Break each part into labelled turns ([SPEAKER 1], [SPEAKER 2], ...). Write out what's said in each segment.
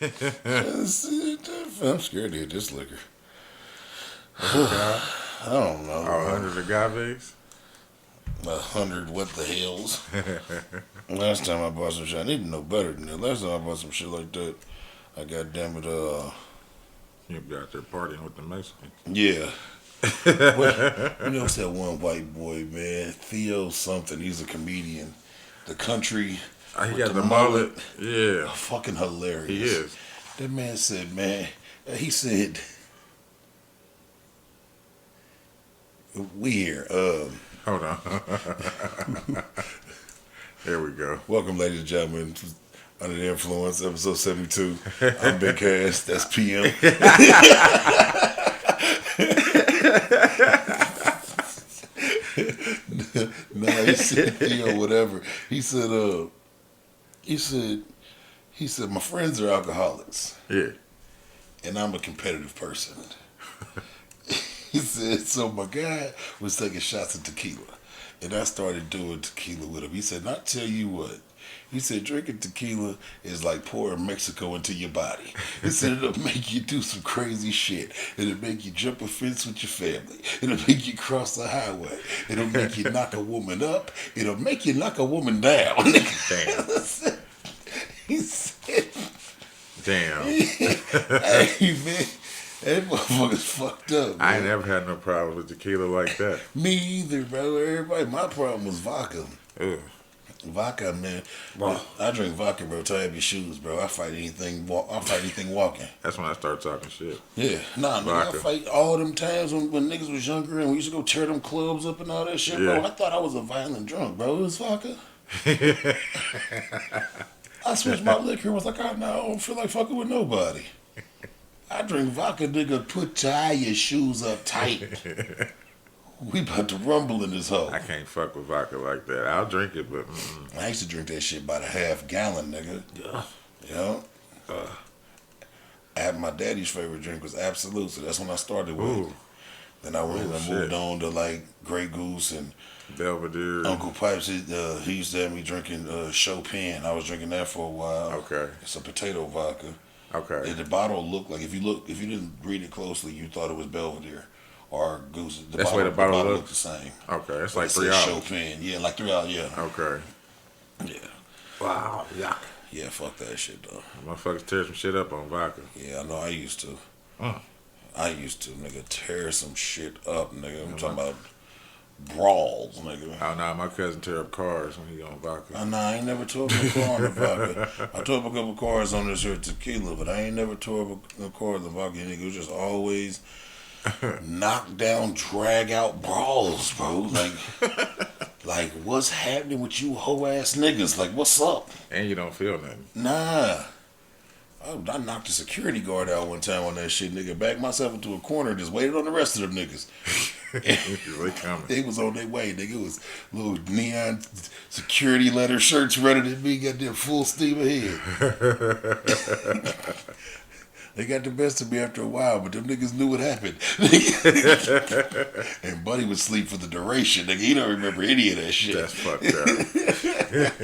[SPEAKER 1] I'm scared to hit this liquor.
[SPEAKER 2] What's it called?
[SPEAKER 1] I don't know,
[SPEAKER 2] Oh,
[SPEAKER 1] bro.
[SPEAKER 2] 100 agaves?
[SPEAKER 1] 100 what the hells? Last time I bought some shit, I need to know better than that. Last time I bought some shit like that, I got damn it,
[SPEAKER 2] You got there partying with the Mexicans.
[SPEAKER 1] yeah. What, you know what's that one white boy, man? Theo something. He's a comedian. The country
[SPEAKER 2] He
[SPEAKER 1] with
[SPEAKER 2] got
[SPEAKER 1] the
[SPEAKER 2] the mullet.
[SPEAKER 1] mullet.
[SPEAKER 2] Yeah,
[SPEAKER 1] Fucking hilarious.
[SPEAKER 2] he is.
[SPEAKER 1] That man said, man, he said, we here.
[SPEAKER 2] Hold on. There we go.
[SPEAKER 1] Welcome, ladies and gentlemen, to Under the Influence, episode 72. I'm Big Cass. That's PM. No, he said, Theo, whatever. He said, my friends are alcoholics,
[SPEAKER 2] Yeah.
[SPEAKER 1] and I'm a competitive person. He said, so my guy was taking shots of tequila, and I started doing tequila with him. He said, not tell you what. He said, drinking tequila is like pouring Mexico into your body. He said, it'll make you do some crazy shit. It'll make you jump a fence with your family. It'll make you cross the highway. It'll make you knock a woman up. It'll make you knock a woman down.
[SPEAKER 2] Damn.
[SPEAKER 1] He said,
[SPEAKER 2] Damn.
[SPEAKER 1] hey, man, that motherfucker's fucked up, man.
[SPEAKER 2] I ain't never had no problem with tequila like that.
[SPEAKER 1] Me either, bro. Everybody, my problem was vodka.
[SPEAKER 2] Ugh.
[SPEAKER 1] Vodka, man.
[SPEAKER 2] Wow.
[SPEAKER 1] I drink vodka, bro. Tie up your shoes, bro. I fight anything. I fight anything walking.
[SPEAKER 2] That's when I start talking shit.
[SPEAKER 1] Yeah, nah, nigga. I
[SPEAKER 2] Vodka.
[SPEAKER 1] fight all them times when niggas was younger and we used to go tear them clubs up and all that shit,
[SPEAKER 2] Yeah.
[SPEAKER 1] bro. I thought I was a violent drunk, bro. It was vodka. I switched my liquor. Was like, I don't feel like fucking with nobody. I drink vodka, nigga. Tie your shoes up tight. We about to rumble in this hole.
[SPEAKER 2] I can't fuck with vodka like that. I'll drink it, but
[SPEAKER 1] I used to drink that shit by the half gallon, nigga. Yeah. My daddy's favorite drink was Absolute, so that's when I started with.
[SPEAKER 2] ooh,
[SPEAKER 1] Then I went and
[SPEAKER 2] shit.
[SPEAKER 1] moved on to like Grey Goose and
[SPEAKER 2] Belvedere.
[SPEAKER 1] Uncle Pipes. He used to have me drinking Chopin. I was drinking that for a while.
[SPEAKER 2] Okay.
[SPEAKER 1] It's a potato vodka.
[SPEAKER 2] Okay.
[SPEAKER 1] And the bottle looked like if you didn't read it closely, you thought it was Belvedere or Goose.
[SPEAKER 2] That's the way the bottle
[SPEAKER 1] looked
[SPEAKER 2] looks?
[SPEAKER 1] the same.
[SPEAKER 2] Okay. It's
[SPEAKER 1] But
[SPEAKER 2] like
[SPEAKER 1] it
[SPEAKER 2] $3.
[SPEAKER 1] said Chopin. Yeah, like $3. Yeah.
[SPEAKER 2] Okay.
[SPEAKER 1] Yeah.
[SPEAKER 2] Wow. Yuck.
[SPEAKER 1] Yeah. Fuck that shit though.
[SPEAKER 2] Motherfuckers tear some shit up on vodka.
[SPEAKER 1] Yeah, I know. I used to.
[SPEAKER 2] Mm.
[SPEAKER 1] I used to, nigga, tear some shit up, nigga. I'm talking about brawls, nigga.
[SPEAKER 2] Oh, no, my cousin tear up cars when he on vodka.
[SPEAKER 1] Nah, I ain't never tore up a car on the vodka. I tore up a couple cars on this here tequila, but I ain't never tore up a car on the vodka, nigga. It was just always knock down, drag out brawls, bro. Like what's happening with you hoe ass niggas? Like, what's up?
[SPEAKER 2] And you don't feel nothing.
[SPEAKER 1] Nah. I knocked a security guard out one time on that shit, nigga. Backed myself into a corner, just waited on the rest of them niggas.
[SPEAKER 2] They coming.
[SPEAKER 1] They was on their way, nigga. It was little neon security letter shirts running at me, got them full steam ahead. They got the best of me after a while, but them niggas knew what happened. And Buddy would sleep for the duration, nigga. He don't remember any of that shit.
[SPEAKER 2] That's fucked up.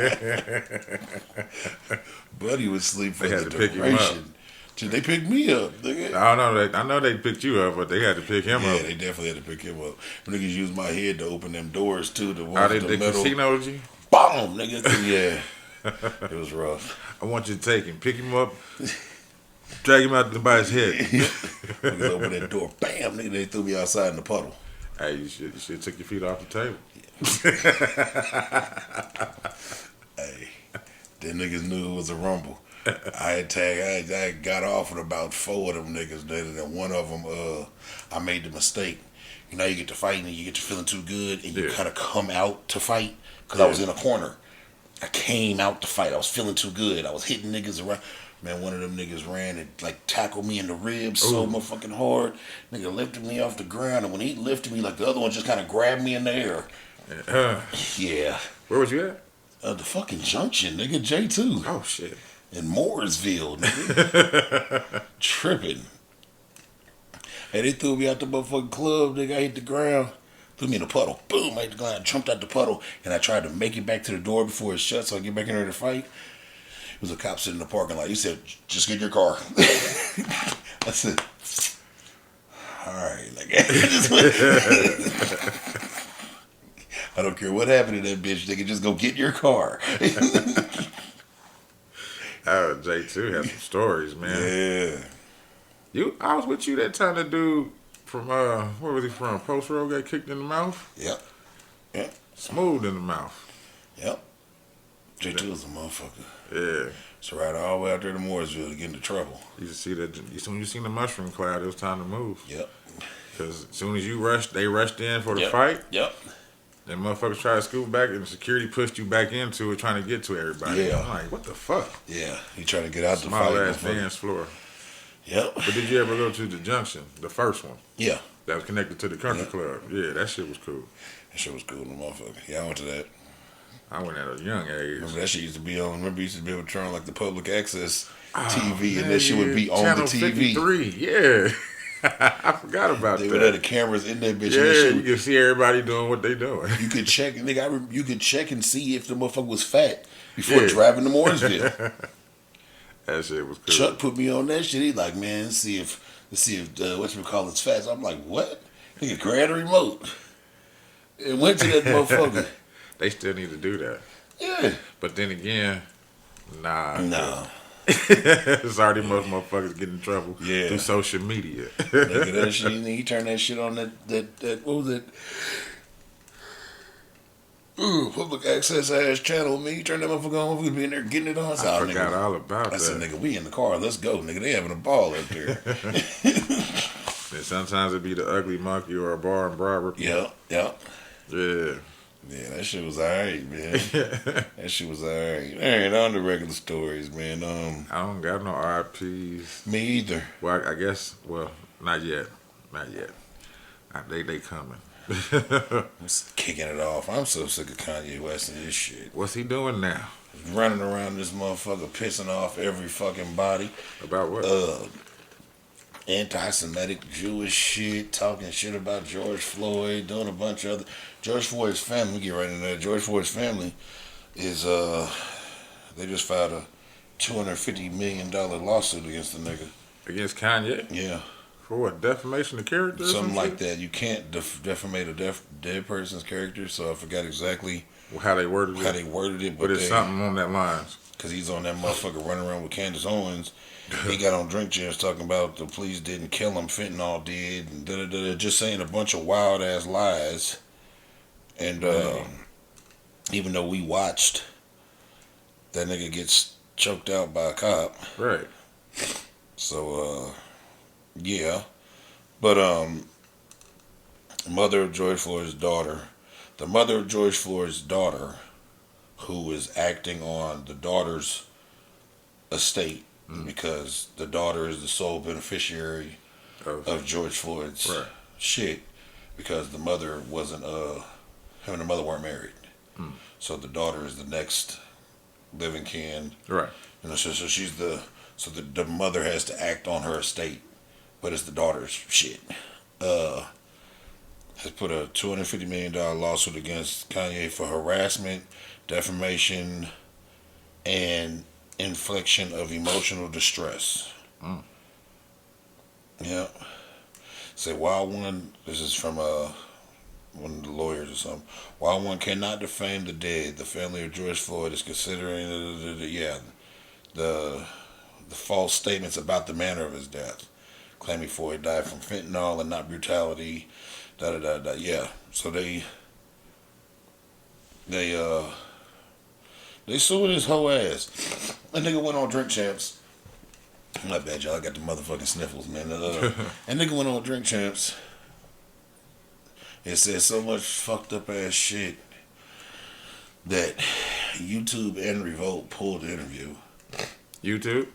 [SPEAKER 1] Buddy would sleep for
[SPEAKER 2] They had
[SPEAKER 1] the
[SPEAKER 2] to pick him up.
[SPEAKER 1] duration. Till they picked me up, nigga.
[SPEAKER 2] I don't know. I know they picked you up, but they had to pick him
[SPEAKER 1] Yeah,
[SPEAKER 2] up.
[SPEAKER 1] they definitely had to pick him up. Niggas used my head to open them doors too. The
[SPEAKER 2] Oh,
[SPEAKER 1] ones
[SPEAKER 2] they
[SPEAKER 1] with the metal.
[SPEAKER 2] casinoed you?
[SPEAKER 1] Boom, nigga. Yeah. It was rough.
[SPEAKER 2] I want you to take him, pick him up, drag him out by his head.
[SPEAKER 1] Niggas opened that door. Bam, nigga. They threw me outside in the puddle.
[SPEAKER 2] Hey, you should took your feet off the table.
[SPEAKER 1] Hey, them niggas knew it was a rumble. I got off with about 4 of them niggas. Then one of them, I made the mistake. You know, you get to fighting and you get to feeling too good, and you
[SPEAKER 2] Yeah.
[SPEAKER 1] kind of come out to fight because I was in a corner. I came out to fight. I was feeling too good. I was hitting niggas around. Man, one of them niggas ran and like tackled me in the ribs so
[SPEAKER 2] Ooh.
[SPEAKER 1] motherfucking hard. Nigga lifted me off the ground, and when he lifted me, like the other one just kind of grabbed me in the air. Yeah.
[SPEAKER 2] Where was you at?
[SPEAKER 1] The fucking junction, nigga. J2
[SPEAKER 2] Oh shit.
[SPEAKER 1] in Mooresville, nigga. Tripping. Hey, they threw me out the motherfucking club, nigga. I hit the ground. Threw me in a puddle. Boom, I hit the ground. Jumped out the puddle. And I tried to make it back to the door before it shut so I get back in there to fight. was a cop sitting in the parking lot. He said, "Just get in your car." I said, "All right, like, I don't care what happened to that bitch. They can just go get in your car."
[SPEAKER 2] J2 has some stories, man.
[SPEAKER 1] Yeah.
[SPEAKER 2] I was with you that time. The dude from where was he from? Post Road got kicked in the mouth.
[SPEAKER 1] Yep. Yep.
[SPEAKER 2] Smooth in the mouth.
[SPEAKER 1] Yep. J2 was a motherfucker.
[SPEAKER 2] Yeah.
[SPEAKER 1] So right all the way out there to Mooresville to get into trouble.
[SPEAKER 2] You just see that. When you seen the mushroom cloud, it was time to move.
[SPEAKER 1] Yep.
[SPEAKER 2] Because as soon as you rushed, they rushed in for the
[SPEAKER 1] Yep.
[SPEAKER 2] fight.
[SPEAKER 1] Yep.
[SPEAKER 2] Then motherfuckers tried to scoot back, and security pushed you back into it, trying to get to everybody.
[SPEAKER 1] Yeah.
[SPEAKER 2] I'm like, what the fuck?
[SPEAKER 1] Yeah. He tried to get out the
[SPEAKER 2] Small
[SPEAKER 1] fight.
[SPEAKER 2] ass dance floor.
[SPEAKER 1] Yep.
[SPEAKER 2] But did you ever go to the Junction, the first one?
[SPEAKER 1] Yeah.
[SPEAKER 2] That was connected to the country club. Yeah, that shit was cool.
[SPEAKER 1] That shit was cool, the motherfucker. Yeah, I went to that.
[SPEAKER 2] I went at a young age.
[SPEAKER 1] Remember that shit used to be on. Remember you used to be able to turn on like the public access TV,
[SPEAKER 2] man,
[SPEAKER 1] and that shit would be on
[SPEAKER 2] Channel
[SPEAKER 1] the TV.
[SPEAKER 2] 53, yeah. I forgot about
[SPEAKER 1] They
[SPEAKER 2] that.
[SPEAKER 1] would have the cameras in that bitch.
[SPEAKER 2] Yeah,
[SPEAKER 1] and that shit
[SPEAKER 2] you can see everybody doing what they doing.
[SPEAKER 1] you could check, nigga. You could check and see if the motherfucker was fat before
[SPEAKER 2] Yeah.
[SPEAKER 1] driving to Mooresville.
[SPEAKER 2] That shit was cool.
[SPEAKER 1] Chuck put me on that shit. He like, man, let's see if whatchamacallit's fat. So I'm like, what? Nigga, grab the remote and went to that motherfucker.
[SPEAKER 2] They still need to do that.
[SPEAKER 1] Yeah.
[SPEAKER 2] But then again, nah.
[SPEAKER 1] No.
[SPEAKER 2] It's already most motherfuckers getting in trouble
[SPEAKER 1] Yeah.
[SPEAKER 2] through social media.
[SPEAKER 1] Nigga, that shit. He turned that shit on that what was it? Ooh, public access ass channel. Me, he turned that motherfucker on. We could be in there getting it on.
[SPEAKER 2] I forgot all about
[SPEAKER 1] I
[SPEAKER 2] that.
[SPEAKER 1] said, nigga, we in the car. Let's go, nigga. They having a ball out there.
[SPEAKER 2] And sometimes it be the ugly monkey or a bar and bribe.
[SPEAKER 1] Yep.
[SPEAKER 2] Yeah.
[SPEAKER 1] Yeah, that shit was alright, man. That shit was alright. Alright, on the regular stories, man.
[SPEAKER 2] I don't got no RIPs.
[SPEAKER 1] Me either.
[SPEAKER 2] Well, I guess. Well, not yet. Not yet. They coming.
[SPEAKER 1] I'm kicking it off. I'm so sick of Kanye West and this shit.
[SPEAKER 2] What's he doing now?
[SPEAKER 1] Running around this motherfucker, pissing off every fucking body.
[SPEAKER 2] About what?
[SPEAKER 1] Anti-Semitic Jewish shit, talking shit about George Floyd, doing a bunch of other. George Floyd's family, we get right into that. George Floyd's family is they just filed a $250 million lawsuit against the nigga.
[SPEAKER 2] Against Kanye?
[SPEAKER 1] Yeah.
[SPEAKER 2] For what? Defamation of character?
[SPEAKER 1] Something like that. You can't defamate a dead person's character, so I forgot exactly
[SPEAKER 2] How they worded
[SPEAKER 1] how
[SPEAKER 2] it.
[SPEAKER 1] they worded it,
[SPEAKER 2] But it's something on that lines.
[SPEAKER 1] because he's on that motherfucker running around with Candace Owens. He got on Drink Champs talking about the police didn't kill him, fentanyl did, and da-da-da-da, just saying a bunch of wild ass lies. And even though we watched that nigga gets choked out by a cop,
[SPEAKER 2] Right.
[SPEAKER 1] so yeah. But mother of George Floyd's daughter, the mother of George Floyd's daughter, who is acting on the daughter's estate because the daughter is the sole beneficiary of George Floyd's shit, because the mother wasn't him and the mother weren't married, so the daughter is the next living kin.
[SPEAKER 2] Right.
[SPEAKER 1] You know, so she's the mother has to act on her estate, but it's the daughter's shit. Has put a $250 million lawsuit against Kanye for harassment, defamation, and infliction of emotional distress. Yeah. Say, while one, this is from one of the lawyers or something, while one cannot defame the dead, the family of George Floyd is considering, the false statements about the manner of his death, claiming Floyd died from fentanyl and not brutality, yeah. So they suing his whole ass. That nigga went on Drink Champs. My bad, y'all. I got the motherfucking sniffles, man. That nigga went on Drink Champs. It said so much fucked up ass shit that YouTube and Revolt pulled the interview.
[SPEAKER 2] YouTube?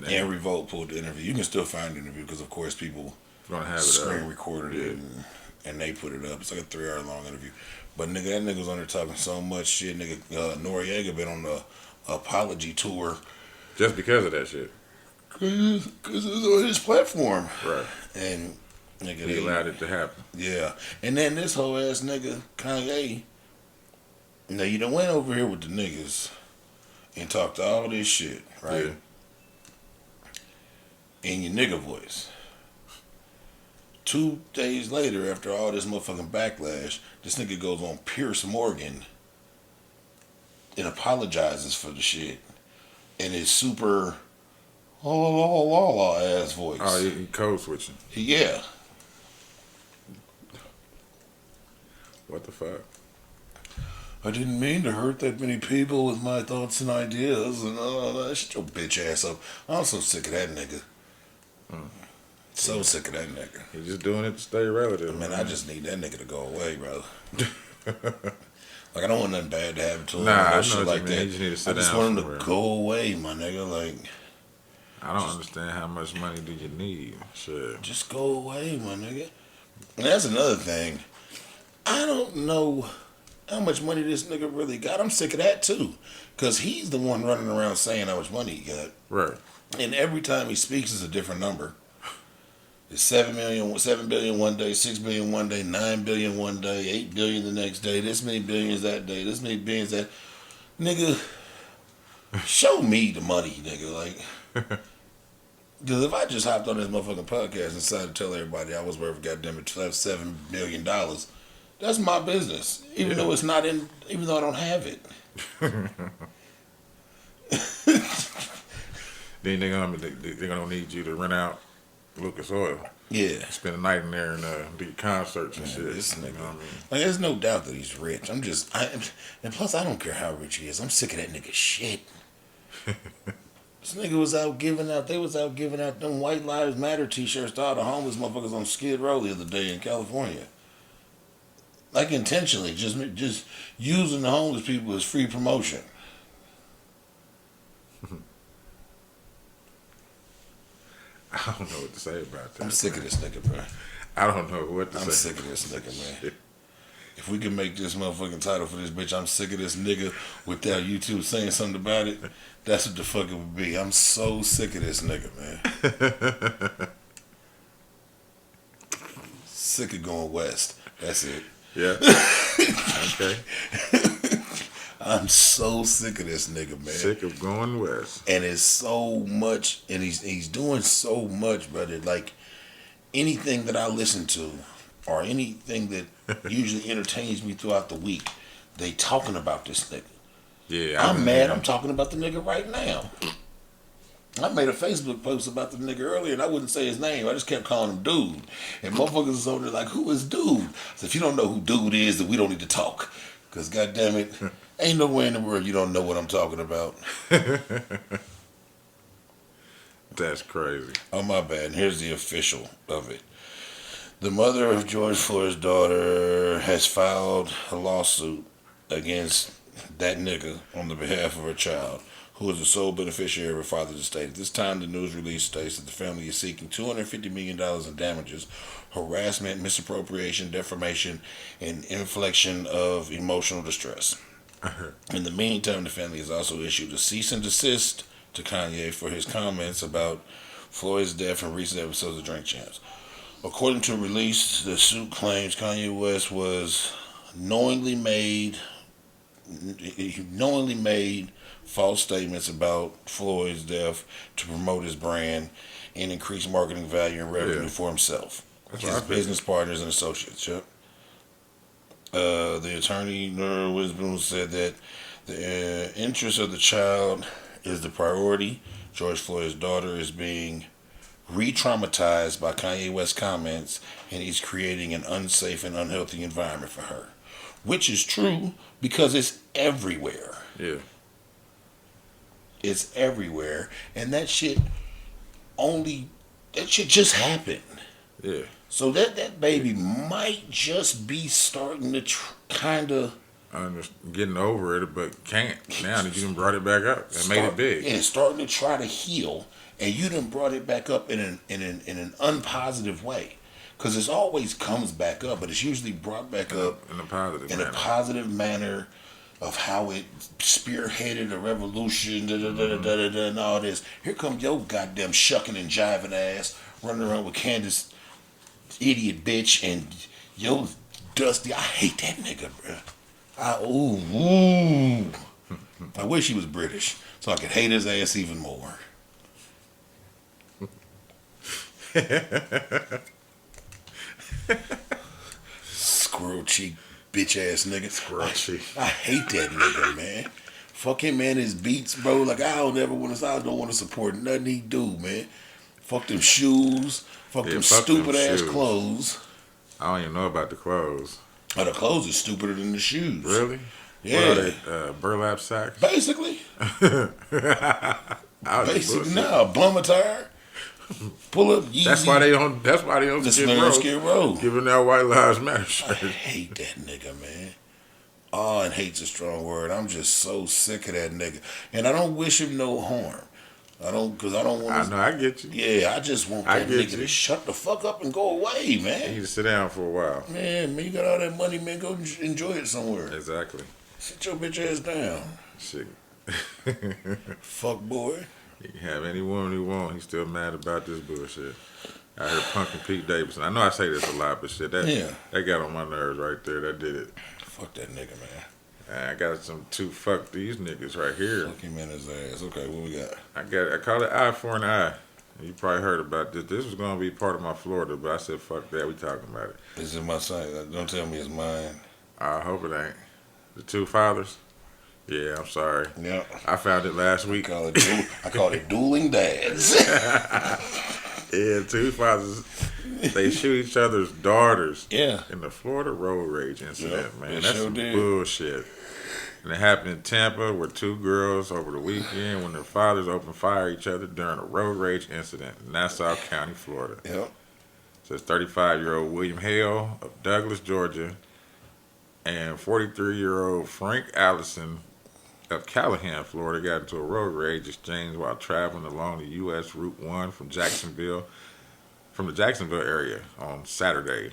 [SPEAKER 1] And Revolt pulled the interview. You can still find the interview because, of course, people
[SPEAKER 2] Gonna have it
[SPEAKER 1] screen
[SPEAKER 2] up.
[SPEAKER 1] recorded it and they put it up. It's like a 3-hour long interview. But nigga, that nigga was on there talking so much shit. Nigga, Noriega been on the apology tour.
[SPEAKER 2] Just because of that shit.
[SPEAKER 1] Because it was on his platform.
[SPEAKER 2] Right.
[SPEAKER 1] And nigga,
[SPEAKER 2] He allowed it to happen.
[SPEAKER 1] yeah. And then this whole ass nigga, Kanye, now you done went over here with the niggas and talked all this shit, right?
[SPEAKER 2] Yeah.
[SPEAKER 1] In your nigga voice. 2 days later, after all this motherfucking backlash, this nigga goes on Pierce Morgan and apologizes for the shit in his super ass voice.
[SPEAKER 2] Oh, he code switching.
[SPEAKER 1] Yeah.
[SPEAKER 2] What the fuck?
[SPEAKER 1] I didn't mean to hurt that many people with my thoughts and ideas, and shut your bitch ass up. I'm so sick of that nigga. So sick of that nigga.
[SPEAKER 2] He's just doing it to stay relative.
[SPEAKER 1] Man, I just need that nigga to go away, bro. Like, I don't want nothing bad to happen to him.
[SPEAKER 2] Nah, I know
[SPEAKER 1] shit
[SPEAKER 2] what
[SPEAKER 1] like
[SPEAKER 2] you mean.
[SPEAKER 1] that.
[SPEAKER 2] You just need to sit
[SPEAKER 1] I just
[SPEAKER 2] down
[SPEAKER 1] want him
[SPEAKER 2] somewhere.
[SPEAKER 1] to go away, my nigga. Like,
[SPEAKER 2] I don't understand how much money do you need. Shit.
[SPEAKER 1] just go away, my nigga. And that's another thing. I don't know how much money this nigga really got. I'm sick of that, too. Because he's the one running around saying how much money he got.
[SPEAKER 2] Right.
[SPEAKER 1] And every time he speaks is a different number. It's 7 billion one day, 6 billion one day, 9 billion one day, 8 billion the next day, this many billions that day, this many billions that. Nigga, show me the money, nigga. Like, because if I just hopped on this motherfucking podcast and decided to tell everybody I was worth goddamn it $7 million, that's my business. Even though it's not in, even though I don't have it.
[SPEAKER 2] Then they're gonna need you to rent out Lucas Oil.
[SPEAKER 1] Yeah.
[SPEAKER 2] Spend a night in there and do concerts and shit.
[SPEAKER 1] This nigga,
[SPEAKER 2] You know what I mean?
[SPEAKER 1] like, there's no doubt that he's rich. And plus, I don't care how rich he is. I'm sick of that nigga shit. This nigga was out giving out. They was out giving out them White Lives Matter T-shirts to all the homeless motherfuckers on Skid Row the other day in California. Like, intentionally, just using the homeless people as free promotion.
[SPEAKER 2] I don't know what to say about that.
[SPEAKER 1] I'm sick
[SPEAKER 2] man.
[SPEAKER 1] of this nigga, bro.
[SPEAKER 2] I don't know what to say.
[SPEAKER 1] I'm sick of this nigga, man. If we can make this motherfucking title for this bitch, I'm sick of this nigga, without YouTube saying something about it, that's what the fuck it would be. I'm so sick of this nigga, man. Sick of going west. That's it.
[SPEAKER 2] Yeah. Okay.
[SPEAKER 1] I'm so sick of this nigga, man.
[SPEAKER 2] Sick of going west.
[SPEAKER 1] And it's so much, and he's doing so much, brother. Like, anything that I listen to, or anything that usually entertains me throughout the week, they talking about this nigga.
[SPEAKER 2] Yeah.
[SPEAKER 1] I'm mad. I'm talking about the nigga right now. I made a Facebook post about the nigga earlier, and I wouldn't say his name. I just kept calling him Dude. And motherfuckers was over there like, who is Dude? So if you don't know who Dude is, then we don't need to talk. Because, goddamn it, ain't no way in the world you don't know what I'm talking about.
[SPEAKER 2] That's crazy.
[SPEAKER 1] Oh, my bad. And here's the official of it. The mother of George Floyd's daughter has filed a lawsuit against that nigga on the behalf of her child, who is the sole beneficiary of her father's estate. At this time, the news release states that the family is seeking $250 million in damages, harassment, misappropriation, defamation, and infliction of emotional distress. In the meantime, the family has also issued a cease and desist to Kanye for his comments about Floyd's death and recent episodes of Drink Champs. According to a release, the suit claims Kanye West was knowingly made false statements about Floyd's death to promote his brand and increase marketing value and revenue for himself, his business partners and associates. Yep. The attorney, Nora Wisbon, said that the interest of the child is the priority. George Floyd's daughter is being re-traumatized by Kanye West's comments, and he's creating an unsafe and unhealthy environment for her. Which is true, because it's everywhere.
[SPEAKER 2] Yeah.
[SPEAKER 1] It's everywhere. And that shit just happened.
[SPEAKER 2] Yeah.
[SPEAKER 1] So that baby might just be starting to kind of
[SPEAKER 2] Getting over it, but can't. Now that you done brought it back up and made it big.
[SPEAKER 1] Yeah, starting to try to heal, and you done brought it back up in an unpositive way. Because it always comes back up, but it's usually brought back up
[SPEAKER 2] in a positive
[SPEAKER 1] in
[SPEAKER 2] manner.
[SPEAKER 1] a positive manner of how it spearheaded a revolution, and all this. Here comes your goddamn shucking and jiving ass running around with Candace, idiot bitch, and yo dusty. I hate that nigga, bro. Ooh. I wish he was British so I could hate his ass even more. Squirrel cheek, bitch ass nigga.
[SPEAKER 2] Squirrel cheek.
[SPEAKER 1] I hate that nigga, man. Fuck him, man. His beats, bro. Like I don't want to support nothing he do, man. Fuck them shoes. Fuck them
[SPEAKER 2] fuck
[SPEAKER 1] stupid
[SPEAKER 2] them
[SPEAKER 1] ass
[SPEAKER 2] shoes.
[SPEAKER 1] clothes.
[SPEAKER 2] I don't even know about the clothes.
[SPEAKER 1] Oh, the clothes are stupider than the shoes.
[SPEAKER 2] Really?
[SPEAKER 1] Yeah.
[SPEAKER 2] What are they? Burlap sacks?
[SPEAKER 1] Basically. Basically,
[SPEAKER 2] No.
[SPEAKER 1] nah. Bum attire. Pull up Yeezy.
[SPEAKER 2] That's why they on. That's why they on
[SPEAKER 1] the
[SPEAKER 2] Skid Row.
[SPEAKER 1] Skid Row.
[SPEAKER 2] Giving that White Lives Matter
[SPEAKER 1] I
[SPEAKER 2] shirt.
[SPEAKER 1] hate that nigga, man. Oh, and hate's a strong word. I'm just so sick of that nigga. And I don't wish him no harm. Because I don't want
[SPEAKER 2] I
[SPEAKER 1] to.
[SPEAKER 2] know. I get you.
[SPEAKER 1] Yeah, I just want
[SPEAKER 2] I
[SPEAKER 1] that
[SPEAKER 2] get
[SPEAKER 1] nigga
[SPEAKER 2] you.
[SPEAKER 1] to shut the fuck up and go away,
[SPEAKER 2] You
[SPEAKER 1] man.
[SPEAKER 2] need to sit down for a while.
[SPEAKER 1] Man, you got all that money, man. Go enjoy it somewhere.
[SPEAKER 2] Exactly.
[SPEAKER 1] Sit your bitch ass down.
[SPEAKER 2] Shit.
[SPEAKER 1] Fuck boy.
[SPEAKER 2] He can have any woman he want. He's still mad about this bullshit. I heard punking Pete Davidson. I know I say this a lot, but shit, that got on my nerves right there. That did it.
[SPEAKER 1] Fuck that nigga, man.
[SPEAKER 2] And I got some two fuck these niggas right here.
[SPEAKER 1] Fuck him in his ass. Okay, what we got?
[SPEAKER 2] I call it eye for an eye. You probably heard about this. This was gonna be part of my Florida, but I said fuck that. We talking about it.
[SPEAKER 1] This is my son. Don't tell me it's mine.
[SPEAKER 2] I hope it ain't. The two fathers. Yeah, I'm sorry.
[SPEAKER 1] Yeah.
[SPEAKER 2] I found it last week.
[SPEAKER 1] I call it dueling dads.
[SPEAKER 2] Yeah, two fathers. They shoot each other's daughters.
[SPEAKER 1] Yeah.
[SPEAKER 2] In the Florida road rage incident,
[SPEAKER 1] Yep,
[SPEAKER 2] man.
[SPEAKER 1] they
[SPEAKER 2] That's
[SPEAKER 1] sure
[SPEAKER 2] some
[SPEAKER 1] did.
[SPEAKER 2] bullshit. And it happened in Tampa where two girls over the weekend when their fathers opened fire at each other during a road rage incident in Nassau County, Florida.
[SPEAKER 1] Yep.
[SPEAKER 2] Says 35-year-old William Hale of Douglas, Georgia, and 43-year-old Frank Allison of Callahan, Florida, got into a road rage exchange while traveling along the U.S. Route 1 from the Jacksonville area on Saturday.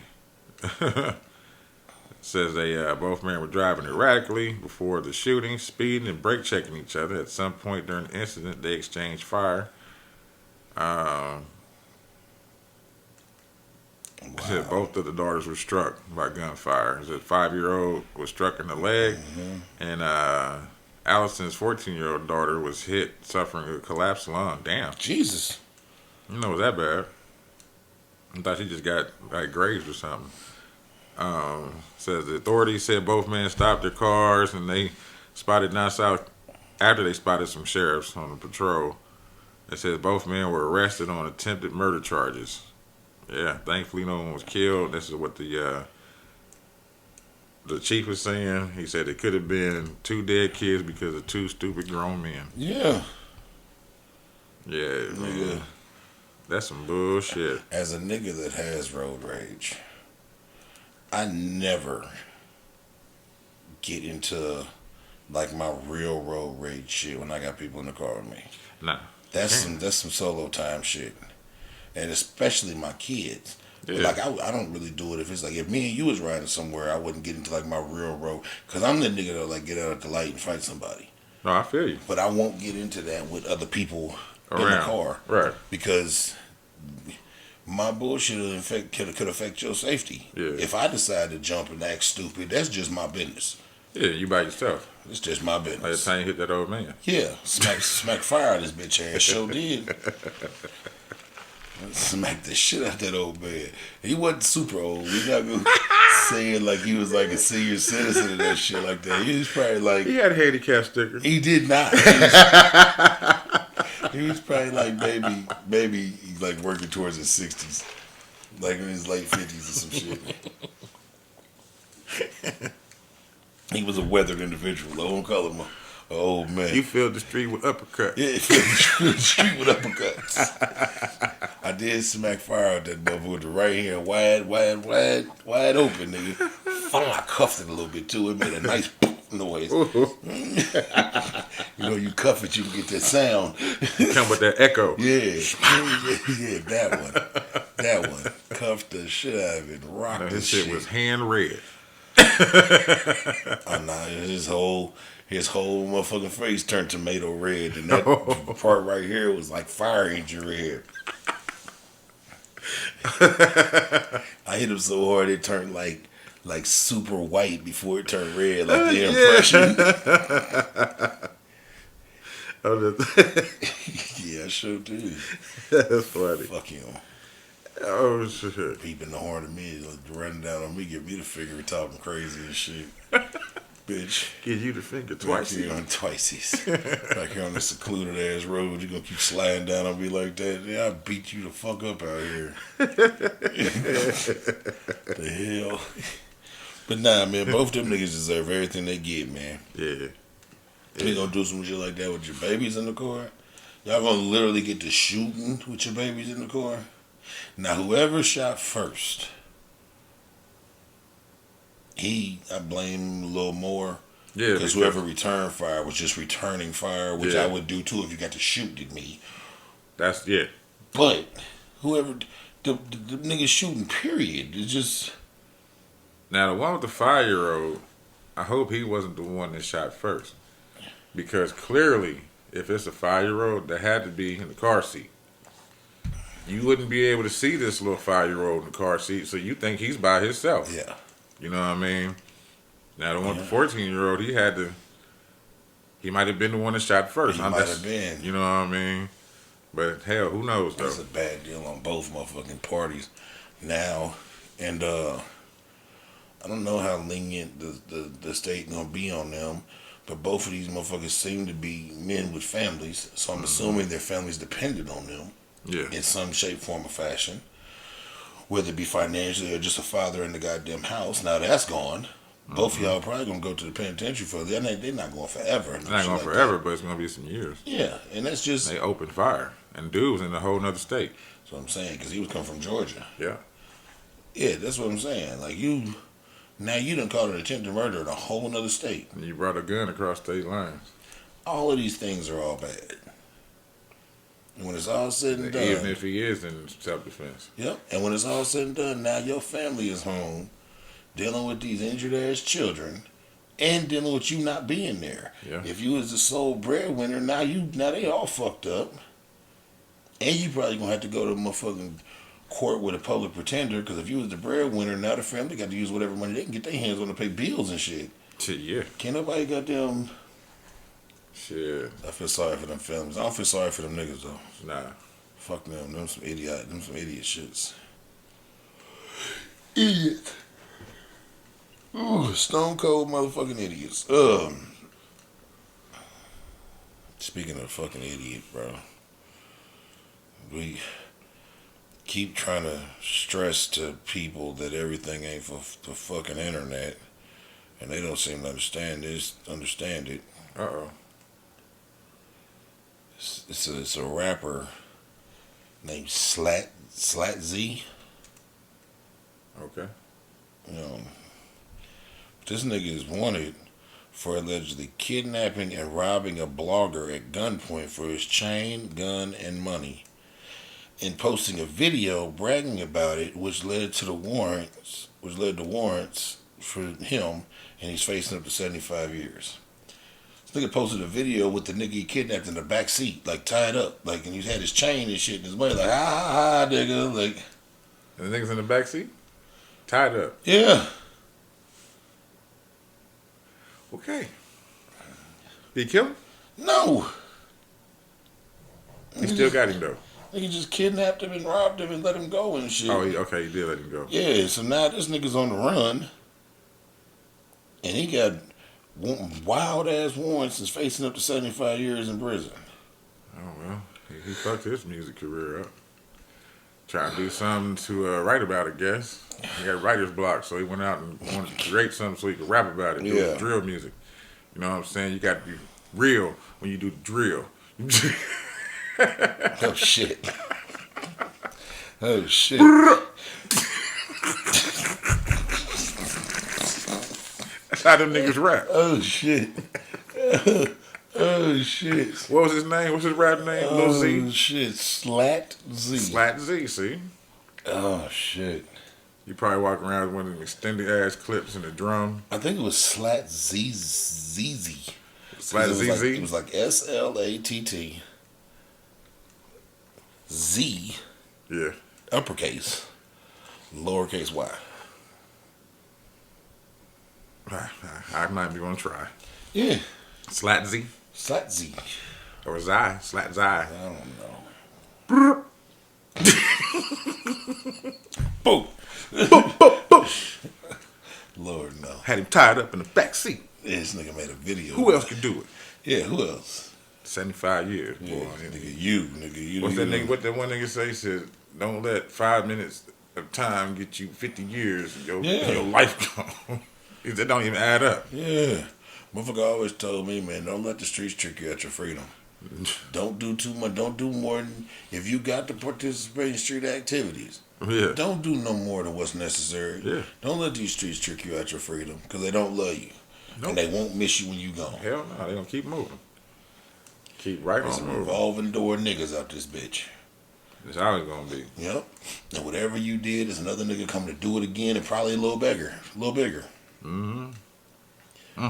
[SPEAKER 2] Says they both men were driving erratically before the shooting, speeding and brake checking each other. At some point during the incident, they exchanged fire. Said both of the daughters were struck by gunfire. Said 5-year-old was struck in the leg, and Allison's 14-year-old daughter was hit, suffering a collapsed lung. Damn,
[SPEAKER 1] Jesus.
[SPEAKER 2] you know it was that bad. I thought she just got like grazed or something. Says the authorities said both men stopped their cars and they spotted Nassau after they spotted some sheriffs on the patrol. It says both men were arrested on attempted murder charges. Yeah, thankfully no one was killed. This is what the chief was saying. He said it could have been two dead kids because of two stupid grown men.
[SPEAKER 1] Yeah.
[SPEAKER 2] Yeah, man.
[SPEAKER 1] Yeah.
[SPEAKER 2] That's some bullshit.
[SPEAKER 1] As a nigga that has road rage, I never get into like my real road rage shit when I got people in the car with me.
[SPEAKER 2] Nah.
[SPEAKER 1] That's some solo time shit, and especially my kids.
[SPEAKER 2] Yeah.
[SPEAKER 1] Like I don't really do it if it's like if me and you was riding somewhere, I wouldn't get into like my real road because I'm the nigga that like get out at the light and fight somebody.
[SPEAKER 2] No, I feel you.
[SPEAKER 1] But I won't get into that with other people in the
[SPEAKER 2] Around.
[SPEAKER 1] car,
[SPEAKER 2] Right.
[SPEAKER 1] because my bullshit could affect your safety.
[SPEAKER 2] Yeah.
[SPEAKER 1] If I decide to jump and act stupid, that's just my business.
[SPEAKER 2] Yeah, you by yourself.
[SPEAKER 1] It's just my
[SPEAKER 2] By the
[SPEAKER 1] business.
[SPEAKER 2] time you hit that old man.
[SPEAKER 1] Yeah, smack fire out this bitch ass. Sure did. Smack the shit out that old man. He wasn't super old. We not gonna say it like he was like a senior citizen and that shit like that. He was probably like
[SPEAKER 2] He had a handicap sticker.
[SPEAKER 1] he did not. He was probably like maybe like working towards his 60s, like in his late 50s or some shit. He was a weathered individual. I won't call him an old man.
[SPEAKER 2] You filled the street with uppercut.
[SPEAKER 1] Yeah, he filled the street with uppercuts. I did smack fire out that motherfucker with the right hand wide open, nigga. I cuffed it a little bit too. It made a nice noise. You know, you cuff it, you can get that sound.
[SPEAKER 2] Come with that echo.
[SPEAKER 1] Yeah, that one. Cuffed the shit out of it, rocked
[SPEAKER 2] No,
[SPEAKER 1] the
[SPEAKER 2] his
[SPEAKER 1] shit.
[SPEAKER 2] shit was hand red.
[SPEAKER 1] Oh, nah, his whole motherfucking face turned tomato red, and that part right here was like fire engine red. I hit him so hard it turned like like super white before it turned red, like the impression.
[SPEAKER 2] Oh,
[SPEAKER 1] Yeah, I sure did.
[SPEAKER 2] that's funny.
[SPEAKER 1] Fuck him.
[SPEAKER 2] Oh shit.
[SPEAKER 1] Peeping the horn at me, like, running down on me, get me the finger, talking crazy and shit. Bitch.
[SPEAKER 2] Give you the finger
[SPEAKER 1] Back
[SPEAKER 2] twice.
[SPEAKER 1] here on Twicey's. Back here on this secluded ass road, you gonna keep sliding down on me like that? Yeah, I'll beat you the fuck up out here. The hell? But nah, man, both them niggas deserve everything they get, man.
[SPEAKER 2] Yeah.
[SPEAKER 1] You gonna do some shit like that with your babies in the car? Y'all gonna literally get to shooting with your babies in the car? Now, whoever shot first, I blame him a little more.
[SPEAKER 2] Yeah.
[SPEAKER 1] Because whoever returned fire was just returning fire, which
[SPEAKER 2] Yeah.
[SPEAKER 1] I would do too if you got to shoot at me.
[SPEAKER 2] That's yeah.
[SPEAKER 1] But whoever, the niggas shooting, period. It's just.
[SPEAKER 2] Now the one with the 5-year-old, I hope he wasn't the one that shot first, because clearly, if it's a 5-year-old, that had to be in the car seat. You wouldn't be able to see this little 5-year-old in the car seat, so you think he's by himself.
[SPEAKER 1] Yeah.
[SPEAKER 2] You know what I mean? Now the one with the 14-year-old, he might have been the one that shot first.
[SPEAKER 1] He might have been.
[SPEAKER 2] You know what I mean? But hell, who knows though?
[SPEAKER 1] That's a bad deal on both motherfucking parties now. And I don't know how lenient the state gonna be on them, but both of these motherfuckers seem to be men with families, so I'm assuming their families depended on them
[SPEAKER 2] Yeah.
[SPEAKER 1] in some shape, form, or fashion, whether it be financially or just a father in the goddamn house. Now that's gone. Both of y'all probably gonna go to the penitentiary for that. They're not going forever.
[SPEAKER 2] It's not going forever, but it's gonna be some years.
[SPEAKER 1] Yeah, and that's just
[SPEAKER 2] They opened fire, and dude was in a whole nother state.
[SPEAKER 1] that's what I'm saying, because he was coming from Georgia.
[SPEAKER 2] Yeah.
[SPEAKER 1] Yeah, that's what I'm saying. Like now you done called an attempted murder in a whole nother state.
[SPEAKER 2] And you brought a gun across state lines.
[SPEAKER 1] All of these things are all bad. And when it's all said and done,
[SPEAKER 2] Even if he is in self-defense.
[SPEAKER 1] yep. And when it's all said and done, now your family is home, dealing with these injured ass children, and dealing with you not being there.
[SPEAKER 2] Yeah.
[SPEAKER 1] If you was the sole breadwinner, now they all fucked up, and you probably gonna have to go to motherfucking court with a public pretender, because if you was the breadwinner, now the family got to use whatever money they can get their hands on to pay bills and shit.
[SPEAKER 2] Shit, yeah.
[SPEAKER 1] Can't nobody goddamn.
[SPEAKER 2] Shit.
[SPEAKER 1] I feel sorry for them families. I don't feel sorry for them niggas though.
[SPEAKER 2] Nah.
[SPEAKER 1] Fuck them. Them some idiot shits. Idiot. Ooh, stone cold motherfucking idiots. Speaking of fucking idiot, bro. We keep trying to stress to people that everything ain't for the fucking internet, and they don't seem to understand it.
[SPEAKER 2] Uh-oh.
[SPEAKER 1] It's a rapper named Slat Z.
[SPEAKER 2] Okay.
[SPEAKER 1] You know, this nigga is wanted for allegedly kidnapping and robbing a blogger at gunpoint for his chain, gun, and money, and posting a video bragging about it, which led to warrants for him, and he's facing up to 75 years. This nigga posted a video with the nigga he kidnapped in the back seat, like tied up, like, and he had his chain and shit in his money, like, ha, nigga, like.
[SPEAKER 2] And the niggas in the back seat? Tied up.
[SPEAKER 1] Yeah.
[SPEAKER 2] Okay. Did he kill him?
[SPEAKER 1] No.
[SPEAKER 2] He still got him, though.
[SPEAKER 1] Nigga just kidnapped him and robbed him and let him go and shit.
[SPEAKER 2] Oh, he did let him go.
[SPEAKER 1] Yeah, so now this nigga's on the run. And he got wild ass warrants and facing up to 75 years in prison.
[SPEAKER 2] Oh, well. He fucked his music career up. Trying to do something to write about it, I guess. He got writer's block, so he went out and wanted to create something so he could rap about it. Do
[SPEAKER 1] Yeah.
[SPEAKER 2] drill music. You know what I'm saying? You got to be real when you do drill.
[SPEAKER 1] Oh, shit. Oh, shit.
[SPEAKER 2] That's how them niggas rap.
[SPEAKER 1] Oh, shit. Oh, shit.
[SPEAKER 2] What was his name? What's his rap name? Lil
[SPEAKER 1] Oh,
[SPEAKER 2] Z?
[SPEAKER 1] shit. Slat Z.
[SPEAKER 2] Slat Z, see?
[SPEAKER 1] Oh, shit.
[SPEAKER 2] You probably walk around with one of them extended ass clips and a drum.
[SPEAKER 1] I think it was Slat ZZ.
[SPEAKER 2] Slat
[SPEAKER 1] It
[SPEAKER 2] ZZ?
[SPEAKER 1] was like SLATT Z,
[SPEAKER 2] Yeah.
[SPEAKER 1] uppercase, lowercase y.
[SPEAKER 2] I might be gonna try.
[SPEAKER 1] Yeah.
[SPEAKER 2] Slatzzy
[SPEAKER 1] Satzi.
[SPEAKER 2] or Slatzzy.
[SPEAKER 1] I don't know. Boom. Lord no.
[SPEAKER 2] Had him tied up in the back seat.
[SPEAKER 1] Yeah, this nigga made a video.
[SPEAKER 2] Who else could do it?
[SPEAKER 1] Yeah, who else?
[SPEAKER 2] 75 years, boy.
[SPEAKER 1] Yeah, nigga, you.
[SPEAKER 2] What's
[SPEAKER 1] you
[SPEAKER 2] that nigga? What that one nigga say? He said, "Don't let 5 minutes of time get you 50 years of your life gone." He said, "Don't even add up."
[SPEAKER 1] Yeah. Motherfucker always told me, man, don't let the streets trick you out your freedom. Don't do too much. Don't do more than if you got to participate in street activities.
[SPEAKER 2] Yeah.
[SPEAKER 1] Don't do no more than what's necessary.
[SPEAKER 2] Yeah.
[SPEAKER 1] Don't let these streets trick you out your freedom because they don't love you.
[SPEAKER 2] Nope.
[SPEAKER 1] And they won't miss you when you gone.
[SPEAKER 2] Hell no, they gonna keep moving. Keep right
[SPEAKER 1] There's
[SPEAKER 2] on
[SPEAKER 1] some
[SPEAKER 2] moving.
[SPEAKER 1] revolving door niggas out this bitch.
[SPEAKER 2] It's always gonna be.
[SPEAKER 1] Yep. And whatever you did, there's another nigga coming to do it again and probably a little bigger. A little bigger.
[SPEAKER 2] Mm-hmm.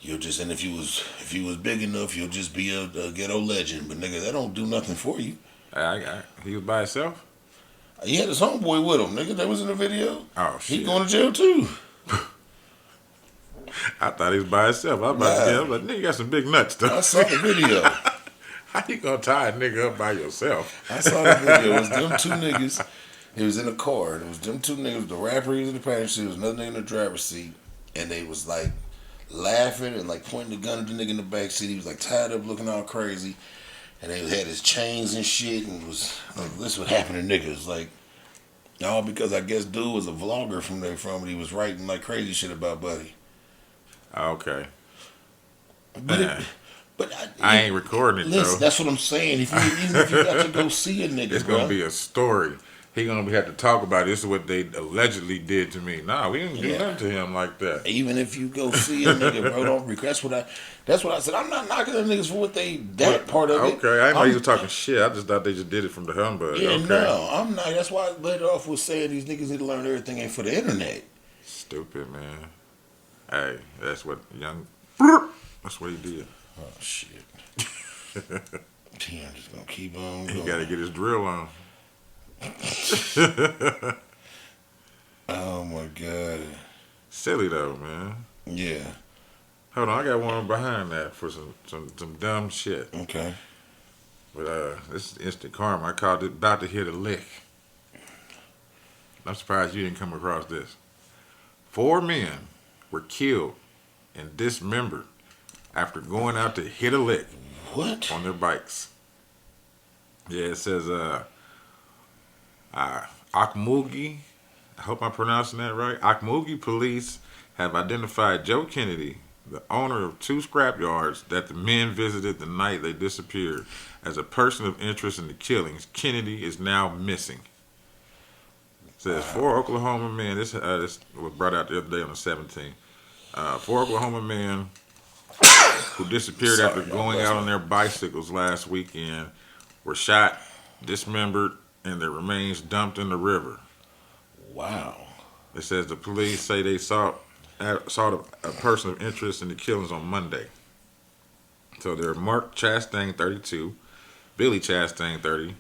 [SPEAKER 1] You'll just, and if you was big enough, you'll just be a ghetto legend. But nigga, that don't do nothing for you.
[SPEAKER 2] He was by himself.
[SPEAKER 1] He had his homeboy with him, nigga. That was in the video.
[SPEAKER 2] Oh shit!
[SPEAKER 1] He going to jail too.
[SPEAKER 2] I thought he was by himself. I was about to get him, but nigga got some big nuts though.
[SPEAKER 1] I saw the video.
[SPEAKER 2] How you gonna tie a nigga up by yourself?
[SPEAKER 1] I saw the video. It was them two niggas. It was in a car. It was them two niggas. The rapper, he was in the passenger seat. There was another nigga in the driver's seat. And they was like laughing and like pointing the gun at the nigga in the back seat. He was like tied up looking all crazy. And they had his chains and shit. And it was like, this would happen to niggas. Like, all because I guess dude was a vlogger from there and he was writing like crazy shit about Buddy.
[SPEAKER 2] Okay.
[SPEAKER 1] But
[SPEAKER 2] I ain't recording it
[SPEAKER 1] listen,
[SPEAKER 2] though.
[SPEAKER 1] that's what I'm saying. Even if you got to go see a nigga,
[SPEAKER 2] It's gonna be a story. He gonna have to talk about it. This is what they allegedly did to me. Nah, we didn't do nothing to him like that.
[SPEAKER 1] Even if you go see a nigga, bro, don't regret. That's what I said. I'm not knocking them niggas for what they part of it.
[SPEAKER 2] Okay, I didn't know you was talking shit. I just thought they just did it from the humbug.
[SPEAKER 1] Yeah,
[SPEAKER 2] okay.
[SPEAKER 1] no, I'm not. That's why I later off was saying these niggas need to learn everything ain't for the internet.
[SPEAKER 2] Stupid man. Hey, that's what that's what he did.
[SPEAKER 1] Oh shit. Damn, I'm just gonna keep on
[SPEAKER 2] He
[SPEAKER 1] going.
[SPEAKER 2] got to get his drill on.
[SPEAKER 1] Oh my god.
[SPEAKER 2] Silly though, man.
[SPEAKER 1] Yeah.
[SPEAKER 2] Hold on, I got one behind that for some dumb shit.
[SPEAKER 1] Okay.
[SPEAKER 2] But this is instant karma. I called it about to hit a lick. I'm surprised you didn't come across this. 4 men were killed and dismembered after going out to hit a lick
[SPEAKER 1] What?
[SPEAKER 2] on their bikes. Yeah, it says Okmulgee. I hope I'm pronouncing that right. Okmulgee police have identified Joe Kennedy, the owner of 2 scrap yards that the men visited the night they disappeared, as a person of interest in the killings. Kennedy is now missing. It says 4 Oklahoma men. This was brought out the other day on the 17th. 4 Oklahoma men who disappeared after going out on their bicycles last weekend were shot, dismembered, and their remains dumped in the river.
[SPEAKER 1] Wow.
[SPEAKER 2] It says the police say they sought a person of interest in the killings on Monday. So they're Mark Chastain, 32, Billy Chastain, 30.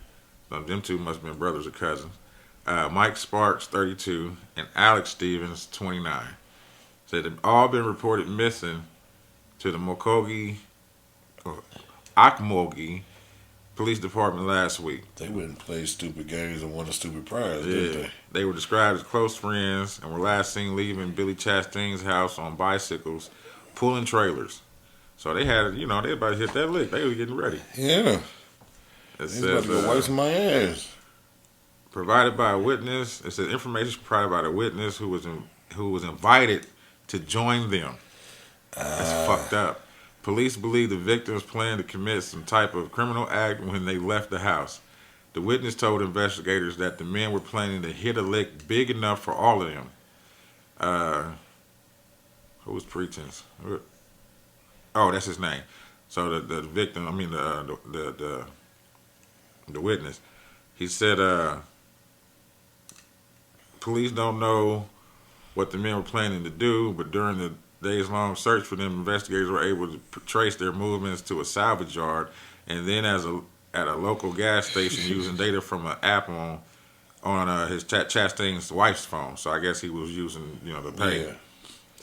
[SPEAKER 2] Them two must have been brothers or cousins. Mike Sparks, 32, and Alex Stevens, 29. So they've all been reported missing to the Okmulgee Police Department last week.
[SPEAKER 1] They wouldn't play stupid games and won a stupid prize,
[SPEAKER 2] Yeah,
[SPEAKER 1] did
[SPEAKER 2] they were described as close friends and were last seen leaving Billy Chastain's house on bicycles, pulling trailers. So they had, they about to hit that lick. They were getting ready.
[SPEAKER 1] they? Yeah.
[SPEAKER 2] It
[SPEAKER 1] He's about
[SPEAKER 2] says,
[SPEAKER 1] to go wipe my ass.
[SPEAKER 2] provided by a witness. It says information provided by the witness who was invited to join them. That's fucked up. Police believe the victims planned to commit some type of criminal act when they left the house. The witness told investigators that the men were planning to hit a lick big enough for all of them. Who was Pretense? Oh, that's his name. So the victim, the witness, he said police don't know what the men were planning to do, but during the days-long search for them, investigators were able to trace their movements to a salvage yard, and then at a local gas station using data from an app on his Chastain's wife's phone. So I guess he was using, the pay.
[SPEAKER 1] Yeah.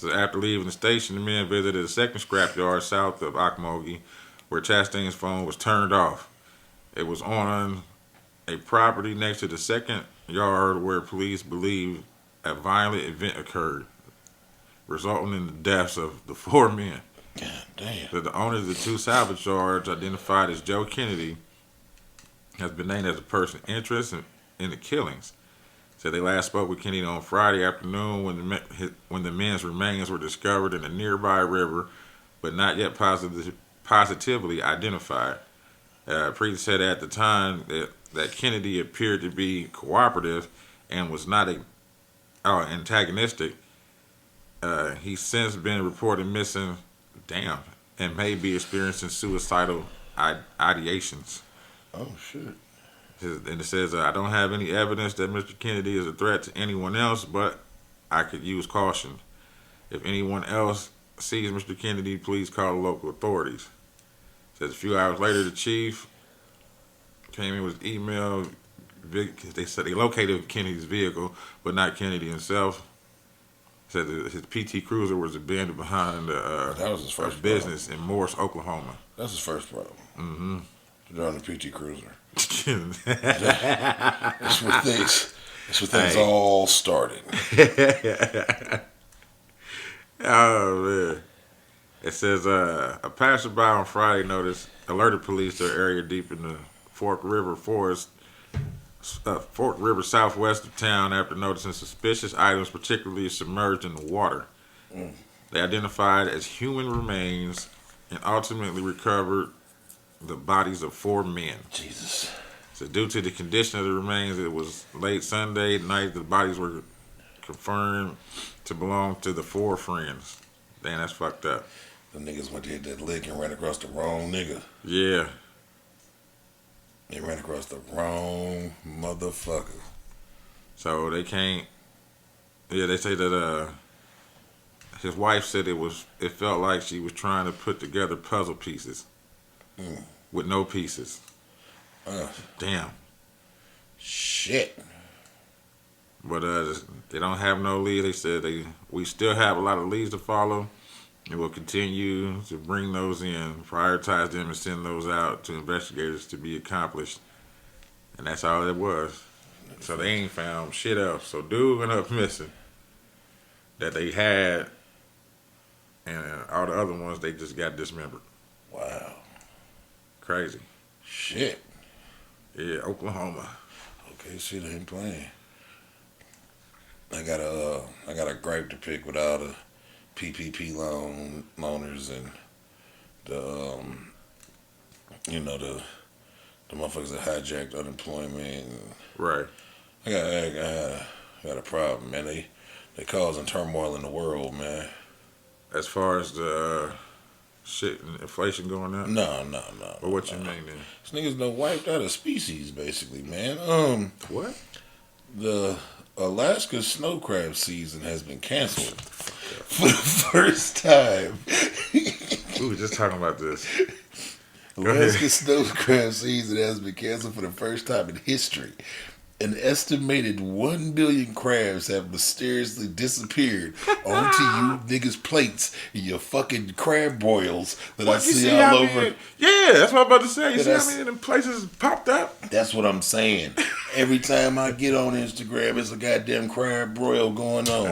[SPEAKER 2] So after leaving the station, the men visited a second scrapyard south of Ocmulgee, where Chastain's phone was turned off. It was on a property next to the second yard where police believe a violent event occurred, resulting in the deaths of the 4 men.
[SPEAKER 1] God damn.
[SPEAKER 2] But the owners of the 2 salvage yards, identified as Joe Kennedy, has been named as a person interested in the killings. Said they last spoke with Kennedy on Friday afternoon when the men's remains were discovered in a nearby river, but not yet positively identified. Priest said at the time that Kennedy appeared to be cooperative and was not antagonistic. He's since been reported missing, and may be experiencing suicidal ideations.
[SPEAKER 1] Oh, shit.
[SPEAKER 2] And it says, I don't have any evidence that Mr. Kennedy is a threat to anyone else, but I could use caution. If anyone else sees Mr. Kennedy, please call the local authorities. It says a few hours later, the chief came in with email. They said they located Kennedy's vehicle, but not Kennedy himself. Said that his PT Cruiser was abandoned behind
[SPEAKER 1] That was his first
[SPEAKER 2] business in Morris, Oklahoma.
[SPEAKER 1] That's his first problem.
[SPEAKER 2] Mm-hmm.
[SPEAKER 1] Driving the PT Cruiser.
[SPEAKER 2] That's
[SPEAKER 1] That's where things all started.
[SPEAKER 2] Oh man! It says a passerby on Friday alerted police to an area deep in the Fork River southwest of town after noticing suspicious items, particularly submerged in the water. They identified as human remains and ultimately recovered the bodies of 4 men.
[SPEAKER 1] Jesus.
[SPEAKER 2] So due to the condition of the remains, it was late Sunday night. The bodies were confirmed to belong to the 4 friends. Damn, that's fucked up.
[SPEAKER 1] The niggas went to hit that lick and ran across the wrong nigga.
[SPEAKER 2] Yeah.
[SPEAKER 1] They ran across the wrong motherfucker.
[SPEAKER 2] So they can't. Yeah, they say that his wife said it felt like she was trying to put together puzzle pieces with no pieces. Damn.
[SPEAKER 1] Shit.
[SPEAKER 2] But they don't have no lead. They said we still have a lot of leads to follow, and we'll continue to bring those in, prioritize them, and send those out to investigators to be accomplished. And that's all it was. So they ain't found shit else. So dude went up missing that they had, and all the other ones they just got dismembered.
[SPEAKER 1] Wow.
[SPEAKER 2] Crazy.
[SPEAKER 1] Shit.
[SPEAKER 2] Yeah, Oklahoma.
[SPEAKER 1] Okay, shit ain't playing. I got a gripe to pick with all the PPP loaners and the the motherfuckers that hijacked unemployment.
[SPEAKER 2] Right.
[SPEAKER 1] I got a problem, man. They causing turmoil in the world, man.
[SPEAKER 2] As far as the shit and inflation going up?
[SPEAKER 1] No.
[SPEAKER 2] But what you mean then?
[SPEAKER 1] These niggas done wiped out a species, basically, man.
[SPEAKER 2] What?
[SPEAKER 1] The Alaska snow crab season has been canceled for the first time.
[SPEAKER 2] We were just talking about this.
[SPEAKER 1] Alaska snow crab season has been canceled for the first time in history. An estimated 1 billion crabs have mysteriously disappeared onto you niggas' plates in your fucking crab broils that I see all over.
[SPEAKER 2] Yeah, that's what I'm about to say. You see how many of them places popped up?
[SPEAKER 1] That's what I'm saying. Every time I get on Instagram, it's a goddamn crab broil going on.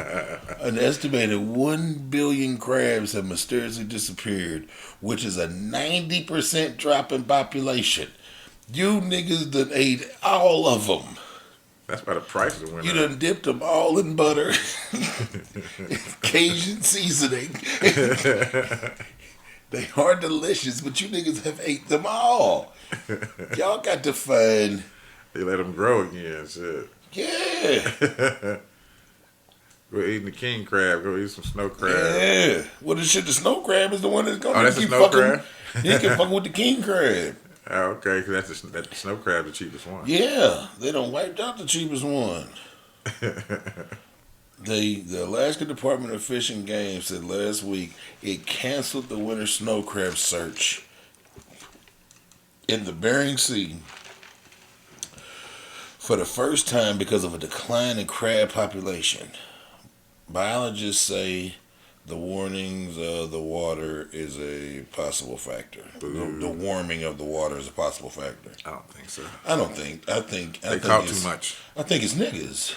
[SPEAKER 1] An estimated 1 billion crabs have mysteriously disappeared, which is a 90% drop in population. You niggas done ate all of them.
[SPEAKER 2] That's why the prices went up.
[SPEAKER 1] You done dipped them all in butter, Cajun seasoning. They are delicious, but you niggas have ate them all. Y'all got to find.
[SPEAKER 2] They let them grow again, shit.
[SPEAKER 1] Yeah.
[SPEAKER 2] We're eating the king crab. Go eat some snow crab.
[SPEAKER 1] Yeah. Well, the snow crab is the one that's going
[SPEAKER 2] to
[SPEAKER 1] keep
[SPEAKER 2] that's a snow
[SPEAKER 1] fucking.
[SPEAKER 2] Crab?
[SPEAKER 1] You can fuck with the king crab.
[SPEAKER 2] Oh, okay, because that's the snow crab, the cheapest one.
[SPEAKER 1] Yeah, they done wiped out the cheapest one. The Alaska Department of Fish and Game said last week it canceled the winter snow crab search in the Bering Sea for the first time because of a decline in crab population. Biologists say The warnings of the water is a possible factor. The warming of the water is a possible factor.
[SPEAKER 2] I don't think so.
[SPEAKER 1] I don't think. I think.
[SPEAKER 2] They talk too much.
[SPEAKER 1] I think it's niggas.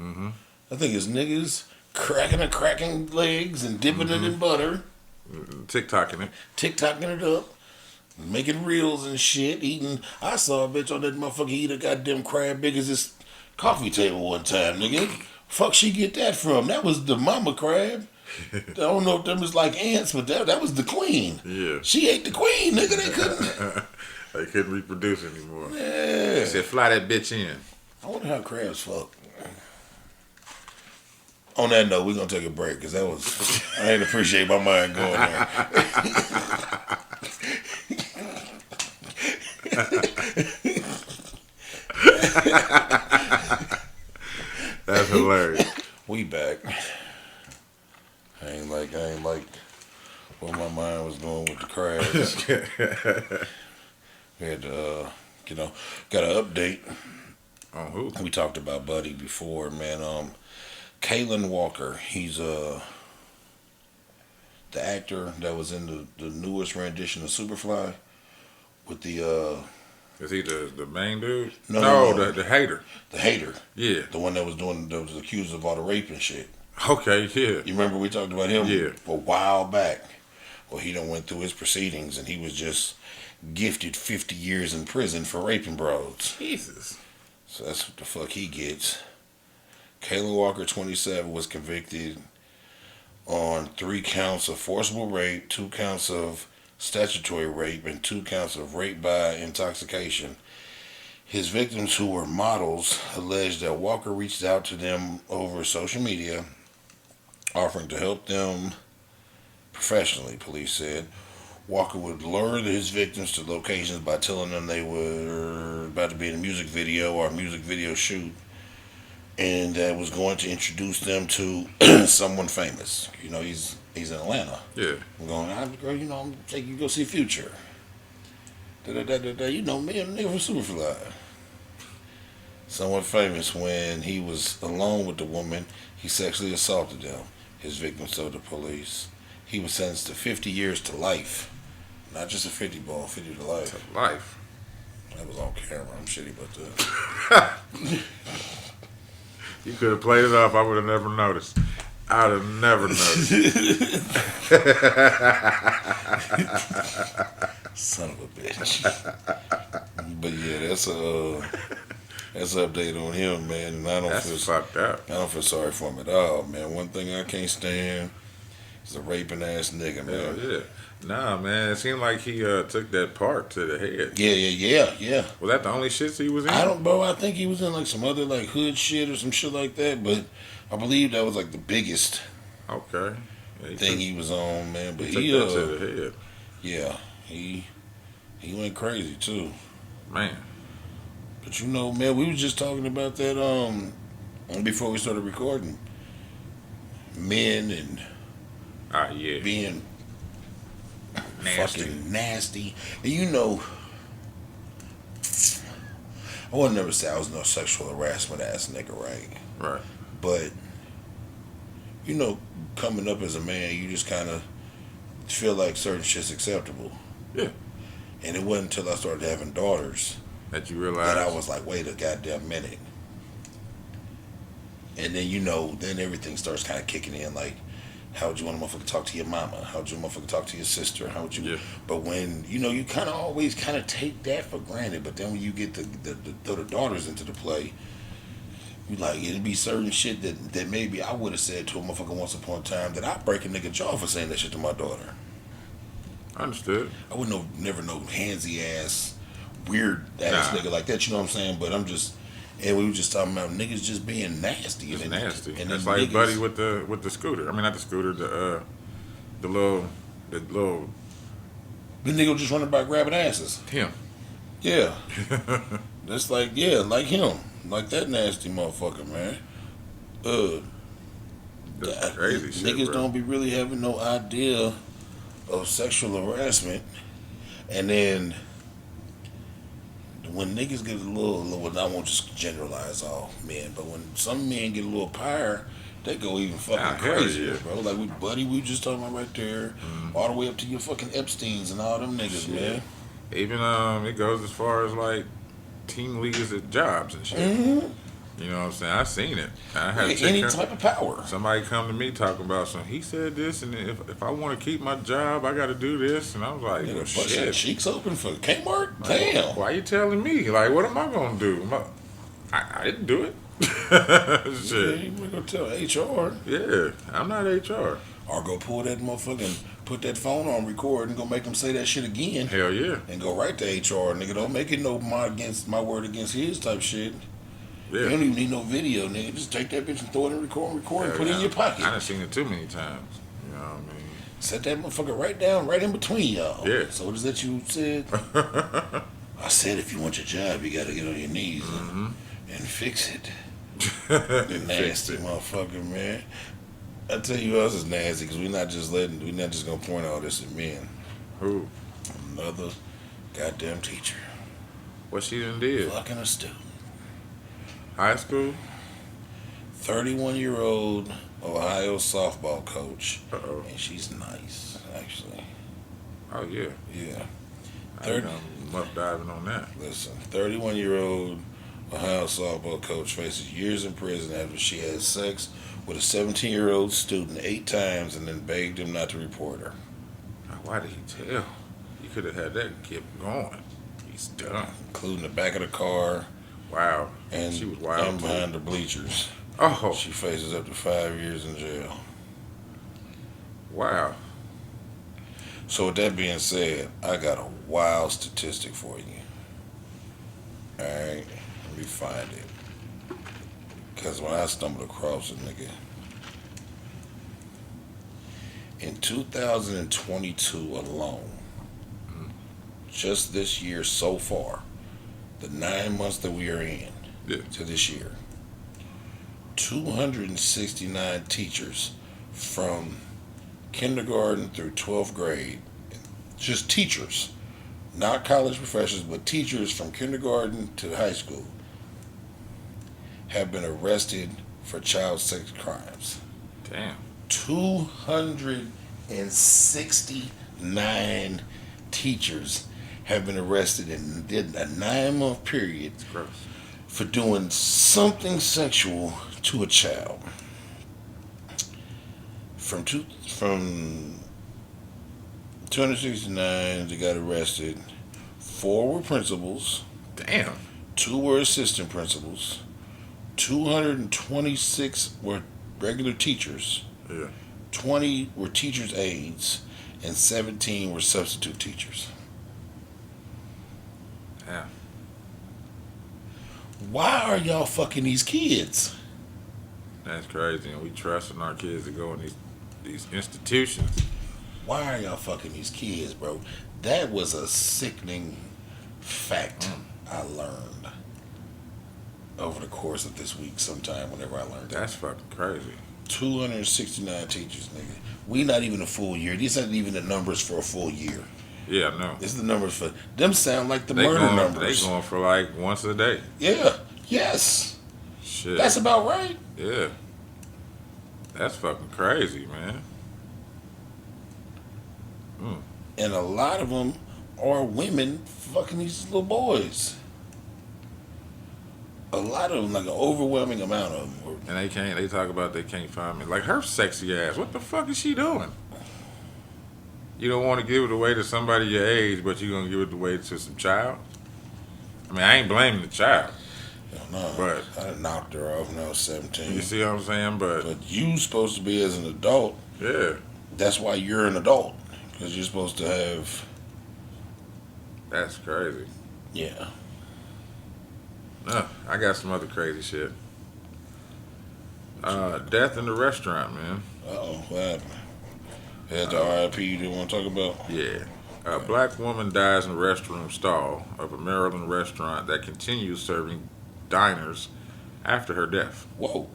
[SPEAKER 2] Mm-hmm.
[SPEAKER 1] I think it's niggas cracking legs and dipping it in butter,
[SPEAKER 2] TikToking it.
[SPEAKER 1] TikToking it up, making reels and shit. Eating. I saw a bitch on that motherfucker eat a goddamn crab big as this coffee table one time, nigga. Fuck, she get that from? That was the mama crab. I don't know if them was like ants, but that was the queen.
[SPEAKER 2] Yeah.
[SPEAKER 1] She ate the queen, nigga. They couldn't.
[SPEAKER 2] They couldn't reproduce anymore.
[SPEAKER 1] Yeah.
[SPEAKER 2] They said, fly that bitch in.
[SPEAKER 1] I wonder how crabs fuck. On that note, we're going to take a break because that was, I didn't appreciate my mind going there.
[SPEAKER 2] That's hilarious.
[SPEAKER 1] We back. I ain't like what my mind was doing with the crabs. We had to, got an update.
[SPEAKER 2] On who?
[SPEAKER 1] We talked about Buddy before, man. Kalen Walker, he's the actor that was in the newest rendition of Superfly with the
[SPEAKER 2] Is he the main dude?
[SPEAKER 1] No.
[SPEAKER 2] The hater.
[SPEAKER 1] The hater.
[SPEAKER 2] Yeah.
[SPEAKER 1] The one that was accused of all the rape and shit.
[SPEAKER 2] Okay, yeah.
[SPEAKER 1] You remember we talked about him
[SPEAKER 2] Yeah.
[SPEAKER 1] a while back? Well, he done went through his proceedings and he was just gifted 50 years in prison for raping broads.
[SPEAKER 2] Jesus.
[SPEAKER 1] So that's what the fuck he gets. Kayla Walker, 27, was convicted on 3 counts of forcible rape, 2 counts of statutory rape, and 2 counts of rape by intoxication. His victims, who were models, alleged that Walker reached out to them over social media, offering to help them professionally, police said. Walker would lure his victims to locations by telling them they were about to be in a music video or a music video shoot, and that was going to introduce them to someone famous. You know, he's in Atlanta.
[SPEAKER 2] Yeah.
[SPEAKER 1] I'm going, girl, I'm gonna take you to go see Future. You know, me and nigga from Superfly. Someone famous. When he was alone with the woman, he sexually assaulted them. His victims told the police. He was sentenced to 50 years to life. Not just a 50 ball, 50 to life.
[SPEAKER 2] To life.
[SPEAKER 1] That was on camera. I'm shitty about that.
[SPEAKER 2] You could have played it off. I would have never noticed. I would have never noticed.
[SPEAKER 1] Son of a bitch. But yeah, that's an update on him, man. And
[SPEAKER 2] That's fucked up.
[SPEAKER 1] I don't feel sorry for him at all, man. One thing I can't stand is a raping ass nigga, man.
[SPEAKER 2] Hell yeah. Nah, man. It seemed like he took that part to the head.
[SPEAKER 1] Yeah.
[SPEAKER 2] Was that the only shits he was in?
[SPEAKER 1] I think he was in like some other like hood shit or some shit like that, but I believe that was like the biggest
[SPEAKER 2] Okay. Yeah,
[SPEAKER 1] thing he was on, man. But
[SPEAKER 2] took
[SPEAKER 1] he
[SPEAKER 2] that to the head.
[SPEAKER 1] yeah, he went crazy too.
[SPEAKER 2] Man.
[SPEAKER 1] But you know, man, we was just talking about that before we started recording. Men and
[SPEAKER 2] Yeah.
[SPEAKER 1] being
[SPEAKER 2] Nasty.
[SPEAKER 1] fucking nasty. And you know, I would never say I was no sexual harassment ass nigga, right?
[SPEAKER 2] Right.
[SPEAKER 1] But you know, coming up as a man, you just kind of feel like certain shit's acceptable.
[SPEAKER 2] Yeah.
[SPEAKER 1] And it wasn't until I started having daughters
[SPEAKER 2] That you realize.
[SPEAKER 1] that I was like, wait a goddamn minute. And then, you know, then everything starts kind of kicking in. Like, how would you want a motherfucker to talk to your mama? How would you want a motherfucker to talk to your sister? How would you?
[SPEAKER 2] Yeah.
[SPEAKER 1] But when, you know, you kind of always kind of take that for granted. But then when you get throw the daughters into the play, you like, it'd be certain shit that maybe I would have said to a motherfucker once upon a time that I'd break a nigga jaw for saying that shit to my daughter.
[SPEAKER 2] Understood.
[SPEAKER 1] I wouldn't never know handsy ass, weird ass
[SPEAKER 2] Nah.
[SPEAKER 1] nigga like that. You know what I'm saying? But I'm just, and we were just talking about niggas just being nasty.
[SPEAKER 2] It's
[SPEAKER 1] and
[SPEAKER 2] nasty.
[SPEAKER 1] And
[SPEAKER 2] It's
[SPEAKER 1] then
[SPEAKER 2] like
[SPEAKER 1] niggas-
[SPEAKER 2] Buddy with the scooter. I mean, not the scooter. The little
[SPEAKER 1] the nigga just running by grabbing asses.
[SPEAKER 2] him.
[SPEAKER 1] Yeah, that's like like him, like that nasty motherfucker, man.
[SPEAKER 2] That's crazy shit.
[SPEAKER 1] Niggas
[SPEAKER 2] Bro.
[SPEAKER 1] don't be really having no idea of sexual harassment, and then when niggas get a little, I won't just generalize all men, but when some men get a little power, They go even fucking
[SPEAKER 2] hell
[SPEAKER 1] crazier,
[SPEAKER 2] yeah.
[SPEAKER 1] bro. Like with Buddy, we just talking about right there, all the way up to your fucking Epsteins and all them niggas,
[SPEAKER 2] Shit.
[SPEAKER 1] man.
[SPEAKER 2] Even it goes as far as like team leaders at jobs and shit.
[SPEAKER 1] Mm-hmm.
[SPEAKER 2] You know what I'm saying? I seen it. I had a
[SPEAKER 1] Any
[SPEAKER 2] chick
[SPEAKER 1] type of power.
[SPEAKER 2] somebody come to me talking about something. He said this, and if I want to keep my job, I got to do this. And I was like,
[SPEAKER 1] Nigga,
[SPEAKER 2] well,
[SPEAKER 1] bust your
[SPEAKER 2] shit.
[SPEAKER 1] cheeks open for Kmart? Damn.
[SPEAKER 2] Why you telling me? Like, what am I gonna do? I didn't do it.
[SPEAKER 1] Yeah,
[SPEAKER 2] Shit.
[SPEAKER 1] you gonna tell HR.
[SPEAKER 2] Yeah, I'm not HR.
[SPEAKER 1] Or go pull that motherfucking, put that phone on record and go make them say that shit again.
[SPEAKER 2] Hell yeah.
[SPEAKER 1] And go right to HR, nigga. Don't make it no my word against his type shit. You
[SPEAKER 2] Yeah.
[SPEAKER 1] don't even need no video, nigga. Just take that bitch and throw it in record, and
[SPEAKER 2] Hell
[SPEAKER 1] put it in
[SPEAKER 2] yeah.
[SPEAKER 1] your pocket.
[SPEAKER 2] I done seen it too many times. You know what
[SPEAKER 1] Set that motherfucker right down, right in between y'all.
[SPEAKER 2] Yeah.
[SPEAKER 1] So what is that you said?
[SPEAKER 2] I mean?
[SPEAKER 1] I said if you want your job, you gotta get on your knees
[SPEAKER 2] Mm-hmm.
[SPEAKER 1] and fix it.
[SPEAKER 2] Fixed
[SPEAKER 1] Nasty
[SPEAKER 2] it.
[SPEAKER 1] motherfucker, man. I tell you who else is nasty because we're not just gonna point all this at men.
[SPEAKER 2] Who?
[SPEAKER 1] Another goddamn teacher
[SPEAKER 2] What she done did?
[SPEAKER 1] fucking a student.
[SPEAKER 2] High school?
[SPEAKER 1] 31-year-old Ohio softball coach,
[SPEAKER 2] Uh-oh.
[SPEAKER 1] and she's nice, actually.
[SPEAKER 2] Oh, yeah.
[SPEAKER 1] Yeah.
[SPEAKER 2] I ain't muff diving on that.
[SPEAKER 1] Listen, 31-year-old Ohio softball coach faces years in prison after she had sex with a 17-year-old student 8 times and then begged him not to report her,
[SPEAKER 2] Why did he tell? He could have had that kept going. He's dumb.
[SPEAKER 1] including the back of the car
[SPEAKER 2] Wow.
[SPEAKER 1] and,
[SPEAKER 2] She was wild,
[SPEAKER 1] and
[SPEAKER 2] too.
[SPEAKER 1] behind the bleachers.
[SPEAKER 2] Oh,
[SPEAKER 1] She faces up to 5 years in jail.
[SPEAKER 2] wow.
[SPEAKER 1] So with that being said, I got a wild statistic for you. Alright, let me find it. Because when I stumbled across it, nigga, in 2022 alone, just this year so far, the 9 months that we are in
[SPEAKER 2] Yeah.
[SPEAKER 1] to this year, 269 teachers from kindergarten through 12th grade, just teachers, not college professors, but teachers from kindergarten to high school, have been arrested for child sex crimes.
[SPEAKER 2] Damn.
[SPEAKER 1] 269 teachers have been arrested in a 9-month period
[SPEAKER 2] It's gross.
[SPEAKER 1] for doing something sexual to a child. From 269 they got arrested. 4 were principals,
[SPEAKER 2] Damn.
[SPEAKER 1] 2 were assistant principals, 226 were regular teachers,
[SPEAKER 2] Yeah.
[SPEAKER 1] 20 were teachers' aides, and 17 were substitute teachers.
[SPEAKER 2] Yeah.
[SPEAKER 1] Why are y'all fucking these kids?
[SPEAKER 2] That's crazy. And we trusting our kids to go in these institutions.
[SPEAKER 1] Why are y'all fucking these kids, bro? That was a sickening fact I learned over the course of this week sometime whenever I learned that.
[SPEAKER 2] That's fucking crazy.
[SPEAKER 1] 269 teachers, nigga. We not even a full year. These aren't even the numbers for a full year.
[SPEAKER 2] Yeah, I know.
[SPEAKER 1] This is the numbers for them. Sound like the
[SPEAKER 2] They
[SPEAKER 1] murder
[SPEAKER 2] going,
[SPEAKER 1] numbers.
[SPEAKER 2] They going for like once a day.
[SPEAKER 1] Yeah. Yes.
[SPEAKER 2] Shit.
[SPEAKER 1] That's about right.
[SPEAKER 2] Yeah. That's fucking crazy, man.
[SPEAKER 1] And a lot of them are women fucking these little boys. A lot of them, like an overwhelming amount of them.
[SPEAKER 2] And they talk about they can't find me. Like her sexy ass. What the fuck is she doing? You don't want to give it away to somebody your age, but you're going to give it away to some child? I mean, I ain't blaming the child.
[SPEAKER 1] No,
[SPEAKER 2] But-
[SPEAKER 1] I done knocked her off when I was 17.
[SPEAKER 2] You see what I'm saying? But,
[SPEAKER 1] But you supposed to be as an adult.
[SPEAKER 2] yeah.
[SPEAKER 1] That's why you're an adult. Because you're supposed to have,
[SPEAKER 2] That's crazy.
[SPEAKER 1] yeah.
[SPEAKER 2] I got some other crazy shit. Death in the restaurant, man.
[SPEAKER 1] Uh-oh, what happened? Had the RIP you didn't want to talk about?
[SPEAKER 2] Yeah. A black woman dies in a restroom stall of a Maryland restaurant that continues serving diners after her death.
[SPEAKER 1] Whoa.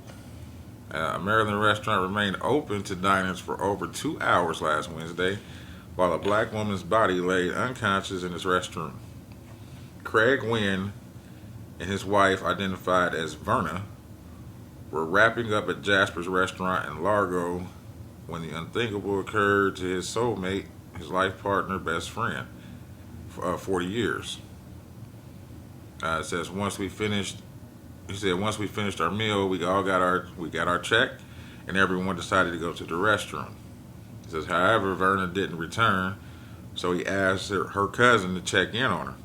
[SPEAKER 2] A Maryland restaurant remained open to diners for over 2 hours last Wednesday, while a black woman's body lay unconscious in its restroom. Craig Wynn and his wife, identified as Verna, were wrapping up at Jasper's restaurant in Largo when the unthinkable occurred to his soulmate, his life partner, best friend, for 40 years. It says once we finished, he said once we finished our meal, we got our check, and everyone decided to go to the restroom. He says, however, Verna didn't return, so he asked her cousin to check in on her.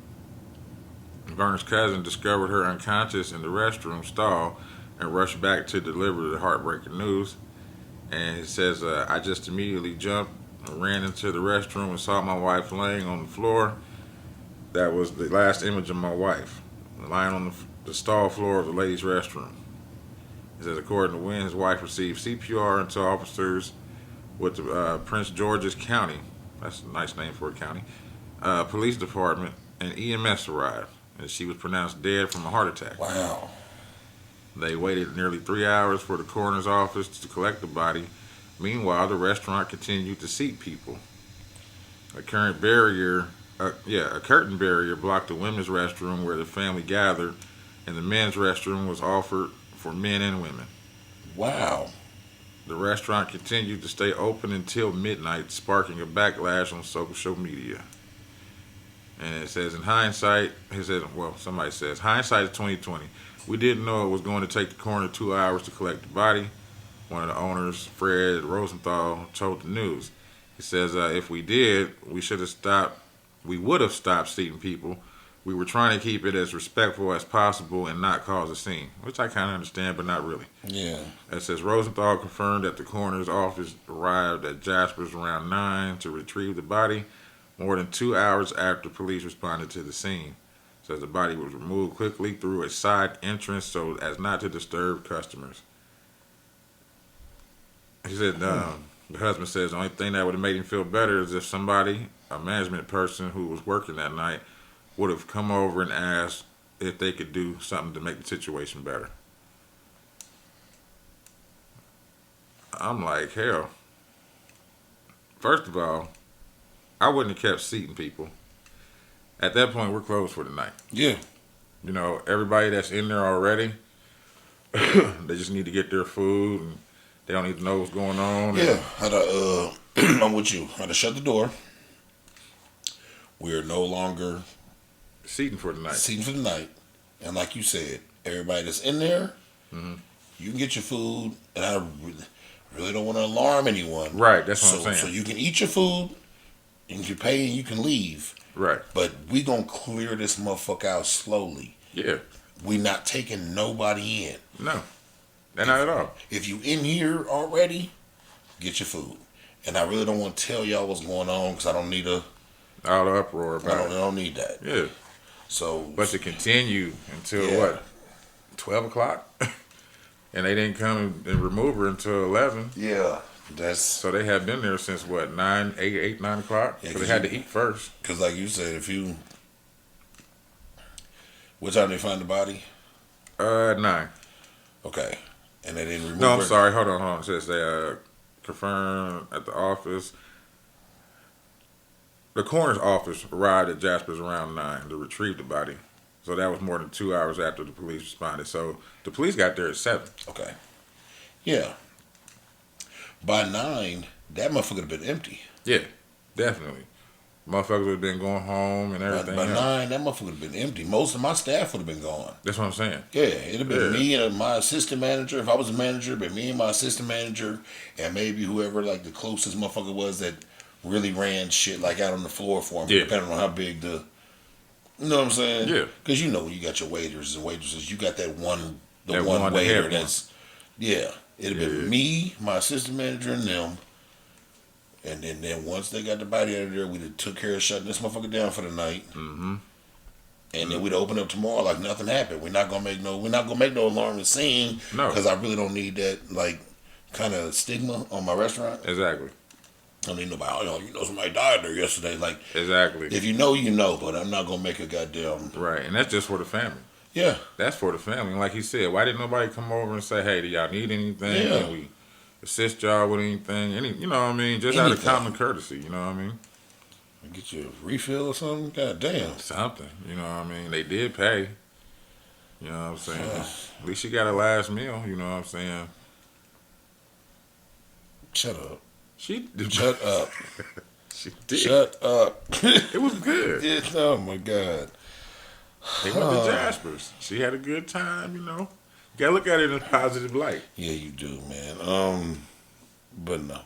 [SPEAKER 2] Verna's cousin discovered her unconscious in the restroom stall and rushed back to deliver the heartbreaking news. And he says, I just immediately jumped and ran into the restroom and saw my wife laying on the floor. That was the last image of my wife, lying on the stall floor of the ladies' restroom. He says, according to Wynn, his wife received CPR until officers with the Prince George's County, that's a nice name for a county, police department and EMS arrived, and she was pronounced dead from a heart attack.
[SPEAKER 1] Wow.
[SPEAKER 2] They waited nearly 3 hours for the coroner's office to collect the body. Meanwhile, the restaurant continued to seat people. A curtain barrier blocked the women's restroom where the family gathered, and the men's restroom was offered for men and women.
[SPEAKER 1] Wow.
[SPEAKER 2] The restaurant continued to stay open until midnight, sparking a backlash on social media. And it says, in hindsight, somebody says, hindsight is 2020. We didn't know it was going to take the coroner 2 hours to collect the body. One of the owners, Fred Rosenthal, told the news. He says, if we did, we would have stopped seating people. We were trying to keep it as respectful as possible and not cause a scene, which I kind of understand, but not really.
[SPEAKER 1] Yeah.
[SPEAKER 2] It says Rosenthal confirmed that the coroner's office arrived at Jasper's around 9 to retrieve the body, more than 2 hours after police responded to the scene. It says the body was removed quickly through a side entrance so as not to disturb customers. He said the husband says the only thing that would have made him feel better is if somebody, a management person who was working that night, would have come over and asked if they could do something to make the situation better. I'm like, hell. First of all, I wouldn't have kept seating people. At that point, we're closed for the night.
[SPEAKER 1] Yeah.
[SPEAKER 2] You know, everybody that's in there already, they just need to get their food, and they don't need to know what's going on.
[SPEAKER 1] Yeah. I'm with you. Had to shut the door. We're no longer
[SPEAKER 2] seating for the night.
[SPEAKER 1] Seating for the night. And like you said, everybody that's in there, you can get your food, and I really don't want to alarm anyone.
[SPEAKER 2] Right, that's what I'm saying.
[SPEAKER 1] So you can eat your food, and you pay, and you can leave.
[SPEAKER 2] Right.
[SPEAKER 1] But we gonna clear this motherfucker out slowly.
[SPEAKER 2] Yeah.
[SPEAKER 1] We not taking nobody in.
[SPEAKER 2] No. Not at all.
[SPEAKER 1] If you in here already, get your food. And I really don't want to tell y'all what's going on because I don't need
[SPEAKER 2] all the uproar about
[SPEAKER 1] I don't need that.
[SPEAKER 2] Yeah.
[SPEAKER 1] So.
[SPEAKER 2] But to continue until 12 o'clock? And they didn't come and remove her until 11.
[SPEAKER 1] Yeah.
[SPEAKER 2] So they had been there since what, 9 o'clock?
[SPEAKER 1] Yeah,
[SPEAKER 2] so they had to eat first.
[SPEAKER 1] Because like you said, what time did they find the body?
[SPEAKER 2] 9.
[SPEAKER 1] Okay. And they didn't remove
[SPEAKER 2] No, I'm
[SPEAKER 1] her?
[SPEAKER 2] sorry. Hold on. It says they confirmed at the office. The coroner's office arrived at Jasper's around 9 to retrieve the body. So that was more than 2 hours after the police responded. So the police got there at 7.
[SPEAKER 1] Okay. Yeah. By 9, that motherfucker would have been empty.
[SPEAKER 2] Yeah, definitely. Motherfuckers would have been going home and everything.
[SPEAKER 1] By 9, that motherfucker would have been empty. Most of my staff would have been gone.
[SPEAKER 2] That's what I'm saying.
[SPEAKER 1] Yeah, it'd have been me and my assistant manager. If I was a manager, it'd been me and my assistant manager, and maybe whoever like the closest motherfucker was that really ran shit like out on the floor for him, depending on how big the. You know what I'm saying?
[SPEAKER 2] Yeah. Because
[SPEAKER 1] you know you got your waiters and waitresses. You got that one waiter that's. Yeah. It'd have been me, my assistant manager, and them. And then once they got the body out of there, we took care of shutting this motherfucker down for the night. Mm-hmm. And then we'd open up tomorrow like nothing happened. We're not gonna make no alarming scene.
[SPEAKER 2] No.
[SPEAKER 1] Because I really don't need that like kind of stigma on my restaurant.
[SPEAKER 2] Exactly.
[SPEAKER 1] I don't need nobody. Somebody died there yesterday. Like
[SPEAKER 2] exactly.
[SPEAKER 1] If you know, but I'm not gonna make a goddamn
[SPEAKER 2] right. And that's just for the family.
[SPEAKER 1] Yeah.
[SPEAKER 2] That's for the family. Like he said, why didn't nobody come over and say, hey, do y'all need anything?
[SPEAKER 1] Yeah.
[SPEAKER 2] Can we assist y'all with anything? You know what I mean? Just out of common courtesy, you know what I mean?
[SPEAKER 1] Get you a refill or something? God damn.
[SPEAKER 2] Something, you know what I mean? They did pay. You know what I'm saying? At least she got a last meal. You know what I'm saying?
[SPEAKER 1] Shut up.
[SPEAKER 2] She
[SPEAKER 1] Shut up.
[SPEAKER 2] She did.
[SPEAKER 1] Shut up.
[SPEAKER 2] It was good.
[SPEAKER 1] Oh my God.
[SPEAKER 2] They went to Jasper's. She had a good time. You know, you gotta look at it in a positive light.
[SPEAKER 1] Yeah, you do, man. But no.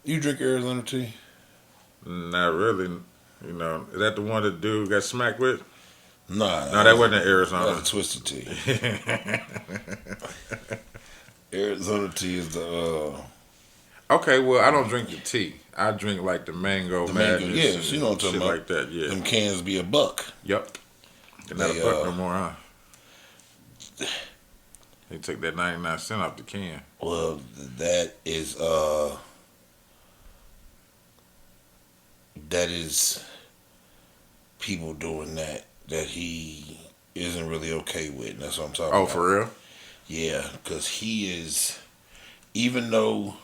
[SPEAKER 1] You drink Arizona tea?
[SPEAKER 2] Not really. You know, is that the one that dude got smacked with?
[SPEAKER 1] Nah.
[SPEAKER 2] No, that wasn't in
[SPEAKER 1] That
[SPEAKER 2] Arizona.
[SPEAKER 1] was a twisted tea. Arizona tea is the
[SPEAKER 2] Okay, well, I don't drink the tea. I drink like the mango
[SPEAKER 1] mango.
[SPEAKER 2] madness.
[SPEAKER 1] Yes,
[SPEAKER 2] and
[SPEAKER 1] you know what I'm
[SPEAKER 2] shit
[SPEAKER 1] talking about.
[SPEAKER 2] like that. Yeah.
[SPEAKER 1] them cans be $1.
[SPEAKER 2] Yep. They're not
[SPEAKER 1] They,
[SPEAKER 2] a buck no more, huh? They took that 99 cents off the can.
[SPEAKER 1] Well, that is people doing that he isn't really okay with. And that's what I'm talking
[SPEAKER 2] Oh,
[SPEAKER 1] about.
[SPEAKER 2] for real?
[SPEAKER 1] Yeah, because he is, even though,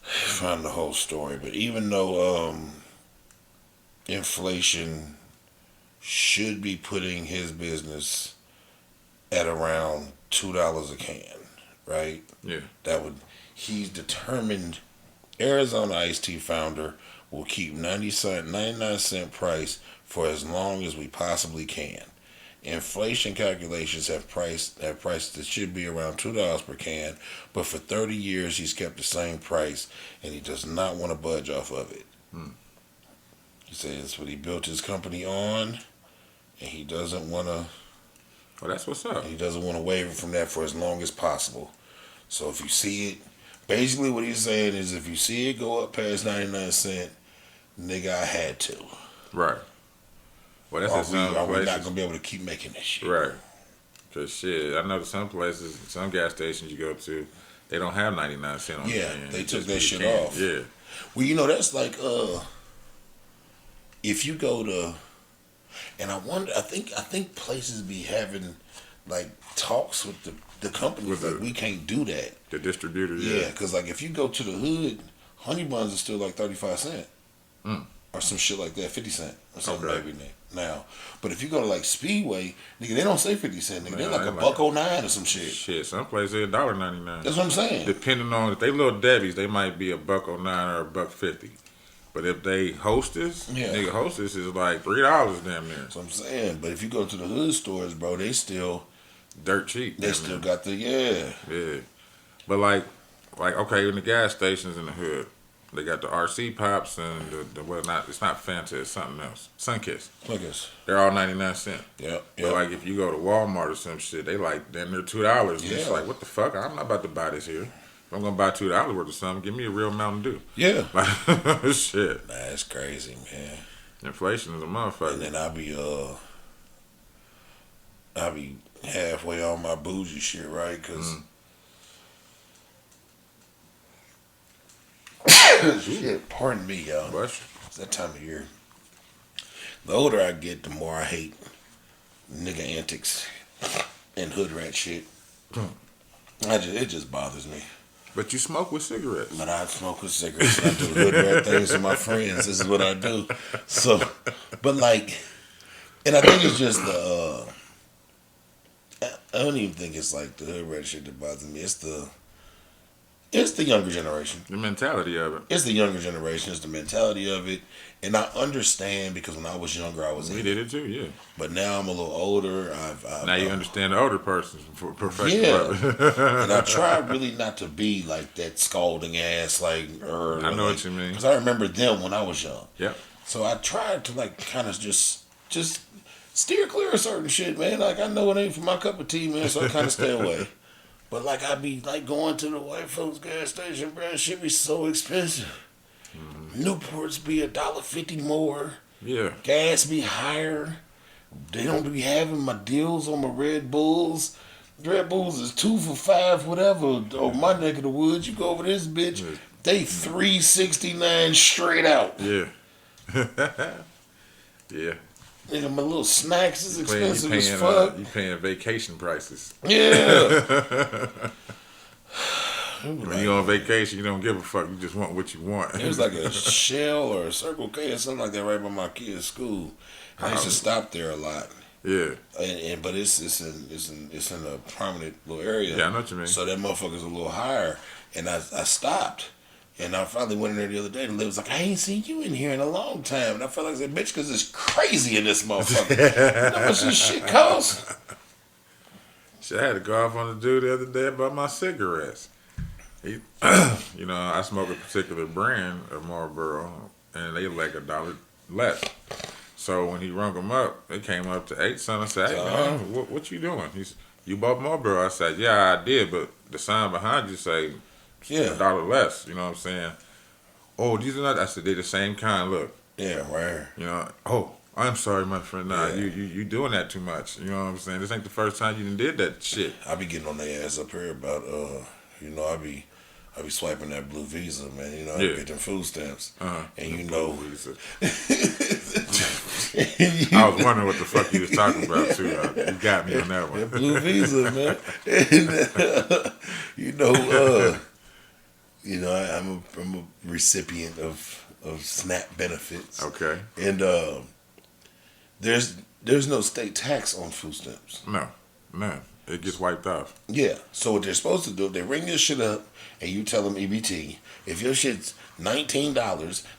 [SPEAKER 1] find the whole story, but even though inflation should be putting his business at around $2 a can, right?
[SPEAKER 2] Yeah.
[SPEAKER 1] He's determined. Arizona iced tea founder will keep 99 cent price for as long as we possibly can. Inflation calculations have priced that should be around $2 per can, but for 30 years he's kept the same price, and he does not want to budge off of it. He says that's what he built his company on, and he doesn't want to.
[SPEAKER 2] Well, that's what's up.
[SPEAKER 1] He doesn't want to waver from that for as long as possible. So if you see it, basically what he's saying is, if you see it go up past 99 cent, nigga, I had to.
[SPEAKER 2] Right. Well, that's in some
[SPEAKER 1] Are we not
[SPEAKER 2] places.
[SPEAKER 1] gonna be able to keep making this shit?
[SPEAKER 2] Right. Because shit, I know that some places, some gas stations you go to, they don't have 99 cents on the
[SPEAKER 1] Yeah,
[SPEAKER 2] can.
[SPEAKER 1] they
[SPEAKER 2] It
[SPEAKER 1] took
[SPEAKER 2] just
[SPEAKER 1] that
[SPEAKER 2] be a
[SPEAKER 1] shit
[SPEAKER 2] can.
[SPEAKER 1] off.
[SPEAKER 2] Yeah.
[SPEAKER 1] Well, you know, that's like if you go to, and I think places be having like talks with the companies,
[SPEAKER 2] With
[SPEAKER 1] like
[SPEAKER 2] the-
[SPEAKER 1] we can't do that.
[SPEAKER 2] The distributor,
[SPEAKER 1] Yeah,
[SPEAKER 2] yeah.
[SPEAKER 1] because like if you go to the hood, honey buns are still like 35 cents. Or some shit like that, 50 cent or something
[SPEAKER 2] Okay.
[SPEAKER 1] maybe now. But if you go to like Speedway, nigga, they don't say 50 cent, nigga. They're
[SPEAKER 2] Man,
[SPEAKER 1] like
[SPEAKER 2] they
[SPEAKER 1] a
[SPEAKER 2] like-
[SPEAKER 1] $1.09 or some shit.
[SPEAKER 2] Shit, some places they're $1.99.
[SPEAKER 1] That's what I'm saying.
[SPEAKER 2] Depending on if they little Debbie's, they might be $1.09 or $1.50. But if they hostess,
[SPEAKER 1] Yeah.
[SPEAKER 2] nigga, hostess is like $3 damn near.
[SPEAKER 1] That's what I'm saying. But if you go to the hood stores, bro, they still
[SPEAKER 2] Dirt cheap.
[SPEAKER 1] they
[SPEAKER 2] damn
[SPEAKER 1] still
[SPEAKER 2] near.
[SPEAKER 1] got the yeah.
[SPEAKER 2] Yeah. But like okay, in the gas stations in the hood, they got the RC pops and the well, not it's not Fanta, it's something else. Sunkist.
[SPEAKER 1] Look at
[SPEAKER 2] They're all 99 cents.
[SPEAKER 1] Yep.
[SPEAKER 2] But like if you go to Walmart or some shit, they like damn near $2. And it's
[SPEAKER 1] Yeah.
[SPEAKER 2] like, what the fuck? I'm not about to buy this here. If I'm gonna buy $2 worth of something, give me a real Mountain Dew.
[SPEAKER 1] yeah.
[SPEAKER 2] Like shit.
[SPEAKER 1] That's crazy, man.
[SPEAKER 2] Inflation is a
[SPEAKER 1] And
[SPEAKER 2] motherfucker.
[SPEAKER 1] then I'll be halfway on my bougie shit, right? Because shit, pardon me, y'all.
[SPEAKER 2] But
[SPEAKER 1] It's that time of year. The older I get, the more I hate nigga antics and hood rat shit. It just bothers me.
[SPEAKER 2] you smoke with cigarettes.
[SPEAKER 1] But I smoke with cigarettes. And I do hood rat things with my friends. This is what I do. So, but like, and I think it's just I don't even think it's like the hood rat shit that bothers me. It's the younger generation.
[SPEAKER 2] The mentality of it.
[SPEAKER 1] It's the younger generation. It's the mentality of it. And I understand, because when I was younger, I was
[SPEAKER 2] We
[SPEAKER 1] in
[SPEAKER 2] did
[SPEAKER 1] it.
[SPEAKER 2] it too, yeah.
[SPEAKER 1] But now I'm a little older.
[SPEAKER 2] Now you understand the older person's perspective
[SPEAKER 1] Yeah.
[SPEAKER 2] of it.
[SPEAKER 1] And I try really not to be like that scalding ass, like,
[SPEAKER 2] I know what you mean.
[SPEAKER 1] Because I remember them when I was young.
[SPEAKER 2] Yep.
[SPEAKER 1] So I tried to like kind of just steer clear of certain shit, man. Like I know it ain't for my cup of tea, man, so I kind of stay away. But like I be like going to the white folks gas station, bro. Shit be so expensive. Newports be $1.50 more.
[SPEAKER 2] Yeah.
[SPEAKER 1] Gas be higher. They don't be having my deals on my Red Bulls. Red Bulls is 2 for $5, whatever. Oh, my neck of the woods, you go over this bitch, they $3.69 straight out.
[SPEAKER 2] Yeah. Yeah.
[SPEAKER 1] Nigga, my little snacks is expensive as
[SPEAKER 2] paying,
[SPEAKER 1] fuck.
[SPEAKER 2] you paying vacation prices.
[SPEAKER 1] Yeah.
[SPEAKER 2] When you on vacation, you don't give a fuck. You just want what you want.
[SPEAKER 1] It was like a Shell or a Circle K or something like that right by my kids' school. I used to stop there a lot.
[SPEAKER 2] Yeah.
[SPEAKER 1] But it's in a prominent little area.
[SPEAKER 2] Yeah, I know what you mean.
[SPEAKER 1] So that motherfucker's a little higher, and I stopped. And I finally went in there the other day, and Liv was like, I ain't seen you in here in a long time. And I felt like I said, bitch, because it's crazy in this motherfucker. You know how much this shit costs?
[SPEAKER 2] Shit, I had to go off on the dude the other day about my cigarettes. He, you know, I smoke a particular brand of Marlboro, and they like $1 less. So when he rung them up, they came up to 8 cents. I said, hey, man, what you doing? He said, you bought Marlboro? I said, yeah, I did, but the sign behind you say $1 less. You know what I'm saying? Oh, these are not. I said, they're the same kind. Look.
[SPEAKER 1] Yeah, right.
[SPEAKER 2] You know, oh, I'm sorry, my friend. Nah, you doing that too much. You know what I'm saying? This ain't the first time you done did that shit.
[SPEAKER 1] I be getting on their ass up here about, you know, I be swiping that blue Visa, man. You know, I get them food stamps. And you know.
[SPEAKER 2] I was wondering what the fuck you was talking about, too. You got me on that one.
[SPEAKER 1] That blue Visa, man. And, you know, I'm a recipient of SNAP benefits.
[SPEAKER 2] Okay.
[SPEAKER 1] And there's no state tax on food stamps.
[SPEAKER 2] No, none. It gets wiped off.
[SPEAKER 1] Yeah. So what they're supposed to do, they ring your shit up and you tell them EBT. If your shit's $19,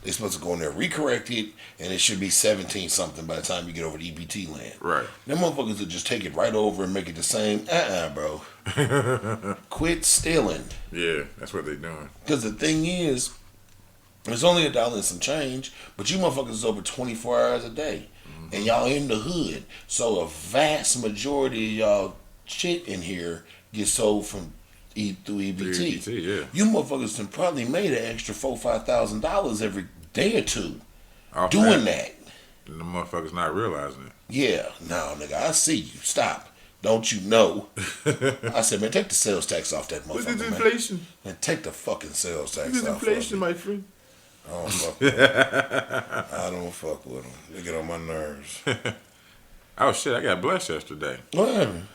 [SPEAKER 1] they're supposed to go in there, recorrect it, and it should be 17 something by the time you get over to EBT land.
[SPEAKER 2] Right.
[SPEAKER 1] Them motherfuckers will just take it right over and make it the same. Bro. Quit stealing.
[SPEAKER 2] Yeah, that's what they're doing.
[SPEAKER 1] Because the thing is, it's only $1 and some change, but you motherfuckers is over 24 hours a day. Mm-hmm. And y'all in the hood. So a vast majority of y'all shit in here gets sold from through EBT.
[SPEAKER 2] Yeah.
[SPEAKER 1] You motherfuckers can probably made an extra $4,000-$5,000 every day or two
[SPEAKER 2] Off
[SPEAKER 1] doing that.
[SPEAKER 2] And the motherfuckers not realizing it.
[SPEAKER 1] Yeah, no, nigga, I see you. Stop. Don't you know? I said, man, take the sales tax off that motherfucker,
[SPEAKER 2] This is inflation.
[SPEAKER 1] Man, take the fucking sales tax
[SPEAKER 2] This is
[SPEAKER 1] off.
[SPEAKER 2] inflation, my friend.
[SPEAKER 1] I don't fuck with them. I don't fuck with them. They get on my nerves.
[SPEAKER 2] Oh, shit, I got blessed yesterday.
[SPEAKER 1] What happened?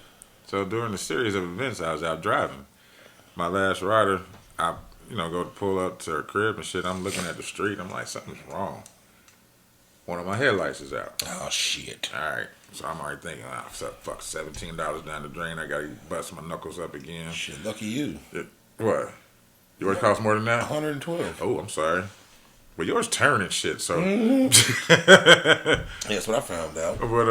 [SPEAKER 2] So during the series of events, I was out driving. My last rider, I go to pull up to her crib and shit. I'm looking at the street. I'm like, something's wrong. One of my headlights is out.
[SPEAKER 1] Oh, shit.
[SPEAKER 2] All right. So I'm already thinking, fuck, $17 down the drain. I got to bust my knuckles up again.
[SPEAKER 1] Shit, lucky you.
[SPEAKER 2] What? Yours cost more than that?
[SPEAKER 1] 112.
[SPEAKER 2] Oh, I'm sorry. Well, yours turning shit, so.
[SPEAKER 1] That's what I found out.
[SPEAKER 2] But,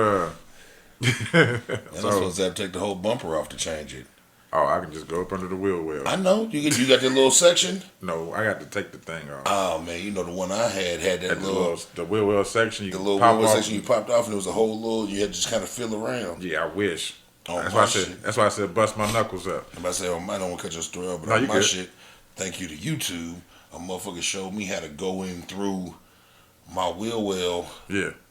[SPEAKER 1] And I'm supposed to have to take the whole bumper off to change it.
[SPEAKER 2] Oh, I can just go up under the wheel well.
[SPEAKER 1] I know. You got that little section?
[SPEAKER 2] No, I got to take the thing off.
[SPEAKER 1] Oh, man. You know the one I had that little...
[SPEAKER 2] The wheel well section.
[SPEAKER 1] The little wheel well section you popped off and there was a whole little... You had to just kind of feel around.
[SPEAKER 2] Yeah, I wish.
[SPEAKER 1] Oh,
[SPEAKER 2] that's why I said bust my knuckles up.
[SPEAKER 1] I said, I don't want to cut your story up, but
[SPEAKER 2] no,
[SPEAKER 1] on my
[SPEAKER 2] good.
[SPEAKER 1] shit, thank you to YouTube, a motherfucker showed me how to go in through my wheel well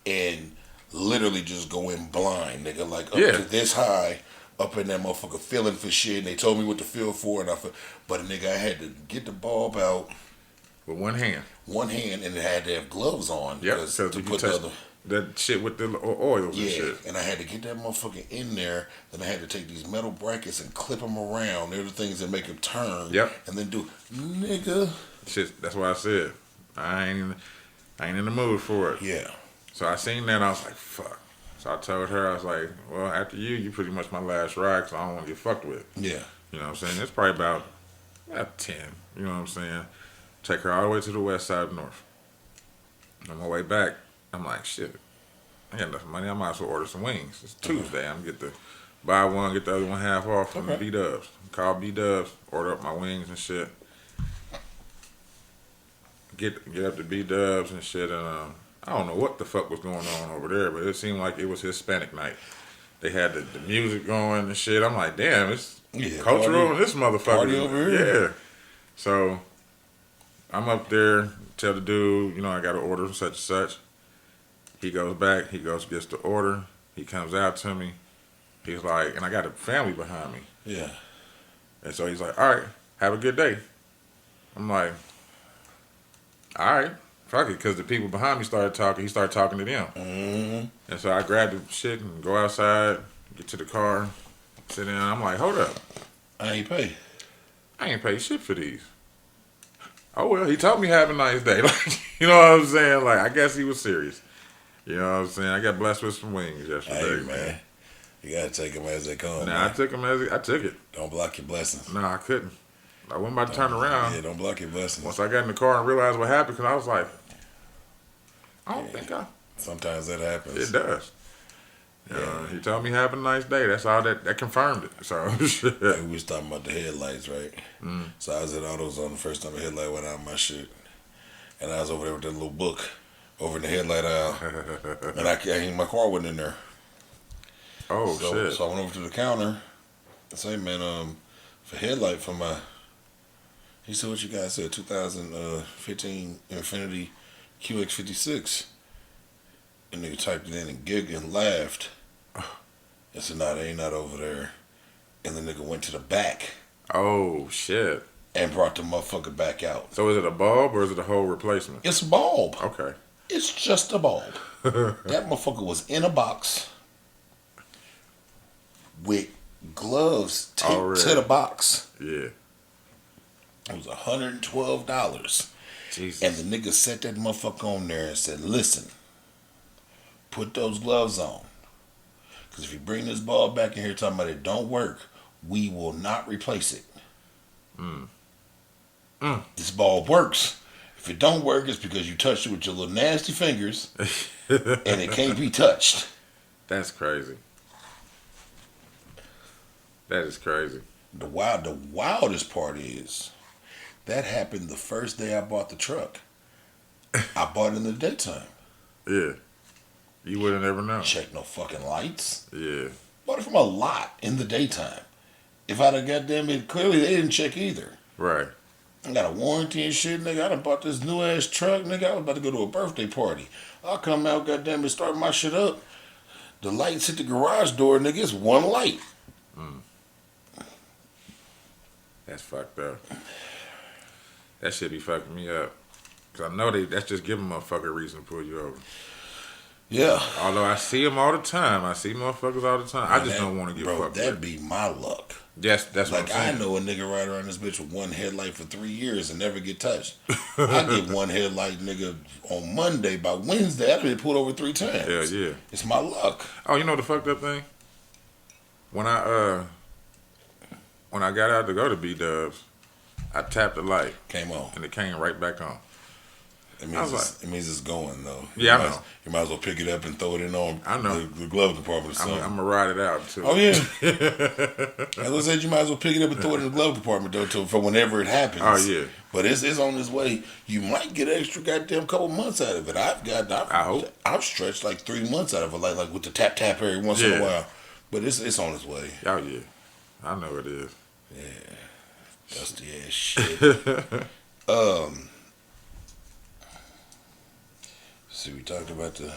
[SPEAKER 1] and literally just go in blind, nigga, like up to this high, up in that motherfucker feeling for shit, and they told me what to feel for, and but nigga, I had to get the bulb out
[SPEAKER 2] with one hand,
[SPEAKER 1] and it had to have gloves on,
[SPEAKER 2] because to put the other. That shit with the oils and shit.
[SPEAKER 1] And I had to get that motherfucker in there. Then I had to take these metal brackets and clip them around. They're the things that make them turn.
[SPEAKER 2] Yep.
[SPEAKER 1] And then nigga.
[SPEAKER 2] Shit, that's what I said. I ain't in the mood for it.
[SPEAKER 1] Yeah.
[SPEAKER 2] So I seen that and I was like, fuck. So I told her, I was like, well, after you pretty much my last ride because I don't want to get fucked with.
[SPEAKER 1] Yeah.
[SPEAKER 2] You know what I'm saying? It's probably about 10. You know what I'm saying? Take her all the way to the west side of North. On my way back, I'm like, shit, I got enough money. I might as well order some wings. It's Tuesday. I'm going to get the buy one, get the other one half off from B-Dubs. Call B-Dubs, order up my wings and shit. Get up to B-Dubs and shit. And I don't know what the fuck was going on over there, but it seemed like it was Hispanic night. They had the music going and shit. I'm like, damn, it's cultural in this motherfucker.
[SPEAKER 1] Party over here.
[SPEAKER 2] Yeah. So I'm up there, tell the dude, I got to order such and such. He goes back, gets the order. He comes out to me. He's like, and I got a family behind me.
[SPEAKER 1] Yeah.
[SPEAKER 2] And so he's like, all right, have a good day. I'm like, all right, fuck it, because the people behind me started talking. He started talking to them.
[SPEAKER 1] Mm-hmm.
[SPEAKER 2] And so I grabbed the shit and go outside, get to the car, sit down. I'm like, hold up.
[SPEAKER 1] I ain't pay.
[SPEAKER 2] I ain't paid shit for these. Oh well, he told me have a nice day. Like, you know what I'm saying? Like, I guess he was serious. You know what I'm saying? I got blessed with some wings yesterday,
[SPEAKER 1] Hey, man. You gotta take them as they come.
[SPEAKER 2] Nah,
[SPEAKER 1] man.
[SPEAKER 2] I took it.
[SPEAKER 1] Don't block your blessings.
[SPEAKER 2] No, I couldn't. I wasn't about to turn around.
[SPEAKER 1] Yeah, don't block your blessings.
[SPEAKER 2] Once I got in the car and realized what happened, because I was like, I don't think
[SPEAKER 1] Sometimes that happens.
[SPEAKER 2] it does. He told me have a nice day. That's all that confirmed it. So shit.
[SPEAKER 1] Like we was talking about the headlights, right? So I was at AutoZone the first time a headlight went out of my shit. And I was over there with that little book over in the headlight aisle. And my car wasn't in there.
[SPEAKER 2] Oh shit.
[SPEAKER 1] So I went over to the counter and say, man, for headlight for my, he said, what you guys said, 2015 Infiniti QX56. And nigga typed it in and gigged and laughed. I said, nah, they ain't not over there. And the nigga went to the back
[SPEAKER 2] Oh shit.
[SPEAKER 1] and brought the motherfucker back out.
[SPEAKER 2] So is it a bulb or is it a whole replacement?
[SPEAKER 1] It's a bulb.
[SPEAKER 2] Okay.
[SPEAKER 1] It's just a bulb. That motherfucker was in a box with gloves taped
[SPEAKER 2] Already.
[SPEAKER 1] to the box.
[SPEAKER 2] Yeah.
[SPEAKER 1] It was $112.
[SPEAKER 2] Jesus.
[SPEAKER 1] And the nigga set that motherfucker on there and said, listen, put those gloves on. Because if you bring this bulb back in here talking about it don't work, we will not replace it. This bulb works. If it don't work, it's because you touched it with your little nasty fingers and it can't be touched.
[SPEAKER 2] That's crazy. That is crazy.
[SPEAKER 1] The wildest part is that happened the first day I bought the truck. I bought it in the daytime.
[SPEAKER 2] Yeah. You wouldn't ever know.
[SPEAKER 1] Check no fucking lights.
[SPEAKER 2] Yeah.
[SPEAKER 1] Bought it from a lot in the daytime. If I'd have goddamn it, clearly they didn't check either.
[SPEAKER 2] Right.
[SPEAKER 1] I got a warranty and shit, nigga. I done bought this new ass truck, nigga. I was about to go to a birthday party. I'll come out, goddamn it, start my shit up. The lights hit the garage door, nigga. It's one light.
[SPEAKER 2] That's fucked up. That shit be fucking me up. Cause I know that's just giving a motherfucker a reason to pull you over.
[SPEAKER 1] Yeah.
[SPEAKER 2] Although I see them all the time. I see motherfuckers all the time. I just don't want to get
[SPEAKER 1] bro,
[SPEAKER 2] fucked
[SPEAKER 1] that'd
[SPEAKER 2] with.
[SPEAKER 1] be my luck.
[SPEAKER 2] Yes, that's
[SPEAKER 1] Like,
[SPEAKER 2] what I'm saying.
[SPEAKER 1] I know a nigga ride around this bitch with one headlight for 3 years and never get touched. I get one headlight, nigga, on Monday. By Wednesday, I've been pulled over 3 times.
[SPEAKER 2] Hell yeah.
[SPEAKER 1] It's my luck.
[SPEAKER 2] Oh, you know the fucked up thing? When I got out to go to B-Dubs, I tapped the light
[SPEAKER 1] Came on.
[SPEAKER 2] and it came right back on.
[SPEAKER 1] It
[SPEAKER 2] I was
[SPEAKER 1] means, it means it's going, though.
[SPEAKER 2] Yeah, I
[SPEAKER 1] You
[SPEAKER 2] know.
[SPEAKER 1] You might as well pick it up and throw it in on
[SPEAKER 2] I know.
[SPEAKER 1] the glove compartment or
[SPEAKER 2] I'm
[SPEAKER 1] something.
[SPEAKER 2] gonna ride it out too.
[SPEAKER 1] Oh, yeah. As I said, you might as well pick it up and throw it in the glove compartment, though, for whenever it happens.
[SPEAKER 2] Oh yeah.
[SPEAKER 1] But it's on its way. You might get an extra goddamn couple months out of it.
[SPEAKER 2] I hope.
[SPEAKER 1] I've stretched like 3 months out of it, like with the tap every once in a
[SPEAKER 2] Yeah.
[SPEAKER 1] while. But it's on its way.
[SPEAKER 2] Oh yeah. I know it is.
[SPEAKER 1] Dusty ass shit. See, we talked about the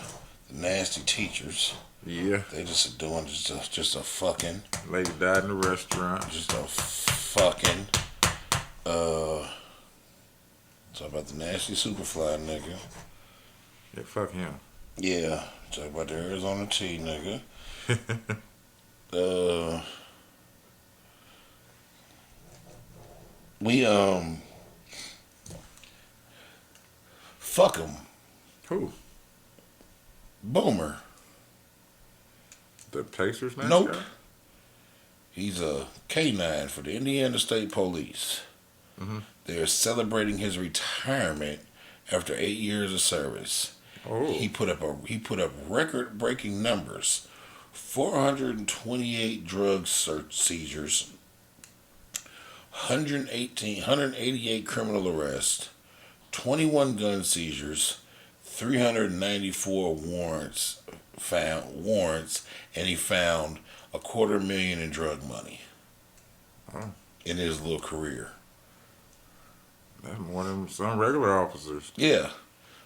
[SPEAKER 1] nasty teachers.
[SPEAKER 2] Yeah.
[SPEAKER 1] They just doing just a fucking,
[SPEAKER 2] Lady died in the restaurant.
[SPEAKER 1] just a fucking. Talk about the nasty Superfly nigga.
[SPEAKER 2] Yeah, fuck him.
[SPEAKER 1] Yeah, talk about the Arizona T nigga. We fuck him.
[SPEAKER 2] Who?
[SPEAKER 1] Boomer.
[SPEAKER 2] The Pacers mascot?
[SPEAKER 1] Nope. He's a K9 for the Indiana State Police.
[SPEAKER 2] Mhm.
[SPEAKER 1] They're celebrating his retirement after 8 years of service.
[SPEAKER 2] Oh.
[SPEAKER 1] He put up record-breaking numbers: 428 drug search seizures, 188 criminal arrests, 21 gun seizures, 394 warrants, and he found $250,000 in drug money in his little career.
[SPEAKER 2] That's more than some regular officers.
[SPEAKER 1] Yeah,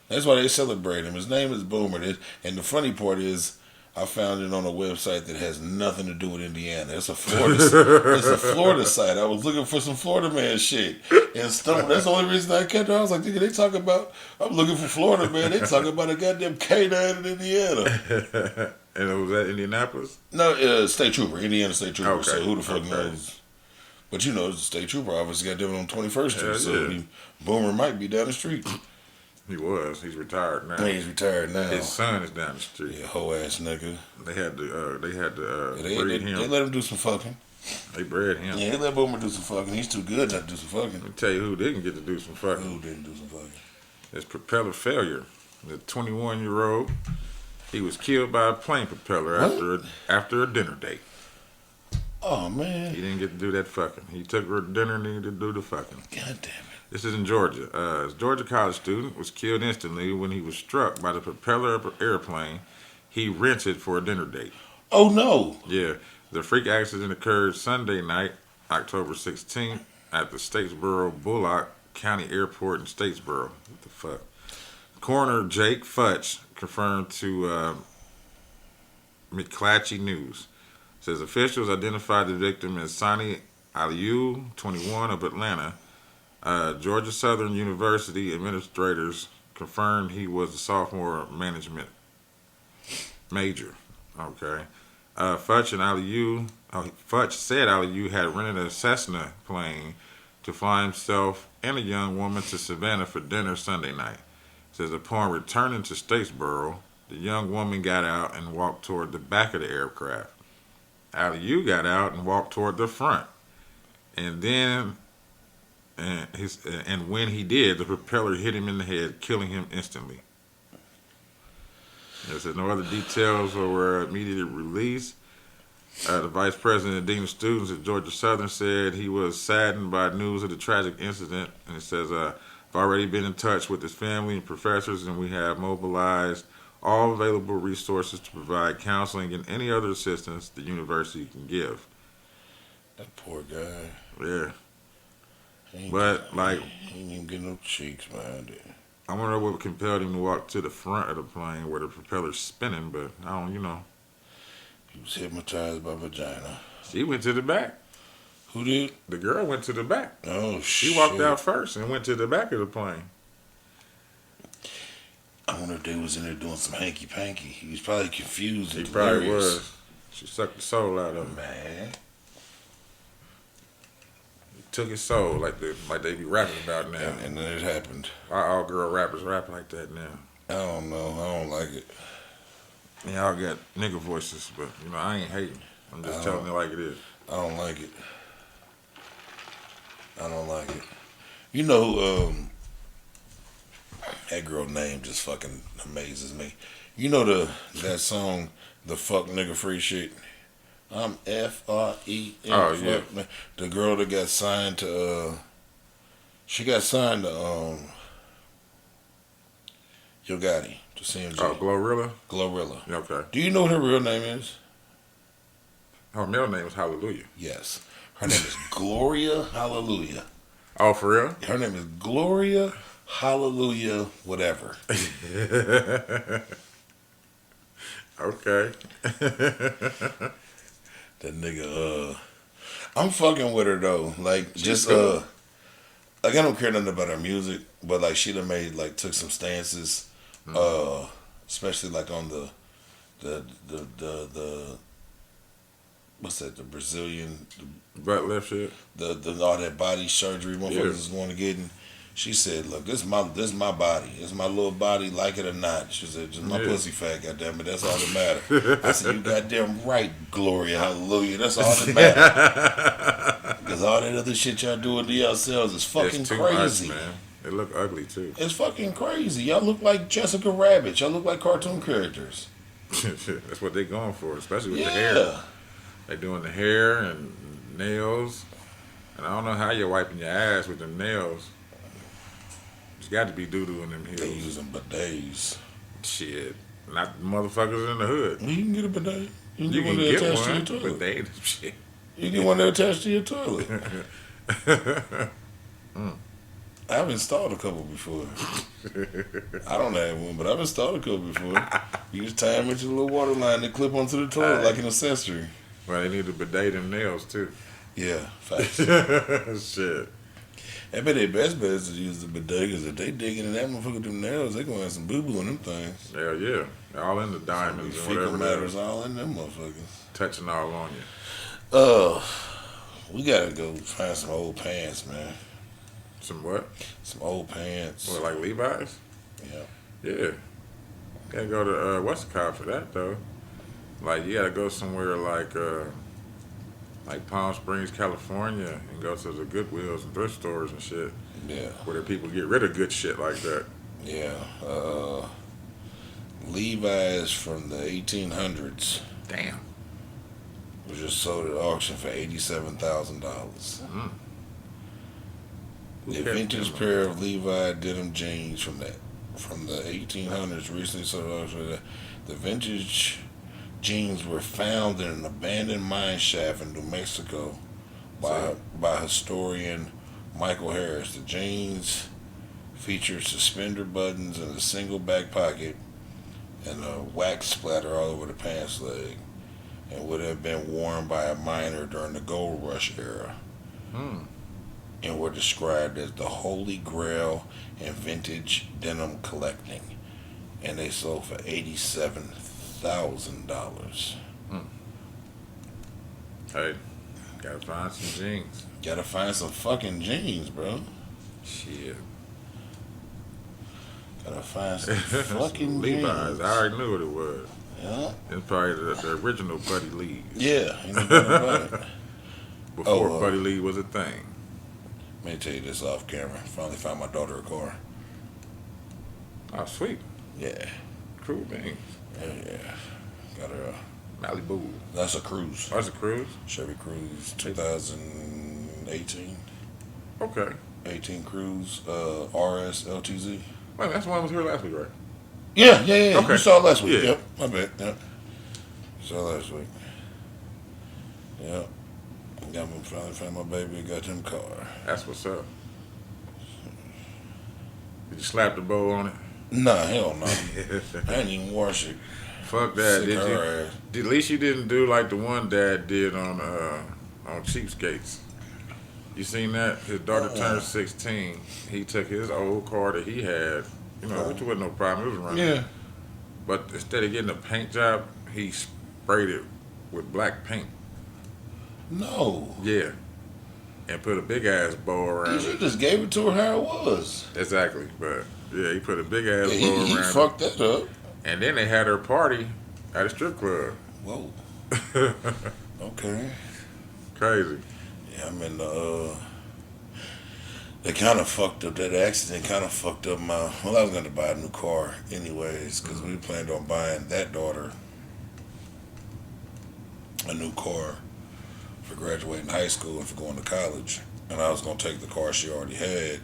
[SPEAKER 1] that's why they celebrate him. His name is Boomer, and the funny part is, I found it on a website that has nothing to do with Indiana. It's a Florida site. I was looking for some Florida man shit, and that's the only reason I kept it. I was like, they talk about, I'm looking for Florida man. They talk about a goddamn K9 in Indiana.
[SPEAKER 2] And it was at Indianapolis?
[SPEAKER 1] No, State Trooper, Indiana State Trooper.
[SPEAKER 2] Okay,
[SPEAKER 1] So who the fuck
[SPEAKER 2] okay.
[SPEAKER 1] knows? But you know, the state trooper office got them on 21st Street,
[SPEAKER 2] Hell
[SPEAKER 1] so
[SPEAKER 2] yeah.
[SPEAKER 1] Boomer might be down the street.
[SPEAKER 2] He was. He's retired now.
[SPEAKER 1] He's retired now.
[SPEAKER 2] His son is down the street.
[SPEAKER 1] Yeah, hoe ass nigga.
[SPEAKER 2] They had to.
[SPEAKER 1] They
[SPEAKER 2] breed him.
[SPEAKER 1] let him do some fucking.
[SPEAKER 2] They bred him.
[SPEAKER 1] Yeah, they let Boomer do some fucking. He's too good not to do some fucking.
[SPEAKER 2] Let me tell you who didn't get to do some fucking.
[SPEAKER 1] Who didn't do some fucking?
[SPEAKER 2] It's propeller failure. The 21-year-old, he was killed by a plane propeller after a dinner date.
[SPEAKER 1] Oh man.
[SPEAKER 2] He didn't get to do that fucking. He took her to dinner and he didn't do the fucking.
[SPEAKER 1] God damn it.
[SPEAKER 2] This is in Georgia. A Georgia college student was killed instantly when he was struck by the propeller of an airplane he rented for a dinner date.
[SPEAKER 1] Oh no.
[SPEAKER 2] Yeah, the freak accident occurred Sunday night, October 16th, at the Statesboro Bullock County Airport in Statesboro. What the fuck? Coroner Jake Futch confirmed to McClatchy News. Says officials identified the victim as Sonny Aliu, 21, of Atlanta. Georgia Southern University administrators confirmed he was a sophomore management major. Okay. Futch said Aliu had rented a Cessna plane to fly himself and a young woman to Savannah for dinner Sunday night. Says upon returning to Statesboro, the young woman got out and walked toward the back of the aircraft. Aliu got out and walked toward the front. And when he did, the propeller hit him in the head, killing him instantly. There said no other details were immediately released. The vice president of Dean of Students at Georgia Southern said he was saddened by news of the tragic incident. And it says, I've already been in touch with his family and professors, and we have mobilized all available resources to provide counseling and any other assistance the university can give.
[SPEAKER 1] That poor guy.
[SPEAKER 2] Yeah.
[SPEAKER 1] He ain't even get no cheeks behind it.
[SPEAKER 2] I wonder what compelled him to walk to the front of the plane where the propeller's spinning, but I don't,
[SPEAKER 1] He was hypnotized by vagina.
[SPEAKER 2] She went to the back.
[SPEAKER 1] Who did?
[SPEAKER 2] The girl went to the back.
[SPEAKER 1] Oh, shit.
[SPEAKER 2] She walked out first and went to the back of the plane.
[SPEAKER 1] I wonder if they was in there doing some hanky-panky. He was probably confused.
[SPEAKER 2] He probably was. She sucked the soul out of him.
[SPEAKER 1] Man.
[SPEAKER 2] Took his soul like they be rapping about now.
[SPEAKER 1] And then it happened.
[SPEAKER 2] All girl rappers rap like that now.
[SPEAKER 1] I don't know. I don't like it.
[SPEAKER 2] Y'all got nigga voices, but I ain't hating. I'm just telling it like it is.
[SPEAKER 1] I don't like it. I don't like it. That girl name just fucking amazes me. You know that song, the fuck nigga free shit? I'm FREN.
[SPEAKER 2] Oh, yeah.
[SPEAKER 1] The girl that got signed to, she got signed to Yo Gotti, to CMG.
[SPEAKER 2] Oh, Glorilla?
[SPEAKER 1] Glorilla.
[SPEAKER 2] Okay.
[SPEAKER 1] Do you know what her real name is?
[SPEAKER 2] Her middle name is Hallelujah.
[SPEAKER 1] Yes. Her name is Gloria Hallelujah.
[SPEAKER 2] Oh, for real?
[SPEAKER 1] Her name is Gloria Hallelujah whatever.
[SPEAKER 2] Okay.
[SPEAKER 1] That nigga, I'm fucking with her though. Like, just,
[SPEAKER 2] cool.
[SPEAKER 1] I don't care nothing about her music, but like, she done took some stances, especially like on the what's that, the Brazilian,
[SPEAKER 2] Butt lift shit?
[SPEAKER 1] all that body surgery motherfuckers is going to get in. She said, look, this is my body. It's my little body, like it or not. She said, just my pussy fat, goddammit. That's all that matters. I said, you goddamn right, Gloria, hallelujah. That's all that matters. Because all that other shit y'all doing to yourselves is fucking crazy.
[SPEAKER 2] Much, man. They look ugly, too.
[SPEAKER 1] It's fucking crazy. Y'all look like Jessica Rabbit. Y'all look like cartoon characters.
[SPEAKER 2] That's what they going for, especially with the hair. They doing the hair and nails. And I don't know how you're wiping your ass with the nails. There's got to be doo-doo in them heels.
[SPEAKER 1] They using bidets.
[SPEAKER 2] Shit. Not motherfuckers in the hood.
[SPEAKER 1] You can get a bidet.
[SPEAKER 2] You
[SPEAKER 1] get
[SPEAKER 2] can
[SPEAKER 1] one that
[SPEAKER 2] get
[SPEAKER 1] attached to your
[SPEAKER 2] one,
[SPEAKER 1] toilet.
[SPEAKER 2] but they ain't shit.
[SPEAKER 1] You get one that attached to your toilet. I've installed a couple before. I don't have one, but I've installed a couple before. You just tie them with your little water line and clip onto the toilet like an accessory.
[SPEAKER 2] Well, they need to bidet them nails, too.
[SPEAKER 1] Yeah, facts.
[SPEAKER 2] Shit.
[SPEAKER 1] I bet their best bet is to use the bidet, because if they digging in that motherfucker with them nails, they gonna have some boo-boo in them things.
[SPEAKER 2] Hell yeah. All in the diamonds and
[SPEAKER 1] Fecal
[SPEAKER 2] whatever.
[SPEAKER 1] matters all in them motherfuckers.
[SPEAKER 2] Touching all on you.
[SPEAKER 1] We gotta go find some old pants, man.
[SPEAKER 2] Some what?
[SPEAKER 1] Some old pants.
[SPEAKER 2] What, like Levi's?
[SPEAKER 1] Yeah.
[SPEAKER 2] Yeah. Gotta go to what's the call for that though? Like you gotta go somewhere like Palm Springs, California, and go to the Goodwills and thrift stores and shit,
[SPEAKER 1] Yeah.
[SPEAKER 2] where the people get rid of good shit like that.
[SPEAKER 1] Yeah. Levi's from the 1800s
[SPEAKER 2] Damn.
[SPEAKER 1] was just sold at auction for $87,000.
[SPEAKER 2] Mm. Who
[SPEAKER 1] A
[SPEAKER 2] kept
[SPEAKER 1] vintage
[SPEAKER 2] them?
[SPEAKER 1] pair of Levi denim jeans from the 1800s recently sold at auction. The vintage jeans were found in an abandoned mine shaft in New Mexico by historian Michael Harris. The jeans featured suspender buttons and a single back pocket and a wax splatter all over the pants leg, and would have been worn by a miner during the gold rush era,
[SPEAKER 2] Hmm.
[SPEAKER 1] and were described as the holy grail in vintage denim collecting, and they sold for $87,000.
[SPEAKER 2] Hey, gotta find some jeans.
[SPEAKER 1] Gotta find some fucking jeans, bro.
[SPEAKER 2] Shit.
[SPEAKER 1] Gotta find some fucking
[SPEAKER 2] Levi's.
[SPEAKER 1] jeans.
[SPEAKER 2] I already knew what it was.
[SPEAKER 1] Yeah,
[SPEAKER 2] It's probably the original Buddy Lee.
[SPEAKER 1] yeah. Ain't no doubt about it.
[SPEAKER 2] Before
[SPEAKER 1] Oh,
[SPEAKER 2] Buddy Lee was a thing.
[SPEAKER 1] Let me tell you this off camera. Finally found my daughter a car.
[SPEAKER 2] Oh, sweet.
[SPEAKER 1] Yeah,
[SPEAKER 2] Cool beans.
[SPEAKER 1] yeah. Got her.
[SPEAKER 2] Malibu.
[SPEAKER 1] That's a Cruise.
[SPEAKER 2] That's a cruise?
[SPEAKER 1] Chevy Cruise 2018.
[SPEAKER 2] Okay.
[SPEAKER 1] 18 Cruise RS LTZ.
[SPEAKER 2] Wait, that's the one that was here last week, right?
[SPEAKER 1] Yeah.
[SPEAKER 2] Okay.
[SPEAKER 1] You saw it last week.
[SPEAKER 2] Yeah.
[SPEAKER 1] Yep. My bad. Yep. Saw it last week. Yep. Finally found my baby. Got him car.
[SPEAKER 2] That's what's up. Did you slap the bow on it?
[SPEAKER 1] Nah, hell no. I didn't even wash it.
[SPEAKER 2] Fuck that.
[SPEAKER 1] Sick
[SPEAKER 2] Did you?
[SPEAKER 1] her ass.
[SPEAKER 2] At least you didn't do like the one dad did on Cheapskates. You seen that? His daughter turned 16. He took his old car that he had, which wasn't no problem. It was running.
[SPEAKER 1] Yeah.
[SPEAKER 2] But instead of getting a paint job, he sprayed it with black paint.
[SPEAKER 1] No.
[SPEAKER 2] Yeah. And put a big ass bow around
[SPEAKER 1] You
[SPEAKER 2] it.
[SPEAKER 1] just gave it to her how it was.
[SPEAKER 2] Exactly. But yeah, he put a big ass
[SPEAKER 1] Yeah,
[SPEAKER 2] bow
[SPEAKER 1] he
[SPEAKER 2] around it.
[SPEAKER 1] fucked that up.
[SPEAKER 2] And then they had her party at a strip club.
[SPEAKER 1] Whoa. Okay.
[SPEAKER 2] Crazy.
[SPEAKER 1] Yeah, I mean, they kind of fucked up that accident. Kind of fucked up my. Well, I was going to buy a new car anyways because we planned on buying that daughter a new car for graduating high school and for going to college. And I was going to take the car she already had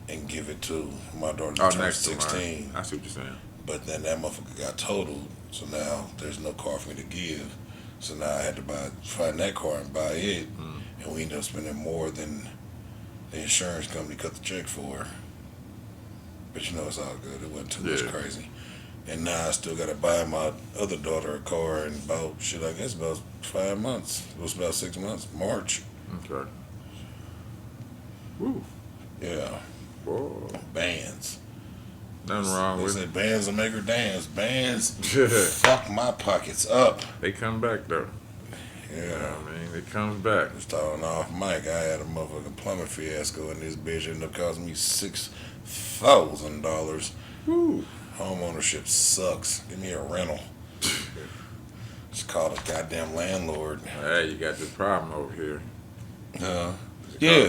[SPEAKER 1] and give it to my daughter that turned
[SPEAKER 2] next to
[SPEAKER 1] 16.
[SPEAKER 2] mine. I see what you're saying.
[SPEAKER 1] But then that motherfucker got totaled, so now there's no car for me to give. So now I had to find that car and buy it, and we ended up spending more than the insurance company cut the check for. But it's all good. It wasn't too much
[SPEAKER 2] Yeah.
[SPEAKER 1] crazy. And now I still got to buy my other daughter a car in about 5 months. It was about 6 months. March.
[SPEAKER 2] Okay. Woo.
[SPEAKER 1] Yeah.
[SPEAKER 2] Whoa.
[SPEAKER 1] Bands.
[SPEAKER 2] Nothing wrong
[SPEAKER 1] They
[SPEAKER 2] with
[SPEAKER 1] said bands will make her dance. Bands
[SPEAKER 2] it.
[SPEAKER 1] fuck my pockets up.
[SPEAKER 2] They come back though.
[SPEAKER 1] Yeah.
[SPEAKER 2] I mean, it comes back.
[SPEAKER 1] Was talking off mic. I had a motherfucking plumbing fiasco in this bitch. Ended up costing me $6,000.
[SPEAKER 2] Woo.
[SPEAKER 1] Home ownership sucks. Give me a rental. Just call the goddamn landlord.
[SPEAKER 2] Hey, you got this problem over here.
[SPEAKER 1] Yeah.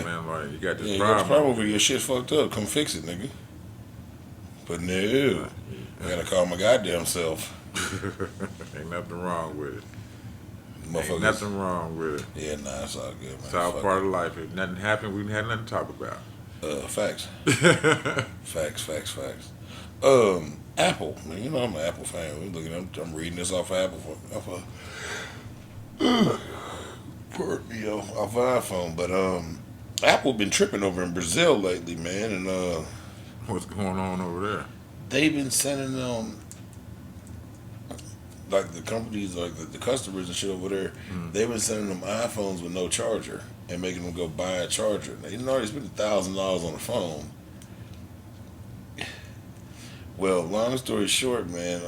[SPEAKER 2] Man, you got this
[SPEAKER 1] Yeah, you got the
[SPEAKER 2] problem.
[SPEAKER 1] problem over your shit fucked up. Come fix it, nigga. But no. I gotta call my goddamn self.
[SPEAKER 2] Ain't nothing wrong with it. Ain't
[SPEAKER 1] Motherfuckers.
[SPEAKER 2] nothing wrong with it.
[SPEAKER 1] Yeah, nah, it's all good, man.
[SPEAKER 2] It's all
[SPEAKER 1] Fuck
[SPEAKER 2] part of life. If nothing happened, we had nothing to talk about.
[SPEAKER 1] it. Facts. Facts. Apple. Man, I'm an Apple fan. I'm reading this off of Apple pardon me, off iPhone. But Apple been tripping over in Brazil lately, man, and
[SPEAKER 2] What's going on over there?
[SPEAKER 1] they've been sending them like the companies, like the customers and shit over there. They've been sending them iPhones with no charger and making them go buy a charger. They didn't already spend $1,000 on the phone. Well, long story short, man,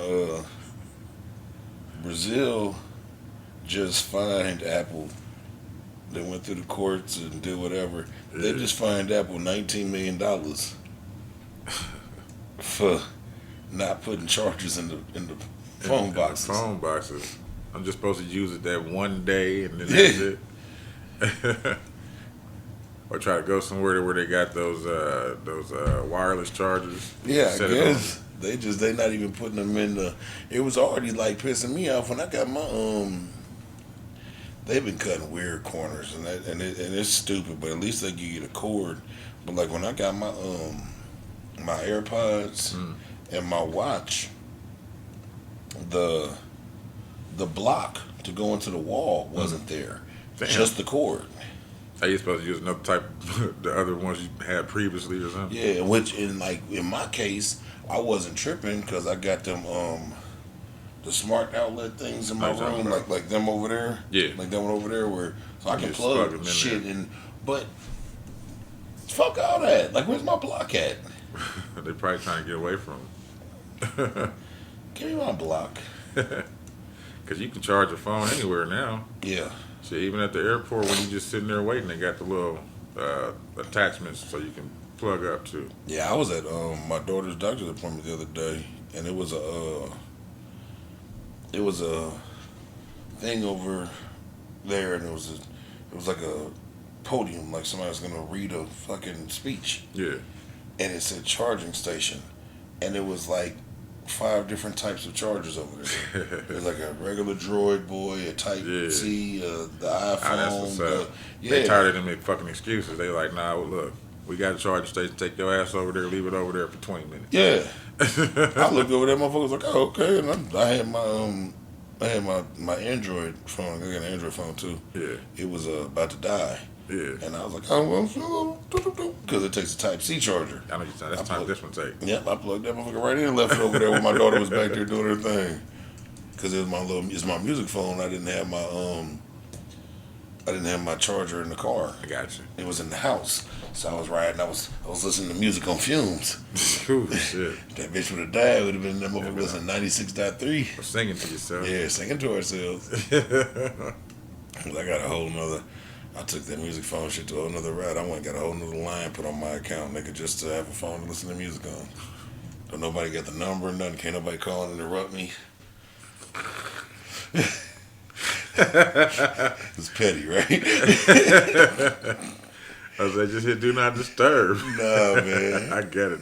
[SPEAKER 1] Brazil just fined Apple They went through the courts and did whatever. They
[SPEAKER 2] Yeah.
[SPEAKER 1] just fined Apple $19 million for not putting chargers in the phone
[SPEAKER 2] In the
[SPEAKER 1] boxes.
[SPEAKER 2] phone boxes. I'm just supposed to use it that one day and then
[SPEAKER 1] Yeah.
[SPEAKER 2] that's it. Or try to go somewhere where they got those wireless chargers.
[SPEAKER 1] Yeah, I
[SPEAKER 2] Set it on.
[SPEAKER 1] guess they not even putting them in the. It was already like pissing me off when I got my They've been cutting weird corners and it's stupid, but at least they give you the cord. But like when I got my AirPods
[SPEAKER 2] Mm.
[SPEAKER 1] and my watch, the the block to go into the wall wasn't there,
[SPEAKER 2] Damn.
[SPEAKER 1] just the cord.
[SPEAKER 2] Are you supposed to use another type, the other ones you had previously or something?
[SPEAKER 1] Yeah, which in my case, I wasn't tripping because I got them the smart outlet things in my
[SPEAKER 2] Oh, you're talking
[SPEAKER 1] room,
[SPEAKER 2] about-
[SPEAKER 1] like them over there.
[SPEAKER 2] Yeah.
[SPEAKER 1] Like that one over there where so I can
[SPEAKER 2] Just plug 'em
[SPEAKER 1] plug
[SPEAKER 2] in
[SPEAKER 1] shit
[SPEAKER 2] there.
[SPEAKER 1] in. But fuck all that. Like where's my block at?
[SPEAKER 2] They're probably trying to get away from it.
[SPEAKER 1] Give me my block.
[SPEAKER 2] Because you can charge your phone anywhere now.
[SPEAKER 1] Yeah.
[SPEAKER 2] Shit, even at the airport when you just sitting there waiting, they got the little attachments so you can plug up to.
[SPEAKER 1] Yeah, I was at my daughter's doctor's appointment the other day, and it was a thing over there, and it was like a podium, like somebody was gonna read a fucking speech,
[SPEAKER 2] Yeah.
[SPEAKER 1] and it said charging station, and it was like 5 different types of chargers over there. It was like a regular Droid boy, a Type
[SPEAKER 2] Yeah.
[SPEAKER 1] C, the
[SPEAKER 2] Ah, that's
[SPEAKER 1] iPhone.
[SPEAKER 2] what's
[SPEAKER 1] The,
[SPEAKER 2] up.
[SPEAKER 1] yeah,
[SPEAKER 2] They tired of them fucking excuses. They like, nah, well, look, we got a charging station. Take your ass over there, leave it over there for 20 minutes.
[SPEAKER 1] yeah. I looked over there, motherfucker was like, "Oh, okay." And I had my Android phone. I got an Android phone too.
[SPEAKER 2] Yeah,
[SPEAKER 1] It was about to die,
[SPEAKER 2] yeah.
[SPEAKER 1] and I was like, "Oh well," because it takes a Type C charger.
[SPEAKER 2] I know you're saying that's the time this one take.
[SPEAKER 1] Yep, I plugged that motherfucker right in and left it over there when my daughter was back there doing her thing. Because it's my music phone. I didn't have my charger in the car.
[SPEAKER 2] I got you.
[SPEAKER 1] It was in the house. So I was riding. I was listening to music on fumes.
[SPEAKER 2] Ooh, shit.
[SPEAKER 1] That bitch would have died. Would have been that motherfucker listening 96.3.
[SPEAKER 2] Or singing to yourself.
[SPEAKER 1] Yeah, singing to ourselves. 'Cause I got a whole nother. I took that music phone shit to a whole nother route. I went and got a whole nother line put on my account, nigga, just to have a phone to listen to music on. Don't nobody got the number, nothing. Can't nobody call and interrupt me. It's petty, right?
[SPEAKER 2] I was like, just hit do not disturb.
[SPEAKER 1] Nah, man.
[SPEAKER 2] I get it.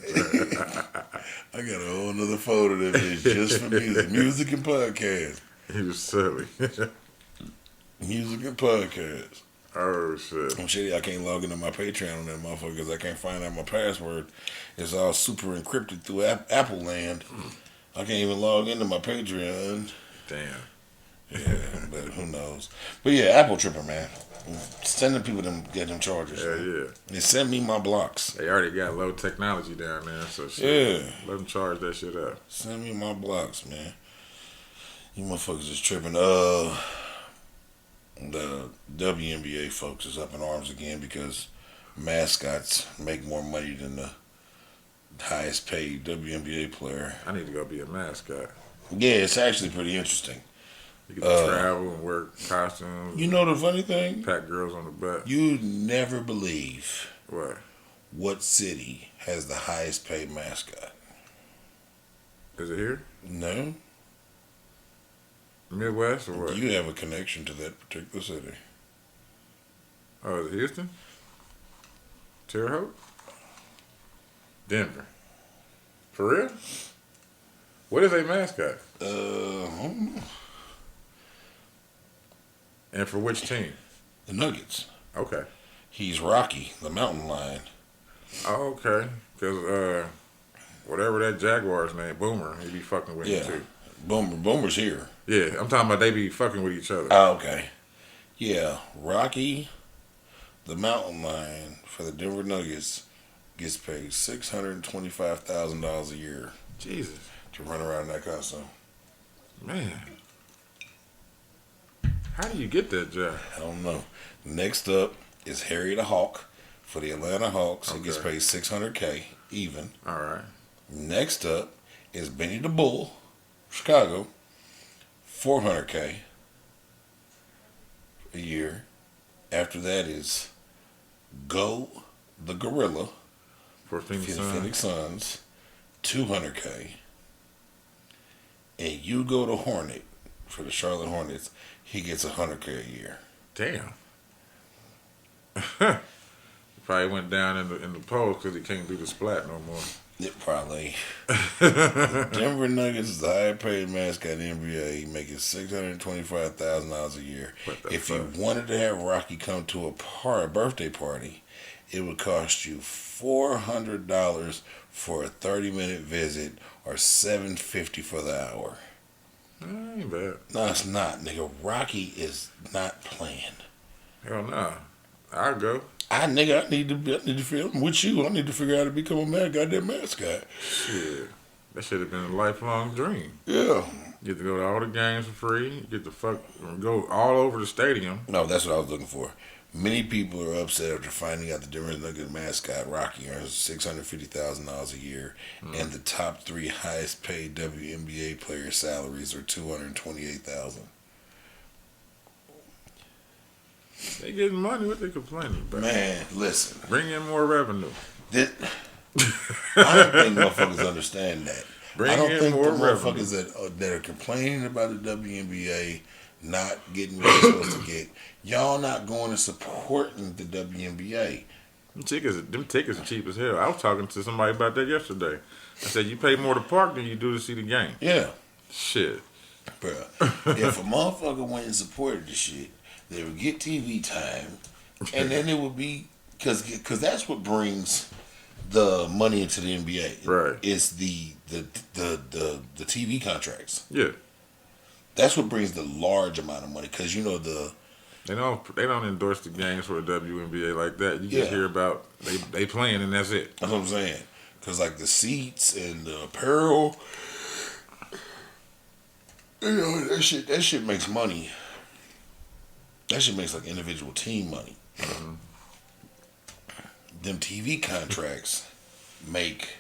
[SPEAKER 1] I got a whole nother phone of that bitch just for music and podcast.
[SPEAKER 2] He was silly.
[SPEAKER 1] Music and podcast.
[SPEAKER 2] Oh, shit.
[SPEAKER 1] I'm shitty. I can't log into my Patreon on that motherfucker because I can't find out my password. It's all super encrypted through Apple land. I can't even log into my Patreon.
[SPEAKER 2] Damn.
[SPEAKER 1] Yeah, but who knows? But yeah, Apple tripping, man. Sending people get them charges.
[SPEAKER 2] Yeah, yeah.
[SPEAKER 1] They send me my blocks.
[SPEAKER 2] They already got low technology down there, so shit.
[SPEAKER 1] Yeah.
[SPEAKER 2] Let them charge that shit up.
[SPEAKER 1] Send me my blocks, man. You motherfuckers is tripping. The WNBA folks is up in arms again because mascots make more money than the highest paid WNBA player.
[SPEAKER 2] I need to go be a mascot.
[SPEAKER 1] Yeah, it's actually pretty interesting.
[SPEAKER 2] You get to travel and wear costumes.
[SPEAKER 1] You know the funny thing?
[SPEAKER 2] Pat girls on the butt.
[SPEAKER 1] You never believe
[SPEAKER 2] What?
[SPEAKER 1] city has the highest paid mascot.
[SPEAKER 2] Is it here?
[SPEAKER 1] No?
[SPEAKER 2] Midwest or what?
[SPEAKER 1] You have a connection to that particular city.
[SPEAKER 2] Oh, is it Houston? Terre Haute? Denver. For real? What is a mascot?
[SPEAKER 1] I don't know.
[SPEAKER 2] And for which team?
[SPEAKER 1] The Nuggets.
[SPEAKER 2] Okay.
[SPEAKER 1] He's Rocky, the mountain lion.
[SPEAKER 2] Oh, okay. Because whatever that Jaguar's name, Boomer, he be fucking with him
[SPEAKER 1] Yeah.
[SPEAKER 2] too.
[SPEAKER 1] Boomer's here.
[SPEAKER 2] Yeah, I'm talking about they be fucking with each other.
[SPEAKER 1] Oh, okay. Yeah, Rocky, the mountain lion for the Denver Nuggets, gets paid $625,000 a year
[SPEAKER 2] Jesus.
[SPEAKER 1] to run around in that costume.
[SPEAKER 2] Man. How do you get that job?
[SPEAKER 1] I don't know. Next up is Harry the Hawk for the Atlanta Hawks. He gets
[SPEAKER 2] Okay.
[SPEAKER 1] paid $600K even.
[SPEAKER 2] All right.
[SPEAKER 1] Next up is Benny the Bull, Chicago, $400K a year. After that is Go the Gorilla
[SPEAKER 2] For
[SPEAKER 1] for the
[SPEAKER 2] Phoenix Suns.
[SPEAKER 1] Phoenix Suns, $200K. And You Go to Hornet for the Charlotte Hornets, he gets $100K a year.
[SPEAKER 2] Damn. Probably went down in the polls because he can't do the splat no more.
[SPEAKER 1] It probably. Denver Nuggets is the highest paid mascot in the NBA, making $625,000 a year. If you wanted to have Rocky come to a birthday party, it would cost you $400 for a 30-minute visit or $750 for the hour.
[SPEAKER 2] Ain't bad.
[SPEAKER 1] No, it's not, nigga. Rocky is not playing.
[SPEAKER 2] Hell no. I'll go.
[SPEAKER 1] I need to film with you. I need to figure out how to become a goddamn mascot.
[SPEAKER 2] Shit. That should have been a lifelong dream.
[SPEAKER 1] Yeah.
[SPEAKER 2] You get to go to all the games for free. You get to go all over the stadium.
[SPEAKER 1] No, that's what I was looking for. Many people are upset after finding out the Denver Nuggets mascot Rocky earns $650,000 a year, and the top 3 highest paid WNBA player salaries are $228,000.
[SPEAKER 2] They getting money. What they complaining about?
[SPEAKER 1] Man, listen.
[SPEAKER 2] Bring in more revenue.
[SPEAKER 1] I don't think motherfuckers understand that.
[SPEAKER 2] Bring
[SPEAKER 1] I don't
[SPEAKER 2] in
[SPEAKER 1] think
[SPEAKER 2] more
[SPEAKER 1] the motherfuckers that are complaining about the WNBA not getting what they're supposed to get, y'all not going and supporting the WNBA.
[SPEAKER 2] Them tickets are cheap as hell. I was talking to somebody about that yesterday. I said, you pay more to park than you do to see the game.
[SPEAKER 1] Yeah.
[SPEAKER 2] Shit.
[SPEAKER 1] Bruh, if a motherfucker went and supported the shit, they would get TV time, and then it would be, because that's what brings the money into the NBA.
[SPEAKER 2] Right.
[SPEAKER 1] It's the TV contracts.
[SPEAKER 2] Yeah.
[SPEAKER 1] That's what brings the large amount of money, because
[SPEAKER 2] They don't endorse the games for the WNBA like that. You just hear about they playing and that's it.
[SPEAKER 1] That's what I'm saying. Because like the seats and the apparel, that shit makes money. That shit makes like individual team money.
[SPEAKER 2] Mm-hmm.
[SPEAKER 1] Them TV contracts make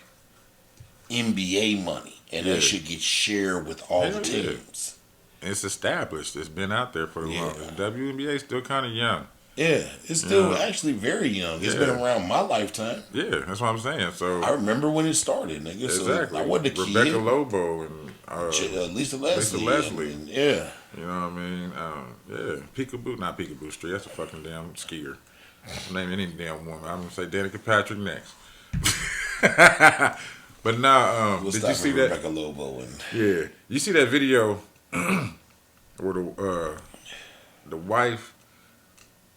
[SPEAKER 1] NBA money, and that shit gets shared with all the teams.
[SPEAKER 2] It's established. It's been out there for the longest. The WNBA is still kind of young.
[SPEAKER 1] Yeah, it's still actually very young. It's been around my lifetime.
[SPEAKER 2] Yeah, that's what I'm saying. So
[SPEAKER 1] I remember when it started, nigga.
[SPEAKER 2] Exactly.
[SPEAKER 1] So I wasn't a kid.
[SPEAKER 2] Rebecca Lobo and
[SPEAKER 1] Lisa Leslie.
[SPEAKER 2] And,
[SPEAKER 1] yeah.
[SPEAKER 2] You know what I mean? Peekaboo, not Peekaboo Street. That's a fucking damn skier. Name any damn woman. I'm gonna say Danica Patrick next. But now,
[SPEAKER 1] We'll
[SPEAKER 2] did
[SPEAKER 1] stop
[SPEAKER 2] you see
[SPEAKER 1] at
[SPEAKER 2] that?
[SPEAKER 1] Rebecca Lobo and
[SPEAKER 2] Yeah, you see that video where the wife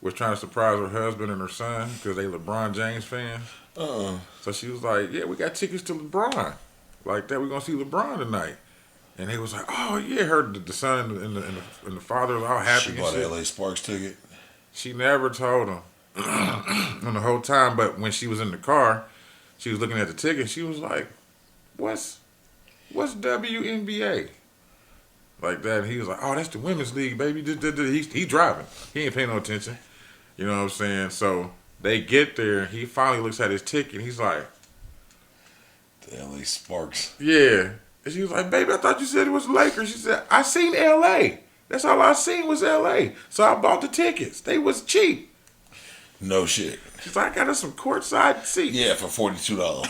[SPEAKER 2] was trying to surprise her husband and her son because they LeBron James fans. So she was like, "Yeah, we got tickets to LeBron. Like that, we're gonna see LeBron tonight." And they was like, "Oh yeah," the son and the father was all happy.
[SPEAKER 1] She
[SPEAKER 2] and
[SPEAKER 1] bought
[SPEAKER 2] shit.
[SPEAKER 1] an LA Sparks ticket.
[SPEAKER 2] She never told him on the whole time, but when she was in the car, she was looking at the ticket. She was like, "What's WNBA?" Like that. And he was like, "Oh, that's the women's league, baby." He driving. He ain't paying no attention. You know what I'm saying? So they get there. He finally looks at his ticket. He's like,
[SPEAKER 1] The LA Sparks.
[SPEAKER 2] "Yeah." And she was like, "Baby, I thought you said it was Lakers." She said, "I seen LA. That's all I seen was LA. So I bought the tickets. They was cheap."
[SPEAKER 1] No shit.
[SPEAKER 2] She's like, "I got us some courtside seats."
[SPEAKER 1] Yeah, for $42.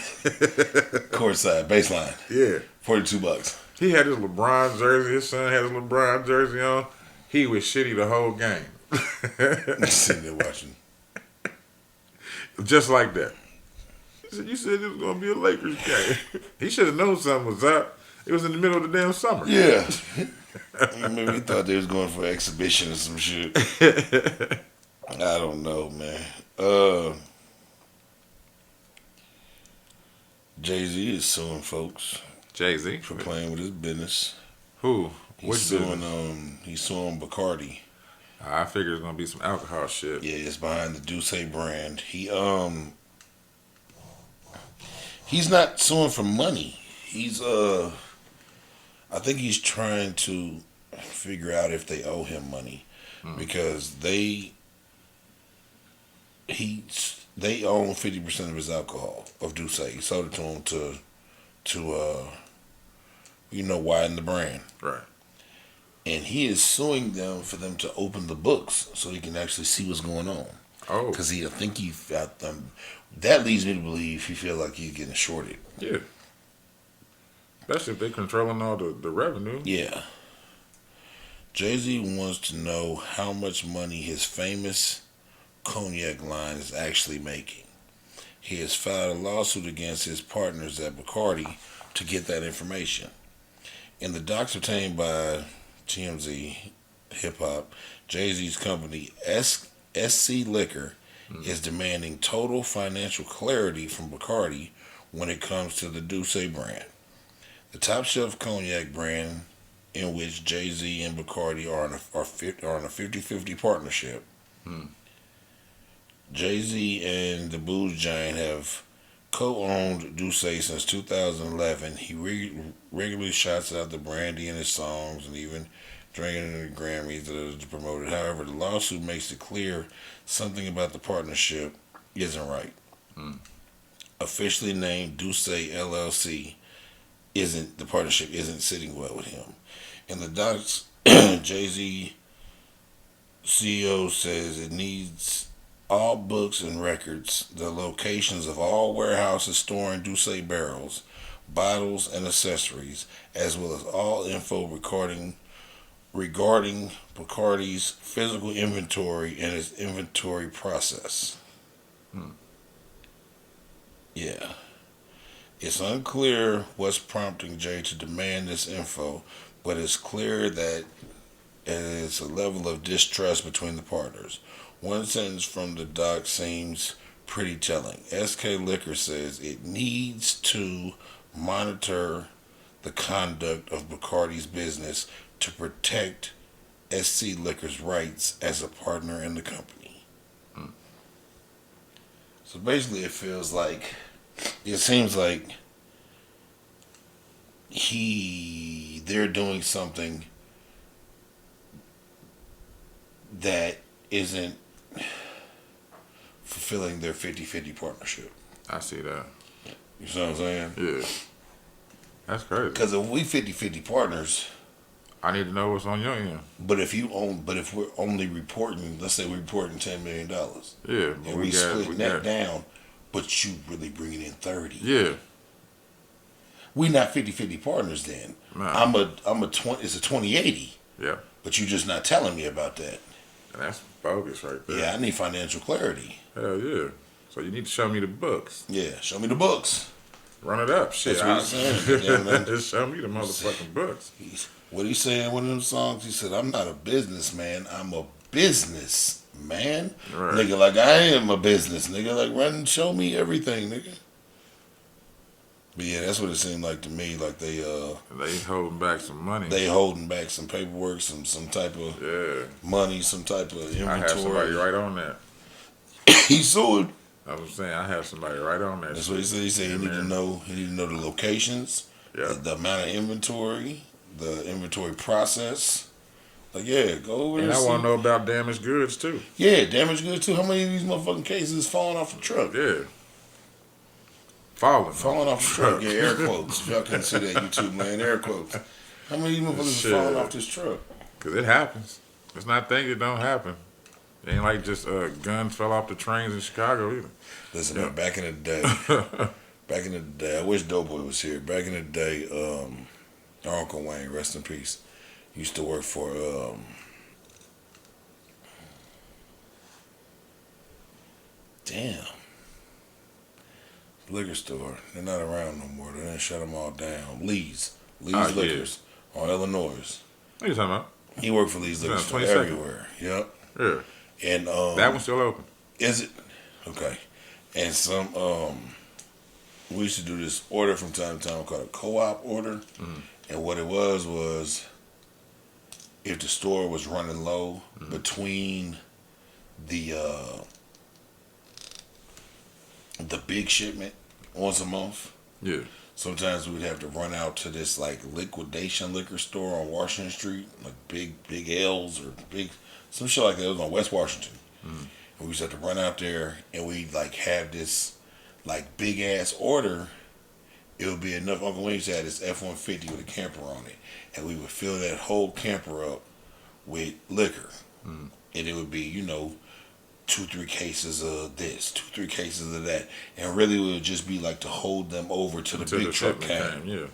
[SPEAKER 1] Courtside, baseline.
[SPEAKER 2] Yeah.
[SPEAKER 1] $42.
[SPEAKER 2] He had his LeBron jersey. His son had his LeBron jersey on. He was shitty the whole game.
[SPEAKER 1] Sitting there watching.
[SPEAKER 2] Just like that. He said, "You said it was going to be a Lakers game." He should have known something was up. It was in the middle of the damn summer.
[SPEAKER 1] Yeah. Maybe he thought they was going for exhibition or some shit. I don't know, man. Jay-Z is suing folks
[SPEAKER 2] Jay-Z?
[SPEAKER 1] for playing with his business.
[SPEAKER 2] Who?
[SPEAKER 1] He's suing Bacardi.
[SPEAKER 2] I figured it's going to be some alcohol shit.
[SPEAKER 1] Yeah, it's behind the Douce brand. He's not suing for money. He's I think he's trying to figure out if they owe him money because they own 50% of his alcohol of Douce. He sold it to him to widen the brand.
[SPEAKER 2] Right.
[SPEAKER 1] and he is suing them for them to open the books so he can actually see what's going on.
[SPEAKER 2] Oh,
[SPEAKER 1] Because I think he felt them. That leads me to believe he feel like he's getting shorted.
[SPEAKER 2] yeah. Especially if they're controlling all the revenue.
[SPEAKER 1] Yeah. Jay-Z wants to know how much money his famous cognac line is actually making. He has filed a lawsuit against his partners at Bacardi to get that information. In the docs obtained by TMZ Hip Hop, Jay-Z's company SC Liquor is demanding total financial clarity from Bacardi when it comes to the Douce brand. The top shelf cognac brand in which Jay-Z and Bacardi are on a 50-50 partnership. Jay-Z and the booze giant have co-owned Douce since 2011. He regularly shouts out the brandy in his songs and even drinking it in the Grammys that are promoted. However, the lawsuit makes it clear something about the partnership isn't right. Officially named Douce LLC, the partnership isn't sitting well with him. In the docs, Jay-Z CEO says it needs all books and records, the locations of all warehouses storing Douce barrels, bottles, and accessories, as well as all info regarding Bacardi's physical inventory and its inventory process. Yeah. It's unclear what's prompting Jay to demand this info, but it's clear that it is a level of distrust between the partners. One sentence from the doc seems pretty telling. SK Liquor says it needs to monitor the conduct of Bacardi's business to protect SC Liquor's rights as a partner in the company. So basically it seems like they're doing something that isn't fulfilling their 50-50 partnership.
[SPEAKER 2] I see that.
[SPEAKER 1] You see what I'm saying?
[SPEAKER 2] Yeah. That's crazy.
[SPEAKER 1] Because if we 50-50 partners,
[SPEAKER 2] I need to know what's on your end.
[SPEAKER 1] but if we're only reporting, let's say we're reporting $10 million,
[SPEAKER 2] Yeah.
[SPEAKER 1] and we split that down, but you really bringing in 30.
[SPEAKER 2] Yeah.
[SPEAKER 1] We not 50-50 partners then.
[SPEAKER 2] Nah.
[SPEAKER 1] It's a 20-80.
[SPEAKER 2] Yeah.
[SPEAKER 1] But you just not telling me about that.
[SPEAKER 2] And that's bogus right there.
[SPEAKER 1] Yeah, I need financial clarity.
[SPEAKER 2] Hell yeah. So you need to show me the books.
[SPEAKER 1] Yeah, show me the books.
[SPEAKER 2] Run it up. Shit.
[SPEAKER 1] That's what he's saying. Yeah, man.
[SPEAKER 2] Just show me the motherfucking books.
[SPEAKER 1] What he said in one of them songs, he said, I'm not a businessman, I'm a business man.
[SPEAKER 2] Right.
[SPEAKER 1] Nigga, like I am a business, nigga. Like run and show me everything, nigga. But yeah, that's what it seemed like to me. Like they
[SPEAKER 2] holding back some money.
[SPEAKER 1] they holding back some paperwork, some type of money, some type of inventory.
[SPEAKER 2] I have somebody right on that.
[SPEAKER 1] He sued.
[SPEAKER 2] I was saying I have somebody right on that.
[SPEAKER 1] That's what he said. He said he need to know the locations, the amount of inventory, the inventory process. Like, yeah, go over
[SPEAKER 2] and
[SPEAKER 1] there.
[SPEAKER 2] I want to know about damaged goods too.
[SPEAKER 1] Yeah, damaged goods too. How many of these motherfucking cases is falling off the truck?
[SPEAKER 2] Yeah. Falling
[SPEAKER 1] off the truck. Yeah, air quotes. If y'all couldn't see that YouTube, man, air quotes. How many of these motherfuckers is falling off this truck?
[SPEAKER 2] Because it happens. It's not things that don't happen. It ain't like just guns fell off the trains in Chicago either.
[SPEAKER 1] Listen, man, back in the day, I wish Doughboy was here. Back in the day, our Uncle Wayne, rest in peace, used to work for liquor store. They're not around no more. They done shut them all down. Lee's Liquors on Illinois.
[SPEAKER 2] What are you talking about?
[SPEAKER 1] He worked for Lee's Liquors for everywhere. Yep.
[SPEAKER 2] Yeah.
[SPEAKER 1] And
[SPEAKER 2] that one's still open.
[SPEAKER 1] Is it? Okay. And we used to do this order from time to time called a co-op order.
[SPEAKER 2] Mm-hmm.
[SPEAKER 1] And what it was if the store was running low between the big shipment once a month.
[SPEAKER 2] Yeah.
[SPEAKER 1] Sometimes we'd have to run out to this like liquidation liquor store on Washington Street, like big L's or some shit like that. It was on West Washington. And we used to have to run out there and we'd like have this like big ass order it would be enough. Uncle Wings had this F-150 with a camper on it, and we would fill that whole camper up with liquor, and it would be 2-3 cases of this, 2-3 cases of that, and really it would just be like to hold them over to the
[SPEAKER 2] Until
[SPEAKER 1] big
[SPEAKER 2] the
[SPEAKER 1] truck
[SPEAKER 2] shipment
[SPEAKER 1] came.
[SPEAKER 2] Yeah.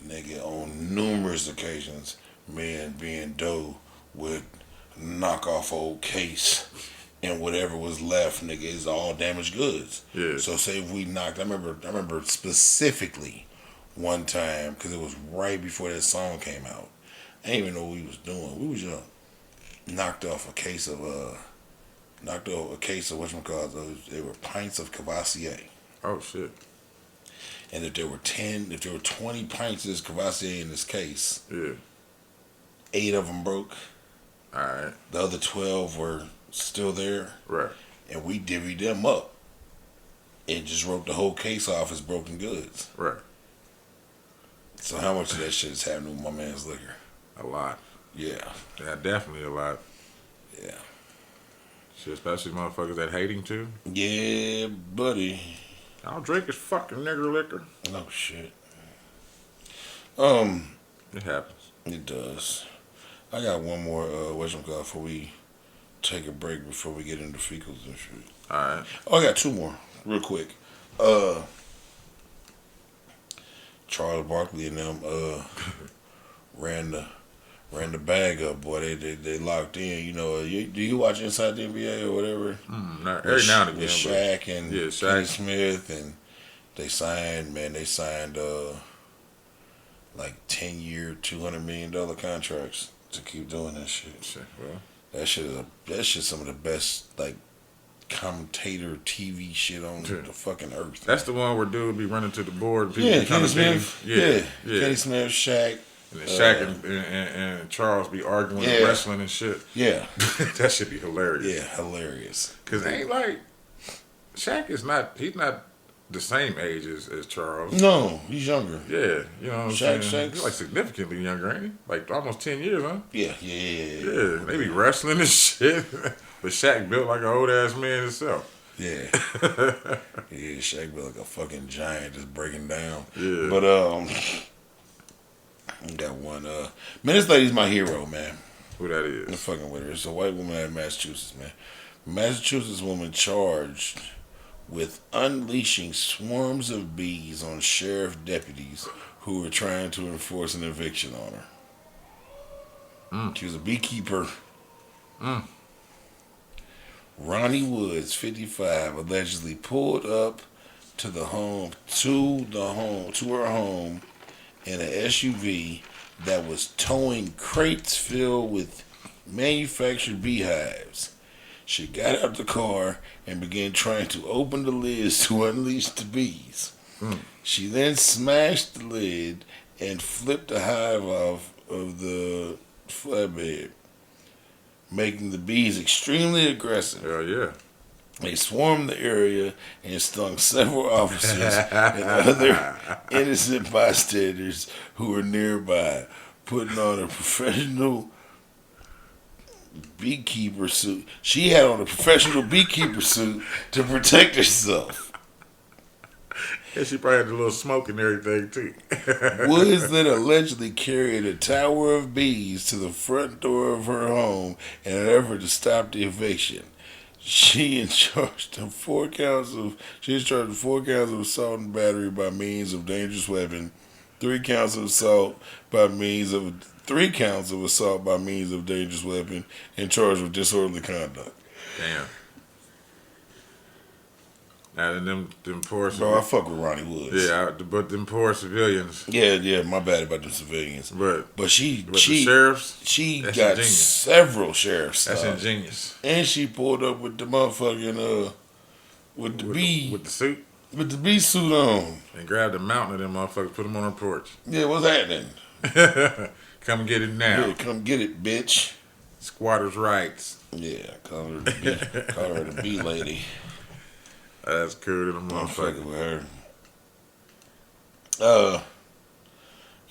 [SPEAKER 1] Nigga, on numerous occasions, man being Doe would knock off old case and whatever was left, nigga, is all damaged goods.
[SPEAKER 2] Yeah.
[SPEAKER 1] So say if we knocked, I remember specifically one time because it was right before that song came out. I didn't even know what we was doing. We was knocked off a case of whatchamacallit. They were pints of Cavassier.
[SPEAKER 2] Oh shit.
[SPEAKER 1] And if there were 20 pints of this Cavassier in this case,
[SPEAKER 2] Yeah.
[SPEAKER 1] 8 of them broke.
[SPEAKER 2] All right.
[SPEAKER 1] The other 12 were still there,
[SPEAKER 2] Right.
[SPEAKER 1] and we divvied them up and just wrote the whole case off as broken goods.
[SPEAKER 2] Right.
[SPEAKER 1] So how much of that shit is happening with my man's liquor?
[SPEAKER 2] A lot.
[SPEAKER 1] Yeah,
[SPEAKER 2] Yeah, definitely a lot.
[SPEAKER 1] yeah,
[SPEAKER 2] Shit, especially motherfuckers that hate him too.
[SPEAKER 1] yeah, buddy.
[SPEAKER 2] I don't drink his fucking nigger liquor.
[SPEAKER 1] Oh shit.
[SPEAKER 2] It happens.
[SPEAKER 1] It does. I got one more whatchamacallit before we take a break before we get into fecals and shit.
[SPEAKER 2] All right.
[SPEAKER 1] Oh, I got 2 more, real quick. Charles Barkley and them ran the bag up, boy. They locked in. Do you watch Inside the NBA or whatever?
[SPEAKER 2] Every now and again.
[SPEAKER 1] With Shaq and
[SPEAKER 2] Yeah, Shaq.
[SPEAKER 1] Kenny Smith, and they signed like 10-year, $200 million contracts to keep doing that shit.
[SPEAKER 2] Shit, well,
[SPEAKER 1] That shit some of the best like commentator TV shit on the fucking earth.
[SPEAKER 2] that's the one where dude be running to the board. And people
[SPEAKER 1] Yeah,
[SPEAKER 2] be trying
[SPEAKER 1] Kenny
[SPEAKER 2] to
[SPEAKER 1] Smith.
[SPEAKER 2] beat him.
[SPEAKER 1] Yeah, Kenny Smith, Shaq.
[SPEAKER 2] And then Shaq and Charles be arguing and wrestling and shit.
[SPEAKER 1] Yeah,
[SPEAKER 2] That should be hilarious.
[SPEAKER 1] yeah, hilarious.
[SPEAKER 2] Cause it ain't like Shaq is not. He's not the same age as Charles.
[SPEAKER 1] No, he's younger.
[SPEAKER 2] Yeah, you know what I'm
[SPEAKER 1] Shaq-
[SPEAKER 2] saying.
[SPEAKER 1] Shaq's-
[SPEAKER 2] He's like significantly younger, ain't he? Like almost 10 years, huh?
[SPEAKER 1] Yeah.
[SPEAKER 2] Yeah, they be wrestling and shit. But Shaq built like an old ass man himself.
[SPEAKER 1] Yeah. Yeah, Shaq be like a fucking giant just breaking down.
[SPEAKER 2] Yeah.
[SPEAKER 1] But I got one man, this lady's my hero, man.
[SPEAKER 2] Who that
[SPEAKER 1] I'm
[SPEAKER 2] is?
[SPEAKER 1] fucking with her. It's a white woman out of Massachusetts, man. Massachusetts woman charged with unleashing swarms of bees on sheriff deputies who were trying to enforce an eviction on her. She was a beekeeper. Ronnie Woods, 55, allegedly pulled up to her home in an SUV that was towing crates filled with manufactured beehives. She got out the car and began trying to open the lids to unleash the bees. She then smashed the lid and flipped the hive off of the flatbed, making the bees extremely aggressive.
[SPEAKER 2] Hell yeah.
[SPEAKER 1] They swarmed the area and stung several officers and other innocent bystanders who were nearby, putting on a professional beekeeper suit. She had on a professional beekeeper suit to protect herself.
[SPEAKER 2] And she probably had a little smoke and everything too.
[SPEAKER 1] Woods then allegedly carried a tower of bees to the front door of her home in an effort to stop the eviction. She is charged of 4 counts of assault and battery by means of dangerous weapon, 3 counts of assault by means of dangerous weapon, and charged with disorderly conduct.
[SPEAKER 2] Damn. Now them poor
[SPEAKER 1] Bro, I fuck with Ronnie Woods.
[SPEAKER 2] but them poor civilians.
[SPEAKER 1] Yeah, my bad about the civilians.
[SPEAKER 2] But
[SPEAKER 1] the
[SPEAKER 2] the sheriffs,
[SPEAKER 1] she
[SPEAKER 2] that's
[SPEAKER 1] got
[SPEAKER 2] ingenious.
[SPEAKER 1] several sheriffs.
[SPEAKER 2] That's ingenious.
[SPEAKER 1] And she pulled up with the motherfucking with the bee suit on.
[SPEAKER 2] And grabbed a mountain of them motherfuckers, put them on her porch.
[SPEAKER 1] Yeah, what's happening?
[SPEAKER 2] Come get it now.
[SPEAKER 1] Yeah, come get it, bitch.
[SPEAKER 2] Squatters' rights.
[SPEAKER 1] Yeah, call her the bee lady.
[SPEAKER 2] That's cool to the
[SPEAKER 1] I'm
[SPEAKER 2] motherfucker.
[SPEAKER 1] fucking with her.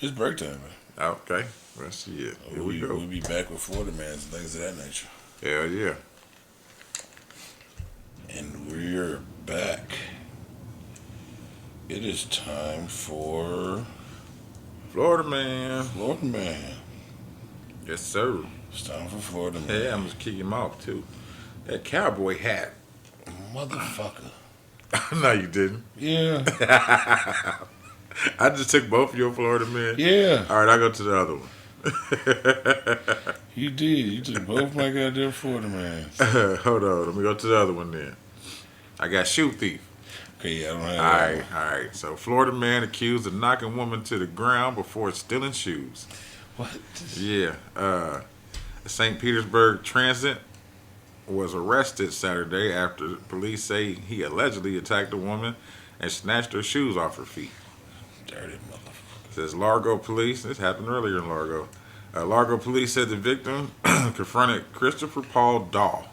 [SPEAKER 1] It's break time, man.
[SPEAKER 2] Okay. Well, shit. Here we go.
[SPEAKER 1] We'll be back with Florida man and things of that nature.
[SPEAKER 2] Hell yeah.
[SPEAKER 1] And we're back. It is time for
[SPEAKER 2] Florida man.
[SPEAKER 1] Florida Man.
[SPEAKER 2] Yes, sir.
[SPEAKER 1] It's time for Florida Man.
[SPEAKER 2] Yeah, I'm just kicking him off too. That cowboy hat.
[SPEAKER 1] Motherfucker.
[SPEAKER 2] No, you didn't.
[SPEAKER 1] Yeah.
[SPEAKER 2] I just took both of your Florida men.
[SPEAKER 1] Yeah.
[SPEAKER 2] All right, I'll go to the other one.
[SPEAKER 1] You did. You took both my goddamn Florida Man.
[SPEAKER 2] Hold on. Let me go to the other one then. I got shoe thief.
[SPEAKER 1] Okay, I don't have
[SPEAKER 2] All
[SPEAKER 1] that
[SPEAKER 2] right,
[SPEAKER 1] one.
[SPEAKER 2] all right. So, Florida man accused of knocking woman to the ground before stealing shoes.
[SPEAKER 1] What?
[SPEAKER 2] Yeah. St. Petersburg Transit was arrested Saturday after police say he allegedly attacked a woman and snatched her shoes off her feet.
[SPEAKER 1] Dirty motherfucker.
[SPEAKER 2] Says Largo police. This happened earlier in Largo. Largo police said the victim confronted Christopher Paul Daw,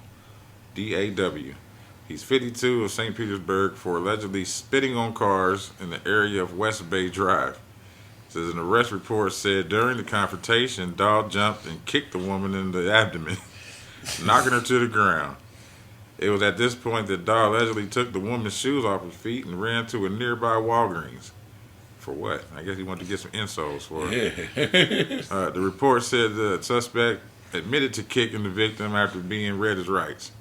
[SPEAKER 2] D-A-W. He's 52 of St. Petersburg for allegedly spitting on cars in the area of West Bay Drive. Says an arrest report said during the confrontation, Daw jumped and kicked the woman in the abdomen, knocking her to the ground. It was at this point that Daw allegedly took the woman's shoes off her feet and ran to a nearby Walgreens. For what? I guess he wanted to get some insoles for her.
[SPEAKER 1] Yeah.
[SPEAKER 2] The report said the suspect admitted to kicking the victim after being read his rights.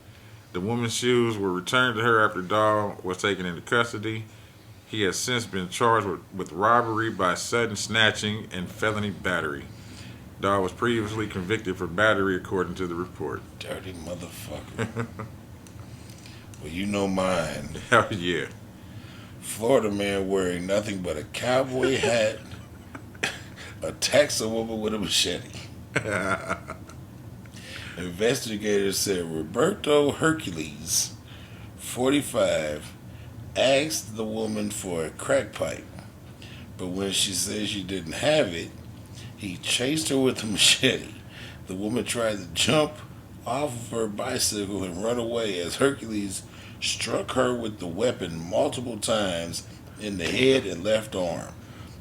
[SPEAKER 2] The woman's shoes were returned to her after Daw was taken into custody. He has since been charged with robbery by sudden snatching and felony battery. Daw was previously convicted for battery according to the report.
[SPEAKER 1] Dirty motherfucker. Well, you know mine.
[SPEAKER 2] Hell yeah.
[SPEAKER 1] Florida man wearing nothing but a cowboy hat attacks a woman with a machete. Investigators said Roberto Hercules, 45, asked the woman for a crack pipe, but when she said she didn't have it, he chased her with a machete. The woman tried to jump off of her bicycle and run away as Hercules struck her with the weapon multiple times in the head and left arm.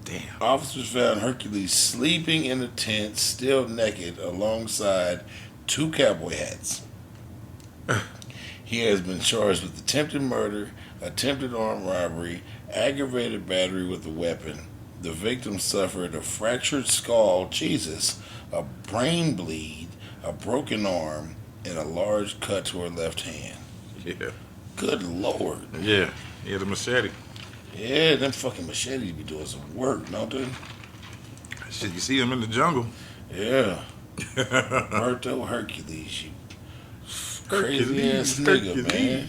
[SPEAKER 2] Damn.
[SPEAKER 1] Officers found Hercules sleeping in a tent, still naked, alongside 2 cowboy hats. He has been charged with attempted murder, attempted armed robbery, aggravated battery with a weapon. The victim suffered a fractured skull, a brain bleed, a broken arm, and a large cut to her left hand.
[SPEAKER 2] Yeah.
[SPEAKER 1] Good Lord.
[SPEAKER 2] Yeah. He had a machete.
[SPEAKER 1] Yeah, them fucking machetes be doing some work, don't they?
[SPEAKER 2] Shit, you see him in the jungle.
[SPEAKER 1] Yeah. Roberto Hercules, you crazy ass nigga, man.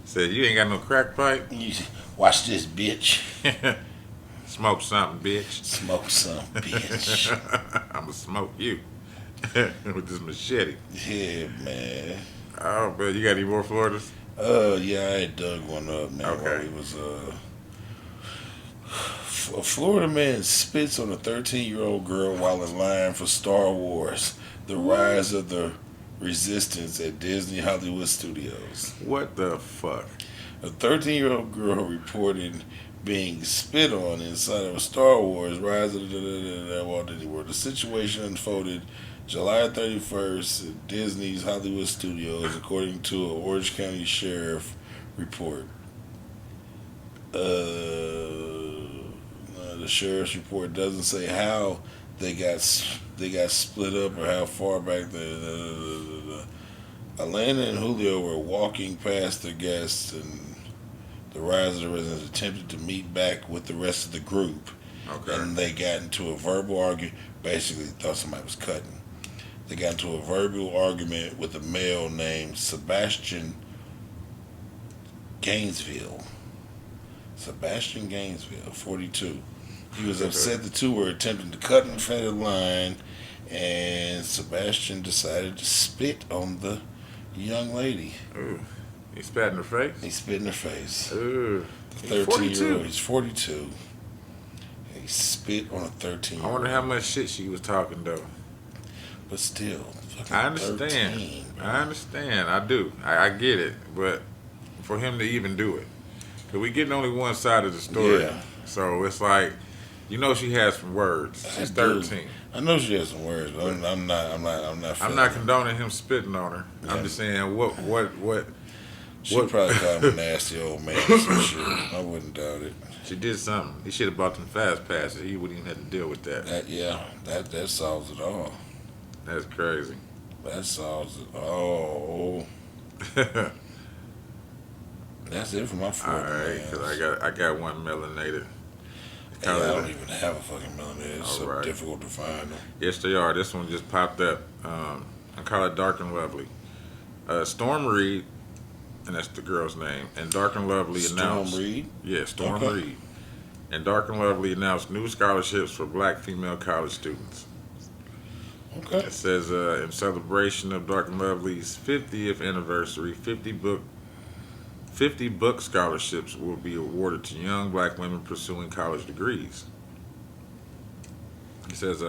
[SPEAKER 2] Said, you ain't got no crack pipe?
[SPEAKER 1] Watch this, bitch.
[SPEAKER 2] Smoke something, bitch.
[SPEAKER 1] Smoke some, bitch.
[SPEAKER 2] I'ma smoke you with this machete.
[SPEAKER 1] Yeah, man.
[SPEAKER 2] Oh, but you got any more Floridas?
[SPEAKER 1] Yeah, I had dug one up, man.
[SPEAKER 2] Okay.
[SPEAKER 1] While he was, a Florida man spits on a 13-year-old girl while in line for Star Wars: The Rise of the Resistance at Disney Hollywood Studios.
[SPEAKER 2] What the fuck?
[SPEAKER 1] A 13-year-old girl reported being spit on inside of a Star Wars Rise of the Walt Disney World. The situation unfolded July 31st at Disney's Hollywood Studios, according to an Orange County Sheriff report. The sheriff's report doesn't say how they got split up or how far back Alana and Julio were walking past their guests, and the Rise of the Residents attempted to meet back with the rest of the group.
[SPEAKER 2] Okay.
[SPEAKER 1] And they got into a verbal argument. Basically, thought somebody was cutting. They got into a verbal argument with a male named Sebastian Gainesville. Sebastian Gainesville, 42. He was upset the two were attempting to cut in front of the line, and Sebastian decided to spit on the young lady.
[SPEAKER 2] Ooh. He spat in her face?
[SPEAKER 1] He spit in her face.
[SPEAKER 2] Ooh.
[SPEAKER 1] The 13-year-old, he's 42. He spit on a 13-year-old.
[SPEAKER 2] I wonder how much shit she was talking, though.
[SPEAKER 1] But still, fucking
[SPEAKER 2] I understand.
[SPEAKER 1] 13,
[SPEAKER 2] I understand. I do. I get it. But for him to even do it. Because we getting only one side of the story.
[SPEAKER 1] Yeah.
[SPEAKER 2] So it's like, you know she has some words. She's 13.
[SPEAKER 1] I know she has some words, but I'm not.
[SPEAKER 2] I'm not condoning him spitting on her.
[SPEAKER 1] Yeah.
[SPEAKER 2] I'm just saying, what
[SPEAKER 1] She
[SPEAKER 2] What?
[SPEAKER 1] probably called him a nasty old man or some shit. I wouldn't doubt it.
[SPEAKER 2] She did something. He should have bought them fast passes. He wouldn't even have to deal with that.
[SPEAKER 1] That solves it all.
[SPEAKER 2] That's crazy.
[SPEAKER 1] That solves it all. That's it for my
[SPEAKER 2] All
[SPEAKER 1] Florida
[SPEAKER 2] right,
[SPEAKER 1] man.
[SPEAKER 2] because I got one melanated.
[SPEAKER 1] Hey, I don't even have a fucking melanated. It's so
[SPEAKER 2] Alright.
[SPEAKER 1] difficult to find them.
[SPEAKER 2] Yes, they are. This one just popped up. I call it Dark and Lovely. Storm Reed, and that's the girl's name, and Dark and Lovely announced.
[SPEAKER 1] Storm Reed?
[SPEAKER 2] Yeah, Storm
[SPEAKER 1] Okay.
[SPEAKER 2] Reed. And Dark and Lovely announced new scholarships for black female college students.
[SPEAKER 1] Okay.
[SPEAKER 2] It says, in celebration of Dark and Lovely's 50th anniversary, 50 book scholarships will be awarded to young black women pursuing college degrees. He says,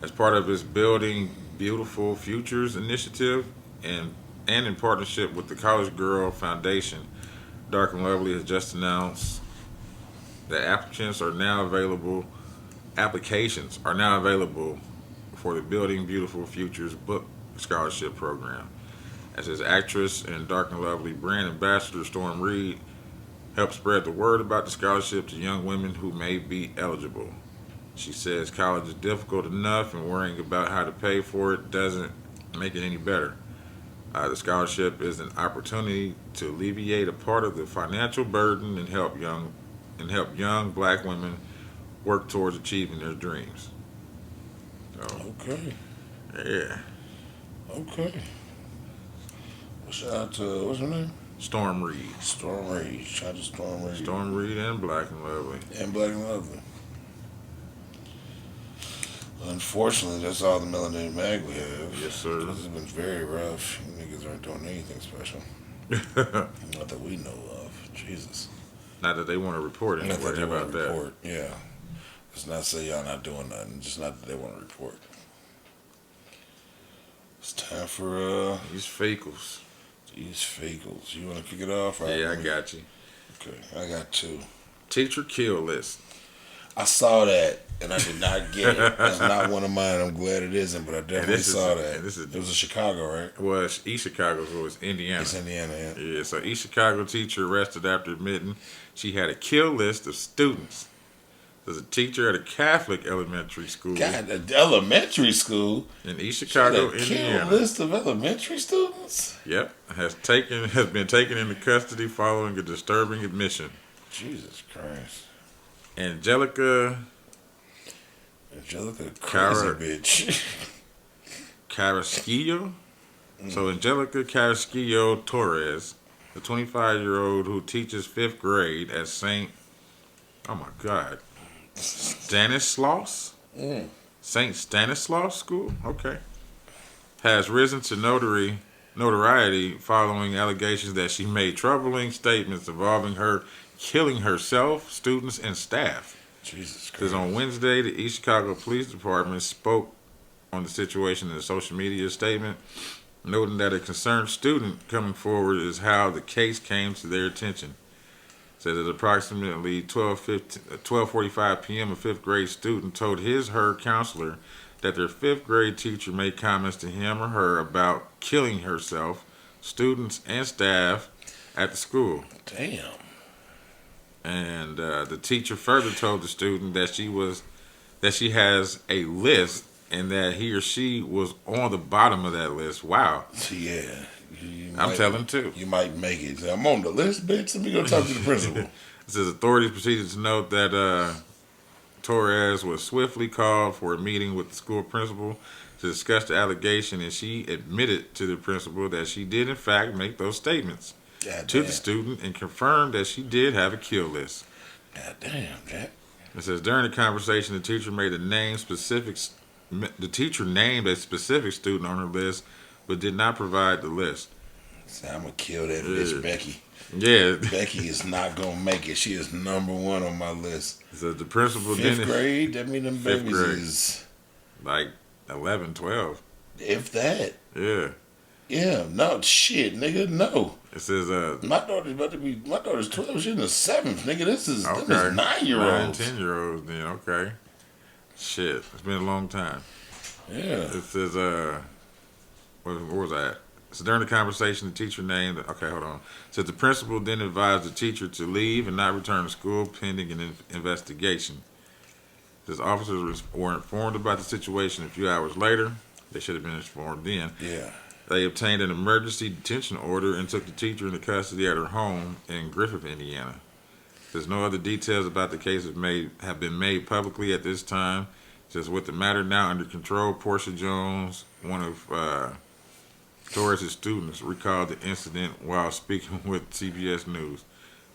[SPEAKER 2] as part of his Building Beautiful Futures initiative and in partnership with the College Girl Foundation, Dark and Lovely has just announced that applications are now available for the Building Beautiful Futures book scholarship program. As his actress and Dark and Lovely brand ambassador, Storm Reed helped spread the word about the scholarship to young women who may be eligible. She says college is difficult enough and worrying about how to pay for it doesn't make it any better. The scholarship is an opportunity to alleviate a part of the financial burden and help young black women work towards achieving their dreams. So,
[SPEAKER 1] Okay.
[SPEAKER 2] yeah.
[SPEAKER 1] Okay. Shout out to, what's her name?
[SPEAKER 2] Storm Reed.
[SPEAKER 1] Storm Reed. Shout out to Storm Reed.
[SPEAKER 2] Storm Reed and Black and Lovely.
[SPEAKER 1] And Black and Lovely. Unfortunately, that's all the melanated mag we have.
[SPEAKER 2] Yes, sir.
[SPEAKER 1] This has been very rough. You niggas aren't doing anything special. Not that we know of. Jesus.
[SPEAKER 2] Not that they want to report
[SPEAKER 1] Not that
[SPEAKER 2] anyway.
[SPEAKER 1] they
[SPEAKER 2] How
[SPEAKER 1] want
[SPEAKER 2] about
[SPEAKER 1] to
[SPEAKER 2] that?
[SPEAKER 1] report. Yeah. Let's not say y'all not doing nothing. Just not that they want to report. It's time for
[SPEAKER 2] These facals.
[SPEAKER 1] these fagels. You want to kick it off? Right?
[SPEAKER 2] Yeah, I got you.
[SPEAKER 1] Okay, I got two.
[SPEAKER 2] Teacher kill list.
[SPEAKER 1] I saw that and I did not get it. That's not one of mine. I'm glad it isn't, but I definitely saw that.
[SPEAKER 2] and this is-
[SPEAKER 1] It was in Chicago, right?
[SPEAKER 2] Well, it's East Chicago, so it's Indiana.
[SPEAKER 1] It's Indiana. Yeah.
[SPEAKER 2] Yeah, so East Chicago teacher arrested after admitting she had a kill list of students. There's a teacher at a Catholic elementary school
[SPEAKER 1] God, the elementary school.
[SPEAKER 2] in East
[SPEAKER 1] She
[SPEAKER 2] Chicago,
[SPEAKER 1] had a kill
[SPEAKER 2] Indiana.
[SPEAKER 1] list of elementary students.
[SPEAKER 2] Yep, has been taken into custody following a disturbing admission.
[SPEAKER 1] Jesus Christ,
[SPEAKER 2] Angelica
[SPEAKER 1] Angelica, crazy
[SPEAKER 2] Cara-
[SPEAKER 1] bitch.
[SPEAKER 2] Carrasquillo. So Angelica Carrasquillo Torres, the 25-year-old who teaches 5th grade at oh my God, Stanislaus? St. Stanislaus School? Okay. Has risen to notoriety following allegations that she made troubling statements involving her killing herself, students, and staff.
[SPEAKER 1] Jesus
[SPEAKER 2] Because
[SPEAKER 1] Christ.
[SPEAKER 2] on Wednesday, the East Chicago Police Department spoke on the situation in a social media statement, noting that a concerned student coming forward is how the case came to their attention. Said at approximately 12:45 p.m., a 5th grade student told her counselor that their 5th grade teacher made comments to him or her about killing herself, students, and staff at the school.
[SPEAKER 1] Damn.
[SPEAKER 2] And the teacher further told the student that she has a list and that he or she was on the bottom of that list. Wow.
[SPEAKER 1] Yeah. You
[SPEAKER 2] I'm
[SPEAKER 1] might-
[SPEAKER 2] telling too.
[SPEAKER 1] You might make it. I'm on the list, bitch. Let me go talk to the principal.
[SPEAKER 2] It says authorities proceeded to note that Torres was swiftly called for a meeting with the school principal to discuss the allegation, and she admitted to the principal that she did in fact make those statements
[SPEAKER 1] God
[SPEAKER 2] to
[SPEAKER 1] damn.
[SPEAKER 2] the student and confirmed that she did have a kill list.
[SPEAKER 1] God damn, Jack.
[SPEAKER 2] It says during the conversation, the teacher named a specific student on her list, but did not provide the list.
[SPEAKER 1] So I'm gonna kill that bitch,
[SPEAKER 2] Yeah.
[SPEAKER 1] Becky.
[SPEAKER 2] Yeah,
[SPEAKER 1] Becky is not gonna make it. She is number one on my list.
[SPEAKER 2] so the principal
[SPEAKER 1] 5th
[SPEAKER 2] didn't
[SPEAKER 1] grade. That mean them
[SPEAKER 2] 5th
[SPEAKER 1] babies
[SPEAKER 2] grade.
[SPEAKER 1] is
[SPEAKER 2] like 11, 12.
[SPEAKER 1] if that.
[SPEAKER 2] Yeah,
[SPEAKER 1] Yeah, no shit, nigga. No,
[SPEAKER 2] it says
[SPEAKER 1] my daughter's about to be. My daughter's 12. She's in the 7th, nigga. This is
[SPEAKER 2] okay,
[SPEAKER 1] 9-year-olds.
[SPEAKER 2] 10-year-olds. Then okay, shit, it's been a long time.
[SPEAKER 1] Yeah,
[SPEAKER 2] It says what was that? So during the conversation, the teacher named. Okay, hold on. Said the principal then advised the teacher to leave and not return to school pending an investigation. Says officers were informed about the situation a few hours later. They should have been informed then.
[SPEAKER 1] Yeah.
[SPEAKER 2] They obtained an emergency detention order and took the teacher into custody at her home in Griffith, Indiana. There's no other details about the case have been made publicly at this time. Just with the matter now under control, Portia Jones, one of Torres' students, recalled the incident while speaking with CBS News.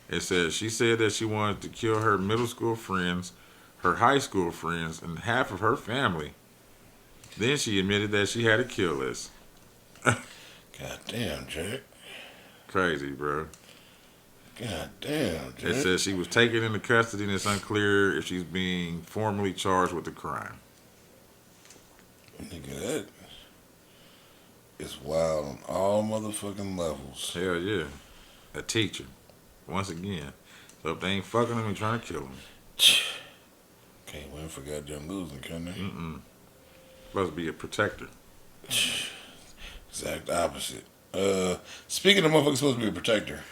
[SPEAKER 2] It says she said that she wanted to kill her middle school friends, her high school friends, and half of her family. Then she admitted that she had a kill list.
[SPEAKER 1] God damn, Jack.
[SPEAKER 2] Crazy, bro.
[SPEAKER 1] God damn, Jack.
[SPEAKER 2] It says she was taken into custody and it's unclear if she's being formally charged with the crime.
[SPEAKER 1] Nigga, that is wild on all motherfucking levels.
[SPEAKER 2] Hell yeah. A teacher. Once again. So if they ain't fucking him, they trying to kill him.
[SPEAKER 1] Can't win for goddamn losing, can they?
[SPEAKER 2] Mm-mm. Supposed to be a protector.
[SPEAKER 1] Exact opposite. Speaking of motherfuckers supposed to be a protector,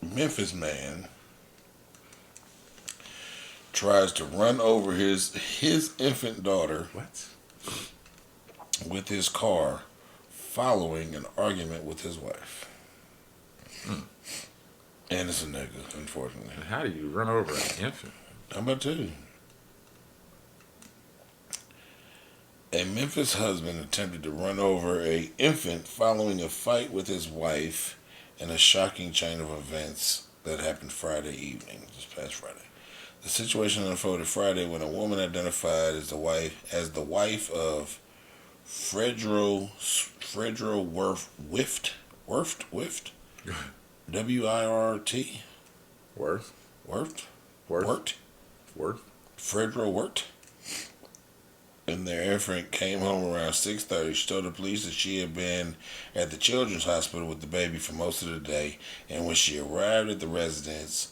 [SPEAKER 1] Memphis man tries to run over his infant daughter
[SPEAKER 2] What?
[SPEAKER 1] with his car following an argument with his wife. And it's a nigga, unfortunately.
[SPEAKER 2] And how do you run over an infant?
[SPEAKER 1] I'm about to tell you. A Memphis husband attempted to run over a infant following a fight with his wife in a shocking chain of events that happened Friday evening, this past Friday. The situation unfolded Friday when a woman identified as the wife of Fredro Wirt, W-I-R-T,
[SPEAKER 2] Worth?
[SPEAKER 1] Wirt, Fredro Wirt. And their infant came home around 6:30. She told the police that she had been at the children's hospital with the baby for most of the day. And when she arrived at the residence,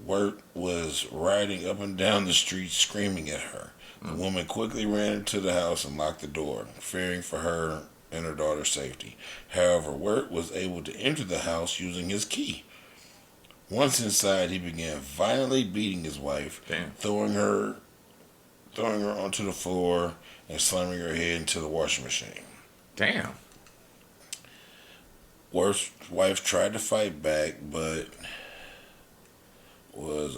[SPEAKER 1] Wirt was riding up and down the street screaming at her. The woman quickly ran into the house and locked the door, fearing for her and her daughter's safety. However, Wirt was able to enter the house using his key. Once inside, he began violently beating his wife, throwing her onto the floor and slamming her head into the washing machine.
[SPEAKER 2] Damn.
[SPEAKER 1] Wirt's wife tried to fight back, but the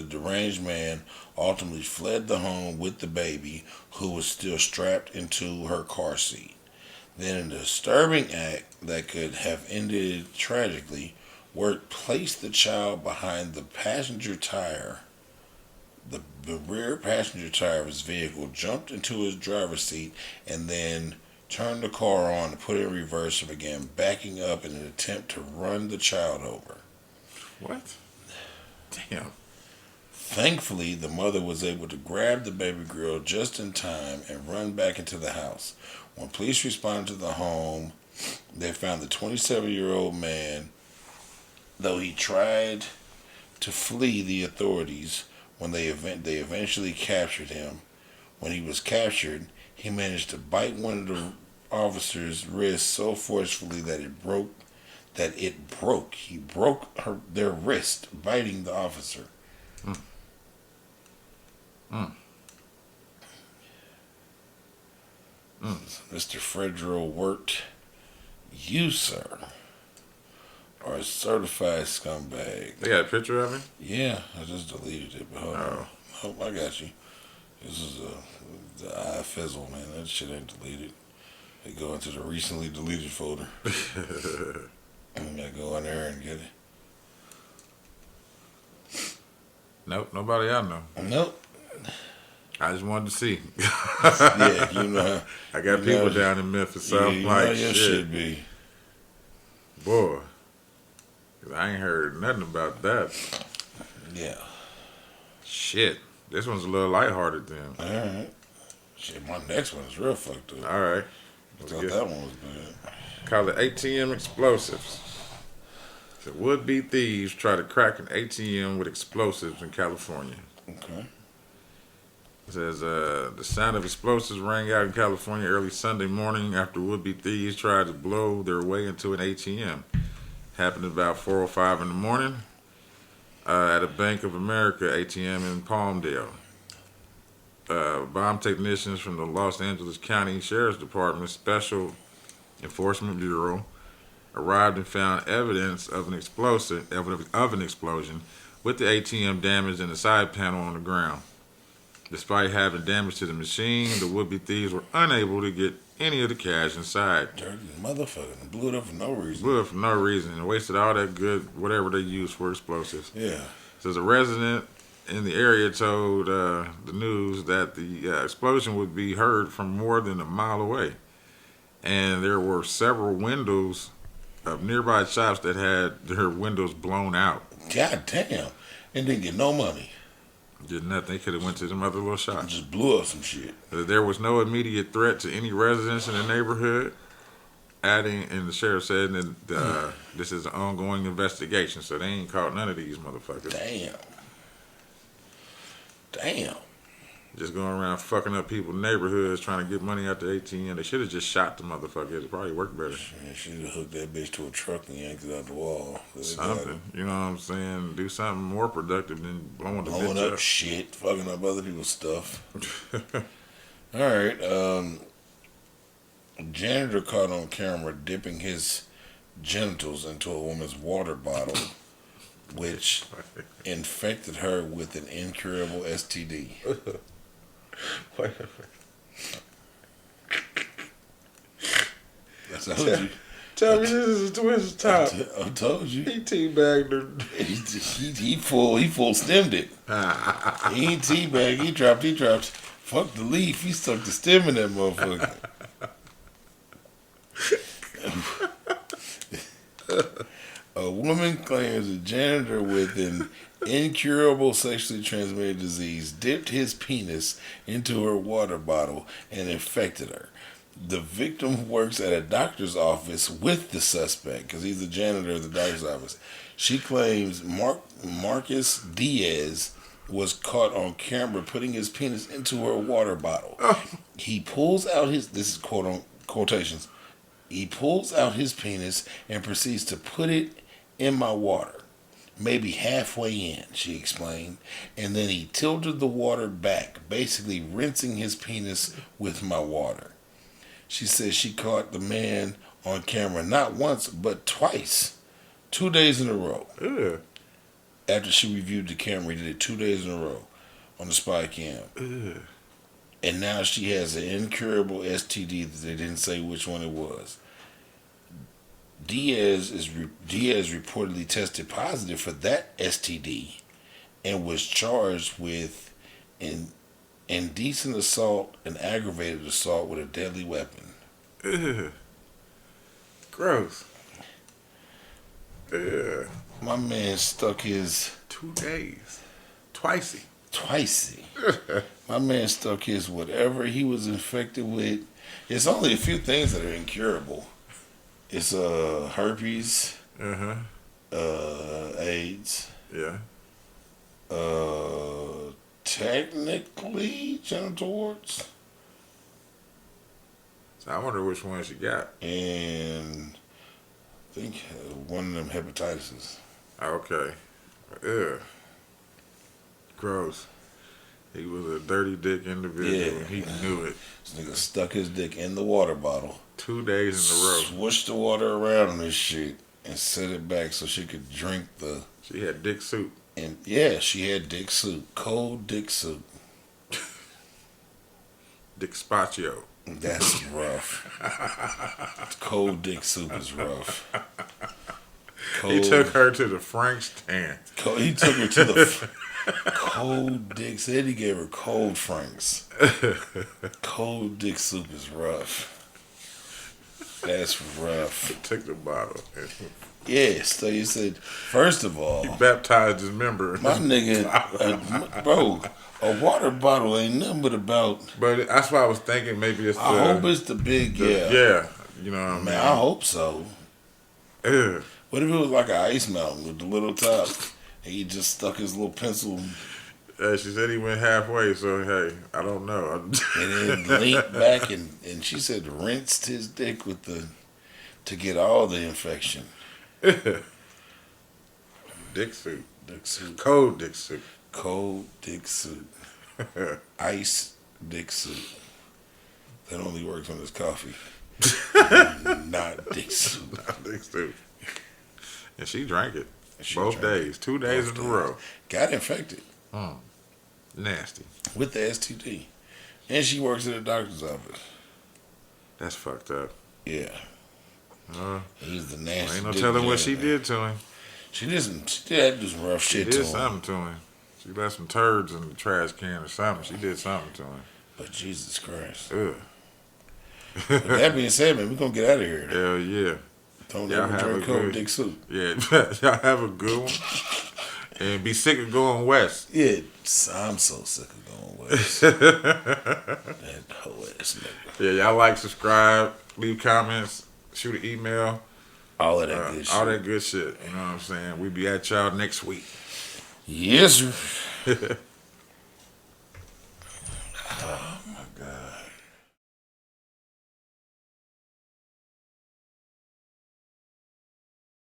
[SPEAKER 1] deranged man ultimately fled the home with the baby, who was still strapped into her car seat. Then, in a disturbing act that could have ended tragically, Wirt placed the child behind the passenger tire. The rear passenger tire of his vehicle, jumped into his driver's seat, and then turned the car on and put it in reverse and began backing up in an attempt to run the child over.
[SPEAKER 2] What? Damn.
[SPEAKER 1] Thankfully, the mother was able to grab the baby girl just in time and run back into the house. When police responded to the home, they found the 27-year-old man, though he tried to flee the authorities. When they eventually captured him. When he was captured, he managed to bite one of the officer's wrists so forcefully that it broke. He broke their wrist, biting the officer. Mr. Fredro Wirt, you, sir, are a certified scumbag.
[SPEAKER 2] They got a picture of him?
[SPEAKER 1] Yeah, I just deleted it, but hold on. Oh, I got you. This is the eye fizzle, man. That shit ain't deleted. They go into the recently deleted folder. I'm gonna go in there and get it.
[SPEAKER 2] Nope, nobody I know.
[SPEAKER 1] Nope.
[SPEAKER 2] I just wanted to see.
[SPEAKER 1] Yeah, you know.
[SPEAKER 2] I got people down in Memphis, so I'm like,
[SPEAKER 1] your shit be.
[SPEAKER 2] Boy. I ain't heard nothing about that.
[SPEAKER 1] Yeah.
[SPEAKER 2] Shit. This one's a little lighthearted then.
[SPEAKER 1] Alright. Shit, my next one is real fucked up.
[SPEAKER 2] Alright.
[SPEAKER 1] I thought that one was bad.
[SPEAKER 2] Call it ATM explosives. So would-be thieves try to crack an ATM with explosives in California.
[SPEAKER 1] Okay.
[SPEAKER 2] It says the sound of explosives rang out in California early Sunday morning after would-be thieves tried to blow their way into an ATM. Happened about 4:05 in the morning at a Bank of America ATM in Palmdale. Bomb technicians from the Los Angeles County Sheriff's Department Special Enforcement Bureau arrived and found evidence of an explosion with the ATM damaged and the side panel on the ground. Despite having damage to the machine, the would-be thieves were unable to get any of the cash inside.
[SPEAKER 1] Dirty motherfucker. Blew it up for no reason.
[SPEAKER 2] Blew it for no reason and wasted all that good whatever they used for explosives.
[SPEAKER 1] Yeah.
[SPEAKER 2] Says a resident in the area told the news that the explosion would be heard from more than a mile away. And there were several windows of nearby shops that had their windows blown out.
[SPEAKER 1] God damn. And didn't get no money.
[SPEAKER 2] Did nothing. They could have went to some other little shops.
[SPEAKER 1] Just blew up some shit.
[SPEAKER 2] There was no immediate threat to any residents in the neighborhood. Adding, and the sheriff said that this is an ongoing investigation, so they ain't caught none of these motherfuckers.
[SPEAKER 1] Damn.
[SPEAKER 2] Just going around fucking up people's neighborhoods trying to get money out the ATM. They should have just shot the motherfucker. It'd probably work better.
[SPEAKER 1] Should have hooked that bitch to a truck and yanked it out the wall.
[SPEAKER 2] Something. You know what I'm saying? Do something more productive than blowing the bitch
[SPEAKER 1] up
[SPEAKER 2] up.
[SPEAKER 1] Shit. Fucking up other people's stuff. Alright. A janitor caught on camera dipping his genitals into a woman's water bottle, which infected her with an incurable STD.
[SPEAKER 2] Wait.
[SPEAKER 1] I told you.
[SPEAKER 2] Tell me this is a twist top.
[SPEAKER 1] I told you.
[SPEAKER 2] He teabagged her.
[SPEAKER 1] He full stemmed it. He ain't teabagged. He dropped. Fuck the leaf. He stuck the stem in that motherfucker. A woman claims a janitor with an incurable sexually transmitted disease dipped his penis into her water bottle and infected her. The victim works at a doctor's office with the suspect because he's the janitor of the doctor's office. She claims Marcus Diaz was caught on camera putting his penis into her water bottle. He pulls out his, this is quote on quotations, he pulls out his penis and proceeds to put it in my water, maybe halfway in, she explained, and then he tilted the water back, basically rinsing his penis with my water. She says she caught the man on camera not once, but twice, 2 days in a row.
[SPEAKER 2] Ugh.
[SPEAKER 1] After she reviewed the camera, he did it 2 days in a row on the spy cam.
[SPEAKER 2] Ugh.
[SPEAKER 1] And now she has an incurable STD that they didn't say which one it was. Diaz reportedly tested positive for that STD and was charged with indecent assault and aggravated assault with a deadly weapon.
[SPEAKER 2] Ugh. Gross. Ugh.
[SPEAKER 1] My man stuck his
[SPEAKER 2] 2 days. Twicey.
[SPEAKER 1] My man stuck his whatever he was infected with. It's only a few things that are incurable. It's herpes, AIDS,
[SPEAKER 2] Yeah.
[SPEAKER 1] Technically genital warts,
[SPEAKER 2] So I wonder which one she got.
[SPEAKER 1] and I think one of them hepatitis.
[SPEAKER 2] Okay. Ugh. Gross. He was a dirty dick individual.
[SPEAKER 1] Yeah.
[SPEAKER 2] He knew it.
[SPEAKER 1] This nigga stuck his dick in the water bottle,
[SPEAKER 2] 2 days in a row.
[SPEAKER 1] swished the water around this shit, and set it back so she could drink the.
[SPEAKER 2] She had dick soup.
[SPEAKER 1] And yeah, she had dick soup, cold dick soup.
[SPEAKER 2] Dick spaccio.
[SPEAKER 1] That's rough. Cold dick soup is rough.
[SPEAKER 2] He took her to the Frank stand.
[SPEAKER 1] He took her to the cold dick. Said he gave her cold Franks. Cold dick soup is rough. That's rough.
[SPEAKER 2] Took the bottle.
[SPEAKER 1] Yeah, so you said, first of all,
[SPEAKER 2] He baptized his member.
[SPEAKER 1] my nigga, bro, a water bottle ain't nothing but about.
[SPEAKER 2] But that's why I was thinking maybe it's the.
[SPEAKER 1] I hope it's the big, yeah.
[SPEAKER 2] Yeah. You know what I mean?
[SPEAKER 1] Man, I hope so.
[SPEAKER 2] Ugh.
[SPEAKER 1] What if it was like an ice mountain with the little top, and he just stuck his little pencil
[SPEAKER 2] She said he went halfway, so hey, I don't know.
[SPEAKER 1] And then leaned back and she said rinsed his dick with to get all the infection.
[SPEAKER 2] Dick suit.
[SPEAKER 1] Dick suit.
[SPEAKER 2] Cold dick suit.
[SPEAKER 1] Cold dick suit. Ice dick suit. That only works when it's coffee. Not dick suit.
[SPEAKER 2] Not dick suit. And she drank it.
[SPEAKER 1] She
[SPEAKER 2] Both
[SPEAKER 1] drank
[SPEAKER 2] days. 2 days
[SPEAKER 1] Both
[SPEAKER 2] in a row.
[SPEAKER 1] Got infected
[SPEAKER 2] Nasty.
[SPEAKER 1] with the STD. And she works at a doctor's office.
[SPEAKER 2] That's fucked up.
[SPEAKER 1] Yeah. He's the nasty.
[SPEAKER 2] Ain't no
[SPEAKER 1] dick
[SPEAKER 2] telling what
[SPEAKER 1] janitor.
[SPEAKER 2] she did to him.
[SPEAKER 1] She did do some rough
[SPEAKER 2] She
[SPEAKER 1] shit
[SPEAKER 2] did
[SPEAKER 1] to him.
[SPEAKER 2] something to him. She left some turds in the trash can or something. She did something to him.
[SPEAKER 1] But Jesus Christ.
[SPEAKER 2] Ugh.
[SPEAKER 1] With that being said, man, we're going to get out of here.
[SPEAKER 2] Hell yeah.
[SPEAKER 1] Don't
[SPEAKER 2] Y'all
[SPEAKER 1] ever
[SPEAKER 2] have
[SPEAKER 1] drink
[SPEAKER 2] a
[SPEAKER 1] cold
[SPEAKER 2] good-
[SPEAKER 1] dick soup.
[SPEAKER 2] Yeah. Y'all have a good one. And be sick of going west.
[SPEAKER 1] Yeah, I'm so sick of going west. That whole ass nigga.
[SPEAKER 2] Yeah, y'all like, subscribe, leave comments, shoot an email.
[SPEAKER 1] All of that good shit.
[SPEAKER 2] All that good shit. You know what I'm saying? We be at y'all next week.
[SPEAKER 1] Yes, sir.